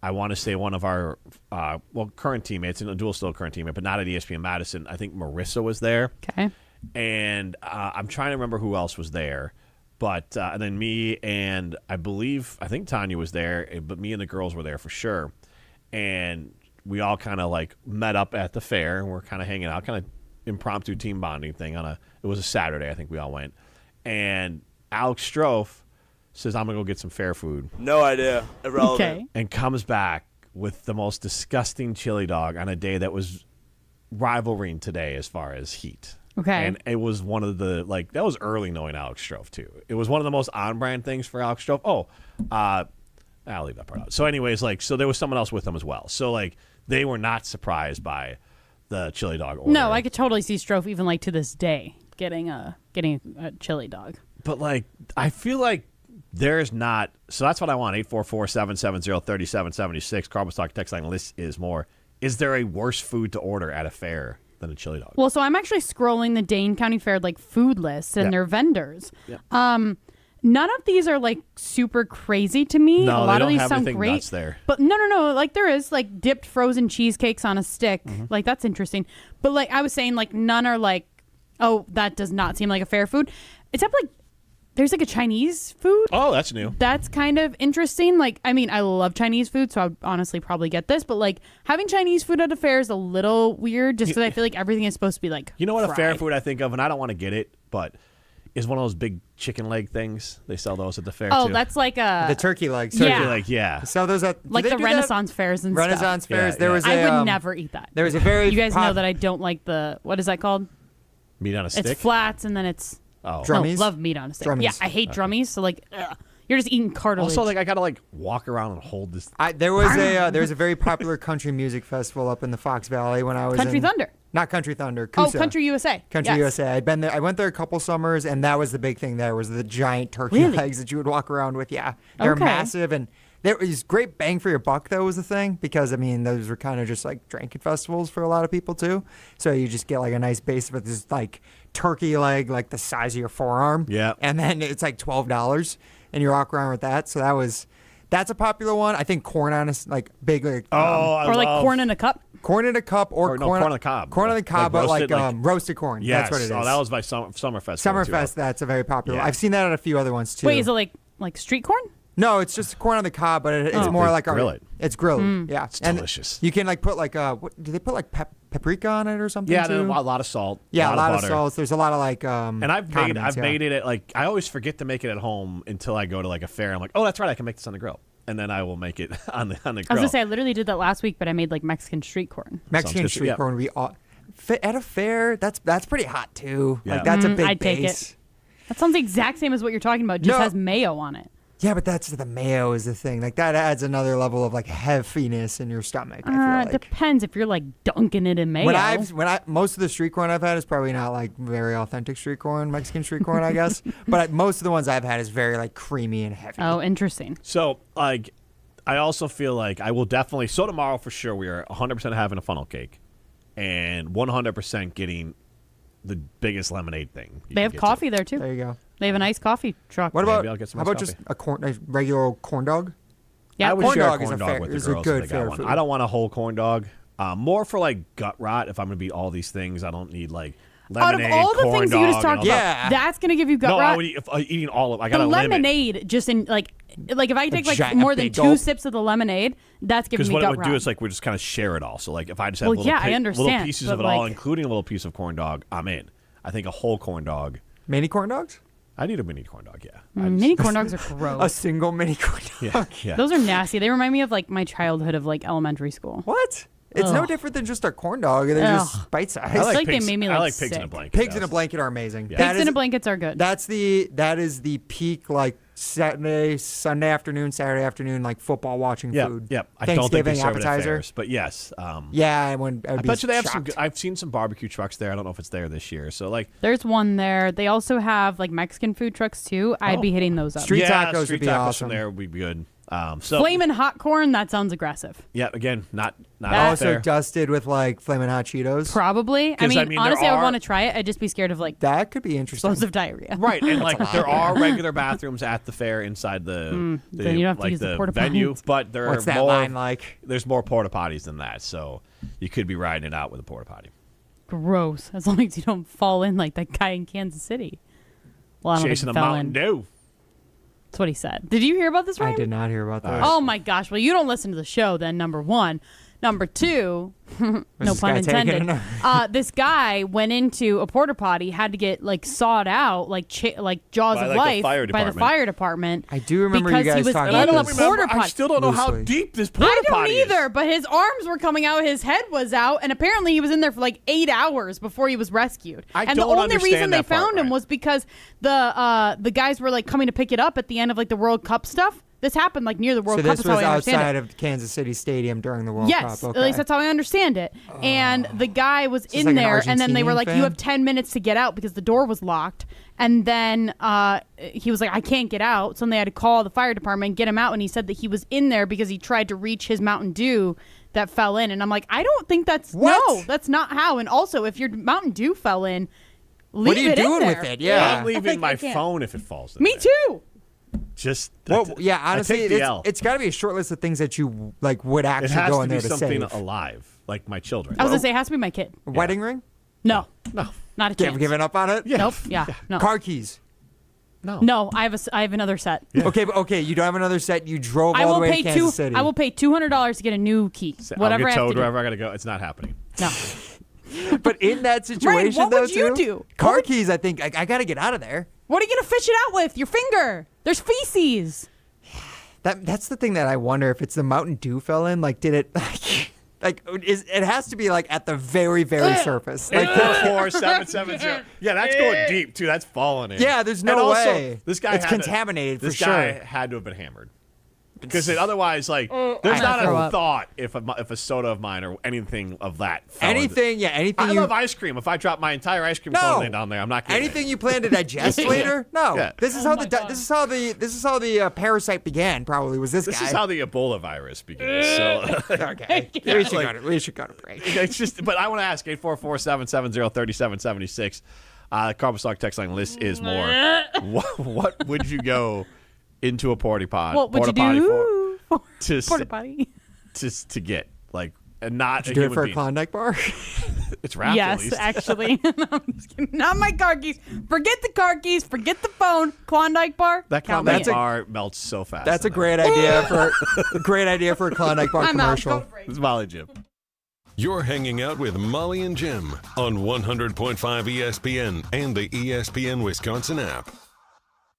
I want to say one of our current teammates, and Duel's still a current teammate, but not at ESPN Madison. I think Marissa was there. Okay. And I'm trying to remember who else was there, but and then me and I think Tanya was there, but me and the girls were there for sure. And we all kind of like met up at the fair, and we're kind of hanging out, kind of impromptu team bonding thing it was a Saturday, I think we all went. And Alex Strofe says, I'm going to go get some fair food. No idea. Irrelevant. Okay. And comes back with the most disgusting chili dog on a day that was rivaling today as far as heat. Okay. And it was one of the, that was early knowing Alex Strofe, too. It was one of the most on-brand things for Alex Strofe. I'll leave that part out. So anyways, so there was someone else with them as well. So, they were not surprised by the chili dog order. No, I could totally see Strofe even, to this day, getting a chili dog. But, I feel like there's not. So that's what I want. 844-770-3776. Carbon Stock text line list is more. Is there a worse food to order at a fair than a chili dog? Well, so I'm actually scrolling the Dane County Fair food list and their vendors. Yeah. None of these are super crazy to me. No, a lot they of these don't have sound anything great. nuts there. But no. There is dipped frozen cheesecakes on a stick. Mm-hmm. That's interesting. But I was saying none are oh, that does not seem like a fair food. Except there's a Chinese food. Oh, that's new. That's kind of interesting. I love Chinese food, so I'd honestly probably get this. But having Chinese food at a fair is a little weird, just because I feel like everything is supposed to be You know what fried. A fair food I think of, and I don't want to get it, but is one of those big chicken leg things. They sell those at the fair. Oh, too. that's the turkey legs. Turkey leg, yeah. So those at the Renaissance fairs and Renaissance stuff. fairs. Yeah, there yeah. was I would never eat that. There was a very you guys know that I don't like the what is that called? Meat on a stick? It's flats and then it's... Drummies? No, love meat on a stick. Drummies. Yeah, I hate drummies. So, like, ugh. You're just eating cartilage. Also, like, I got to, like, walk around and hold this. There was a very popular country music festival up in the Fox Valley when I was Country Thunder. Not Country Thunder. Oh, Coosa. Country USA. Country Yes. USA. I'd been there. I went there a couple summers, and that was the big thing. There was the giant turkey Really? legs that you would walk around with. Yeah, they're Okay. massive, and there was great bang for your buck. That was the thing because I mean those were kind of just like drinking festivals for a lot of people too. So you just get like a nice base of this like turkey leg, like the size of your forearm. Yeah, and then it's like $12, and you walk around with that. So that's a popular one. I think corn on a like big like or like corn in a cup. Corn in a cup or corn on the cob. Corn on the cob, but roasted, like roasted corn. Yes. That's what it is. Oh, that was my Summerfest. Summerfest, that's a very popular. Yeah. I've seen that at a few other ones too. Wait, is it like street corn? No, it's just corn on the cob, but it's more They like grill it. It's grilled. Yeah, It's and delicious. You can like put like what do they put like paprika on it or something? Yeah, too? a lot of salt. Yeah, a lot of butter. salt. There's a lot of like And I've made it at like I always forget to make it at home until I go to like a fair. I'm like, oh, that's right, I can make this on the grill, and then I will make it on the grill. I was gonna say I literally did that last week, but I made like Mexican street corn. Mexican good. street Yeah. corn. At a fair, that's pretty hot too. Yeah. Like that's a big I'd take base. it. That sounds the exact same as what you're talking about. Just has mayo on it. Yeah, but that's the mayo is the thing. Like that adds another level of like heaviness in your stomach. I feel like. Depends if you're like dunking it in mayo. Most of the street corn I've had is probably not like very authentic street corn, Mexican street corn, I guess. But most of the ones I've had is very like creamy and heavy. Oh, interesting. So like, I also feel like I will definitely. So tomorrow for sure we are 100% having a funnel cake, and 100% getting the biggest lemonade thing. They have coffee there too. There you go. They have a nice coffee truck. What about Maybe I'll get some how about nice just a regular old corn dog? Yeah, I would corn share dog a corn is dog with the girls a good if they got fair one. food. I don't want a whole corn dog. More for like gut rot. If I'm gonna eat all these things, I don't need like Out of lemonade, all the corn things dog, you just and all talked that. about, that's gonna give you gut No, rot. I would eat, eating all of. I The got a limit. lemonade, just in like if I take like giant more than big 2 gulp. sips of the lemonade, that's giving Because me what it gut would rot. do is like we just kind of share it all. So like if I just have Well, little, yeah, I little understand, pieces but, of it all, like- including a little piece of corn dog, I'm in. I think a whole corn dog. Mini corn dogs? I need a mini corn dog. Yeah. Mini corn dogs are gross. A single mini corn dog. Yeah. Those are nasty. They remind me of like my childhood of like elementary school. What? It's no Ugh. different than just a corn dog. They're just bite sized. I like pigs- they made me, I like, like pigs in a sick. blanket. Pigs in a blanket are amazing. Yeah. That Pigs in is- a blankets are good. that is the peak like Sunday afternoon, Saturday afternoon like football watching Yeah. food. Yeah. I don't think they Thanksgiving serve it at appetizer. fairs, but yes. Yeah, I I bet you they have some. I've seen some barbecue trucks there. I don't know if it's there this year. So like, There's one there. They also have like Mexican food trucks too. I'd be hitting those up. Street tacos would street be tacos awesome. from there would be good. So Flamin' hot corn. That sounds aggressive. yeah, again, not Also there. dusted with like Flamin' Hot Cheetos. Probably. I 'Cause, mean, there honestly, I would are- want to try it. I'd just be scared of like That could be interesting. explosive diarrhea. Right, and like there are regular bathrooms at the fair inside the then you don't have to like use the the porta venue, potties. but there What's are that more. line like? There's more porta potties than that, so you could be riding it out with a porta potty. Gross. As long as you don't fall in like that guy in Kansas City. Well, I don't Chasing think a he fell Mountain in. Dew. That's what he said. Did you hear about this, Ryan? I did not hear about that. Oh my gosh. Well, you don't listen to the show then, number one. Number two, no this pun guy taking intended. This guy went into a porta potty, had to get like sawed out, like Jaws By, of like, the Life fire by the department. fire department. I do remember you because guys he was talking in about a this. porta potty. I still don't know how Loosely. deep this porta I don't potty is. either, but his arms were coming out, his head was out, and apparently he was in there for like 8 hours before he was rescued. I and don't the only understand reason they that part, found him Ryan. was because the guys were like coming to pick it up at the end of like the World Cup stuff. This happened like near the World So Cup. this is how was I understand outside it. of Kansas City Stadium during the World Yes, Cup. Okay. at least that's how I understand it. And the guy was this in like an there, and then they were Argentinian like, fan? "You have 10 minutes to get out," because the door was locked. And then he was like, "I can't get out." So then they had to call the fire department and get him out. And he said that he was in there because he tried to reach his Mountain Dew that fell in. And I'm like, I don't think that's no, that's not how. And also, if your Mountain Dew fell in, leave What are you it in doing there. with it? Yeah. I'm leaving my phone if it falls. In Me there. too. Just Well, that's- yeah, I honestly, take the L. it's got to be a short list of things that you like would It actually has go to in be there to something save. alive, like my children. I was gonna say it has to be my kid. Wedding ring? No, No, not a chance. Giving up on it? Nope. Yeah. No. Car keys? No, I have another set. Okay, you don't have another set. You drove I all will the way pay to Kansas City. I will pay $200 to get a new key. Whatever I'll I get have towed to do. wherever I gotta go. It's not happening. No. But in that situation, what though, would you too, do? car keys, I think, I got to get out of there. What are you gonna fish it out with? Your finger. There's feces. That's the thing that I wonder if it's the Mountain Dew fell in. Like, did it? Like, Like, it has to be like at the very, very surface. Like 844-770. Yeah, that's going deep too. That's falling in. Yeah, there's no way. This guy it's contaminated for sure. This guy had to have been hammered. Because otherwise, like, there's not a thought if a soda of mine or anything of that. Anything. I love ice cream. If I drop my entire ice cream cone down there, I'm not getting anything you plan to digest later. No, yeah. This is how the parasite began. Probably was this guy. This is how the Ebola virus began. So okay, we should go to break. It's just, but I want to ask 844-770-3776. Carpet Stock text line list is more. What would you go into a porta potty? What would you do to porta potty? To get like and not Did you do it for a Klondike bar? It's wrapped. Yes, actually. No, I'm just kidding. Not my car keys. Forget the car keys. Forget the phone. Klondike bar. That Klondike bar melts so fast. That's a great idea for a Klondike bar commercial. It's Molly Jim. You're hanging out with Molly and Jim on 100.5 ESPN and the ESPN Wisconsin app.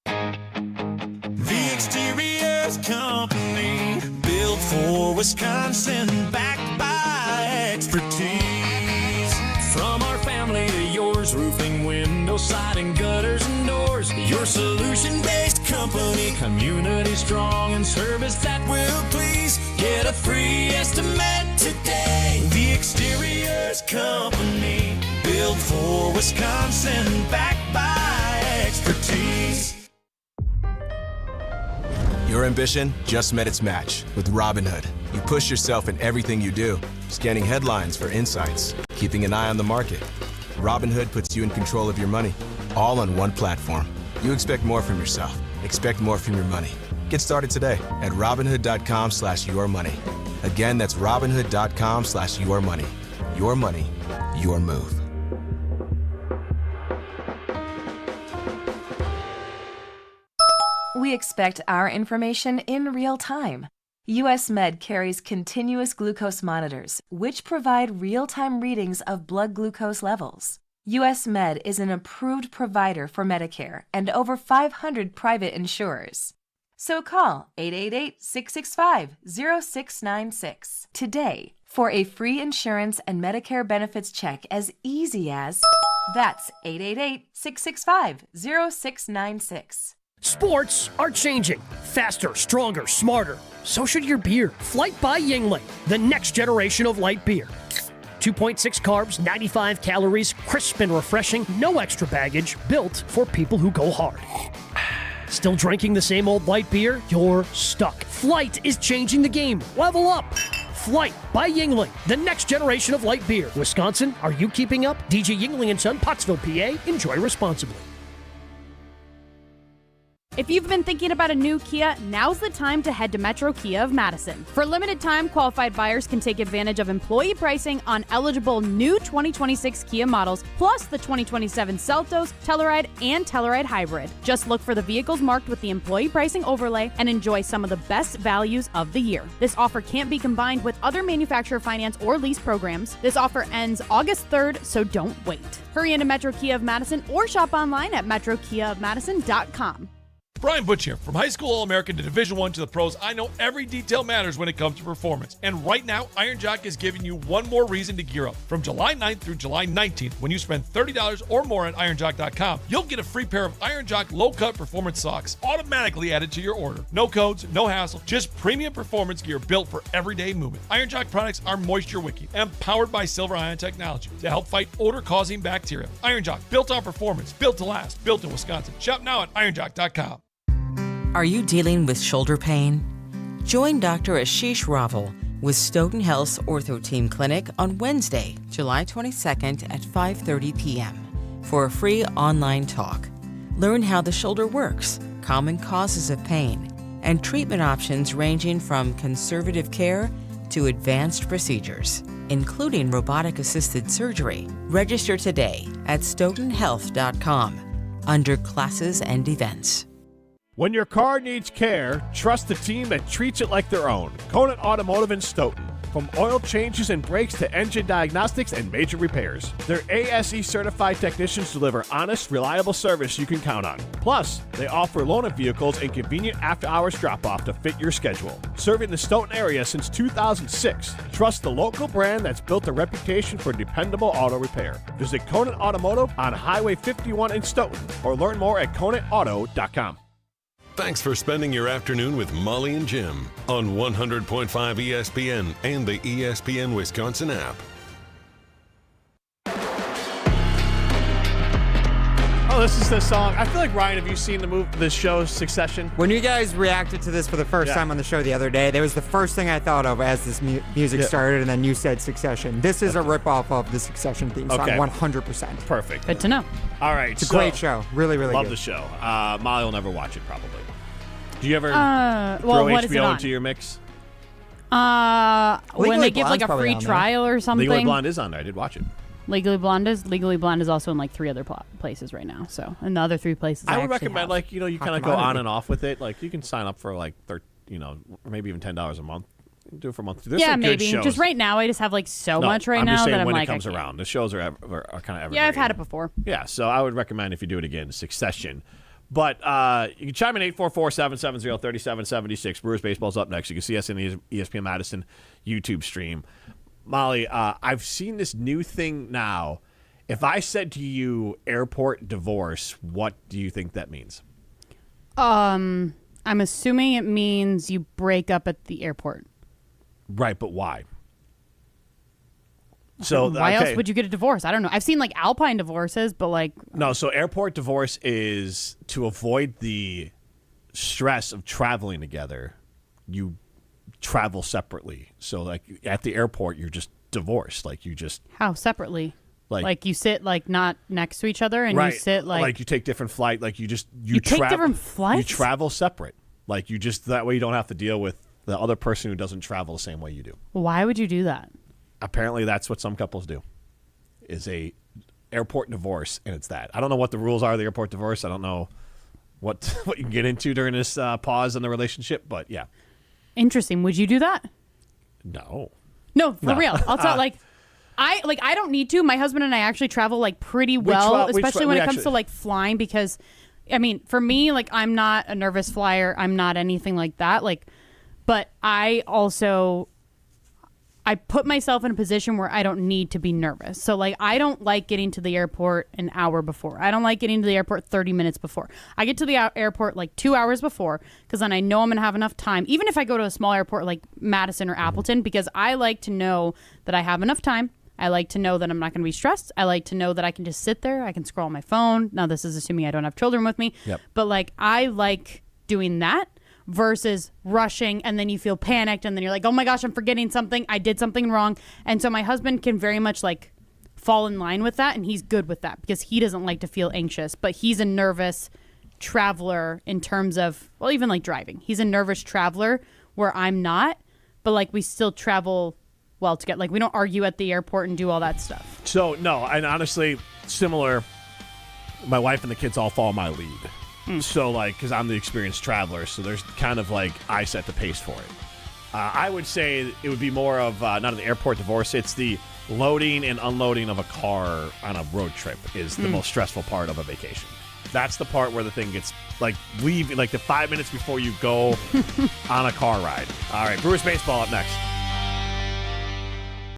The Exteriors Company, built for Wisconsin, backed by expertise. From our family to yours, roofing, windows, siding, gutters, and doors. Your solution-based company, community strong, and service that will please. Get a free estimate today. The Exteriors Company, built for Wisconsin, backed by expertise. Your ambition just met its match with Robinhood. You push yourself in everything you do, scanning headlines for insights, keeping an eye on the market. Robinhood puts you in control of your money, all on one platform. You expect more from yourself. Expect more from your money. Get started today at Robinhood.com/yourmoney. Again, that's Robinhood.com/yourmoney. Your money, your move. We expect our information in real time. US Med carries continuous glucose monitors, which provide real-time readings of blood glucose levels. US Med is an approved provider for Medicare and over 500 private insurers. So call 888-665-0696 today for a free insurance and Medicare benefits check as easy as... That's 888-665-0696. Sports are changing. Faster, stronger, smarter. So should your beer. Flight by Yuengling, the next generation of light beer. 2.6 carbs, 95 calories, crisp and refreshing, no extra baggage, built for people who go hard. Still drinking the same old light beer? You're stuck. Flight is changing the game. Level up. Flight by Yuengling, the next generation of light beer. Wisconsin, are you keeping up? DJ Yuengling & Son, Pottsville, PA. Enjoy responsibly. If you've been thinking about a new Kia, now's the time to head to Metro Kia of Madison. For a limited time, qualified buyers can take advantage of employee pricing on eligible new 2026 Kia models, plus the 2027 Seltos, Telluride, and Telluride Hybrid. Just look for the vehicles marked with the employee pricing overlay and enjoy some of the best values of the year. This offer can't be combined with other manufacturer finance or lease programs. This offer ends August 3rd, so don't wait. Hurry into Metro Kia of Madison or shop online at metrokiaofmadison.com. Brian Butch here. From high school All-American to Division I to the pros, I know every detail matters when it comes to performance. And right now, Iron Jock is giving you one more reason to gear up. From July 9th through July 19th, when you spend $30 or more at ironjock.com, you'll get a free pair of Iron Jock low-cut performance socks automatically added to your order. No codes, no hassle, just premium performance gear built for everyday movement. Iron Jock products are moisture wicking and powered by silver ion technology to help fight odor-causing bacteria. Iron Jock, built on performance, built to last, built in Wisconsin. Shop now at ironjock.com. Are you dealing with shoulder pain? Join Dr. Ashish Raval with Stoughton Health's Ortho Team Clinic on Wednesday, July 22nd at 5:30 p.m. for a free online talk. Learn how the shoulder works, common causes of pain, and treatment options ranging from conservative care to advanced procedures, including robotic-assisted surgery. Register today at stoughtonhealth.com under classes and events. When your car needs care, trust the team that treats it like their own. Cohen Automotive in Stoughton. from oil changes and brakes to engine diagnostics and major repairs. Their ASE certified technicians deliver honest, reliable service you can count on. Plus, they offer loaner vehicles and convenient after-hours drop-off to fit your schedule. Serving the Stoughton area since 2006. Trust the local brand that's built a reputation for dependable auto repair. Visit Cohen Automotive on Highway 51 in Stoughton or learn more at ConantAuto.com. Thanks for spending your afternoon with Molly and Jim on 100.5 ESPN and the ESPN Wisconsin app. Oh, this is the song. I feel like, Ryan, have you seen the show Succession? When you guys reacted to this for the first time on the show the other day, that was the first thing I thought of as this music started, and then you said Succession. This is a ripoff of the Succession theme song, 100%. Perfect. Good to know. All right. It's a great show. Really, really love good. the show. Molly will never watch it, probably. Do you ever well, throw what is it HBO on? into your mix? When they give like a free trial or something. Legally Blonde is on there. I did watch it. Legally Blonde is also in like 3 other places right now. So in the other 3 places, I would recommend you kind of go on and off with it. Like you can sign up for like maybe even $10 a month. Do it for a month. There's some maybe. Good shows. Just right now, I just have like so much right I'm now just saying that I'm when like, it comes around, the shows are kind of evergreen. Yeah, I've had it before. Yeah, so I would recommend if you do it again, Succession. But you can chime in 844-770-3776. Brewers baseball's up next. You can see us in the ESPN Madison YouTube stream. Molly, I've seen this new thing now. If I said to you airport divorce, what do you think that means? I'm assuming it means you break up at the airport. Right, but why? So why else would you get a divorce? I don't know. I've seen like Alpine divorces, but like no. So airport divorce is to avoid the stress of traveling together. You travel separately. So like at the airport, you're just divorced. Like you just how separately? Like you sit like not next to each other, and right. you sit like you take different flight. Like you take different flights. You travel separate. Like you just that way you don't have to deal with the other person who doesn't travel the same way you do. Why would you do that? Apparently, that's what some couples do. Is a airport divorce, and it's that. I don't know what the rules are of the airport divorce. I don't know what you can get into during this pause in the relationship, but yeah. Interesting. Would you do that? No, for real. I'll tell I don't need to. My husband and I actually travel like pretty well, especially when it comes to like flying, because I mean, for me, like I'm not a nervous flyer. I'm not anything like that. Like, but I put myself in a position where I don't need to be nervous. So like I don't like getting to the airport an hour before. I don't like getting to the airport 30 minutes before. I get to the airport like 2 hours before, because then I know I'm going to have enough time, even if I go to a small airport like Madison or Appleton, because I like to know that I have enough time. I like to know that I'm not going to be stressed. I like to know that I can just sit there. I can scroll on my phone. Now this is assuming I don't have children with me. Yep. But like I like doing that versus rushing, and then you feel panicked, and then you're like, oh my gosh, I'm forgetting something. I did something wrong. And so my husband can very much like fall in line with that, and he's good with that because he doesn't like to feel anxious, but he's a nervous traveler in terms of, well, even like driving. He's a nervous traveler where I'm not, but like we still travel well together. Like we don't argue at the airport and do all that stuff. So no, and honestly, similar, my wife and the kids all follow my lead. So, like, because I'm the experienced traveler, so there's kind of like I set the pace for it. I would say it would be more of not an airport divorce. It's the loading and unloading of a car on a road trip is the most stressful part of a vacation. That's the part where the thing gets like leaving, like the 5 minutes before you go on a car ride. All right, Brewers baseball up next.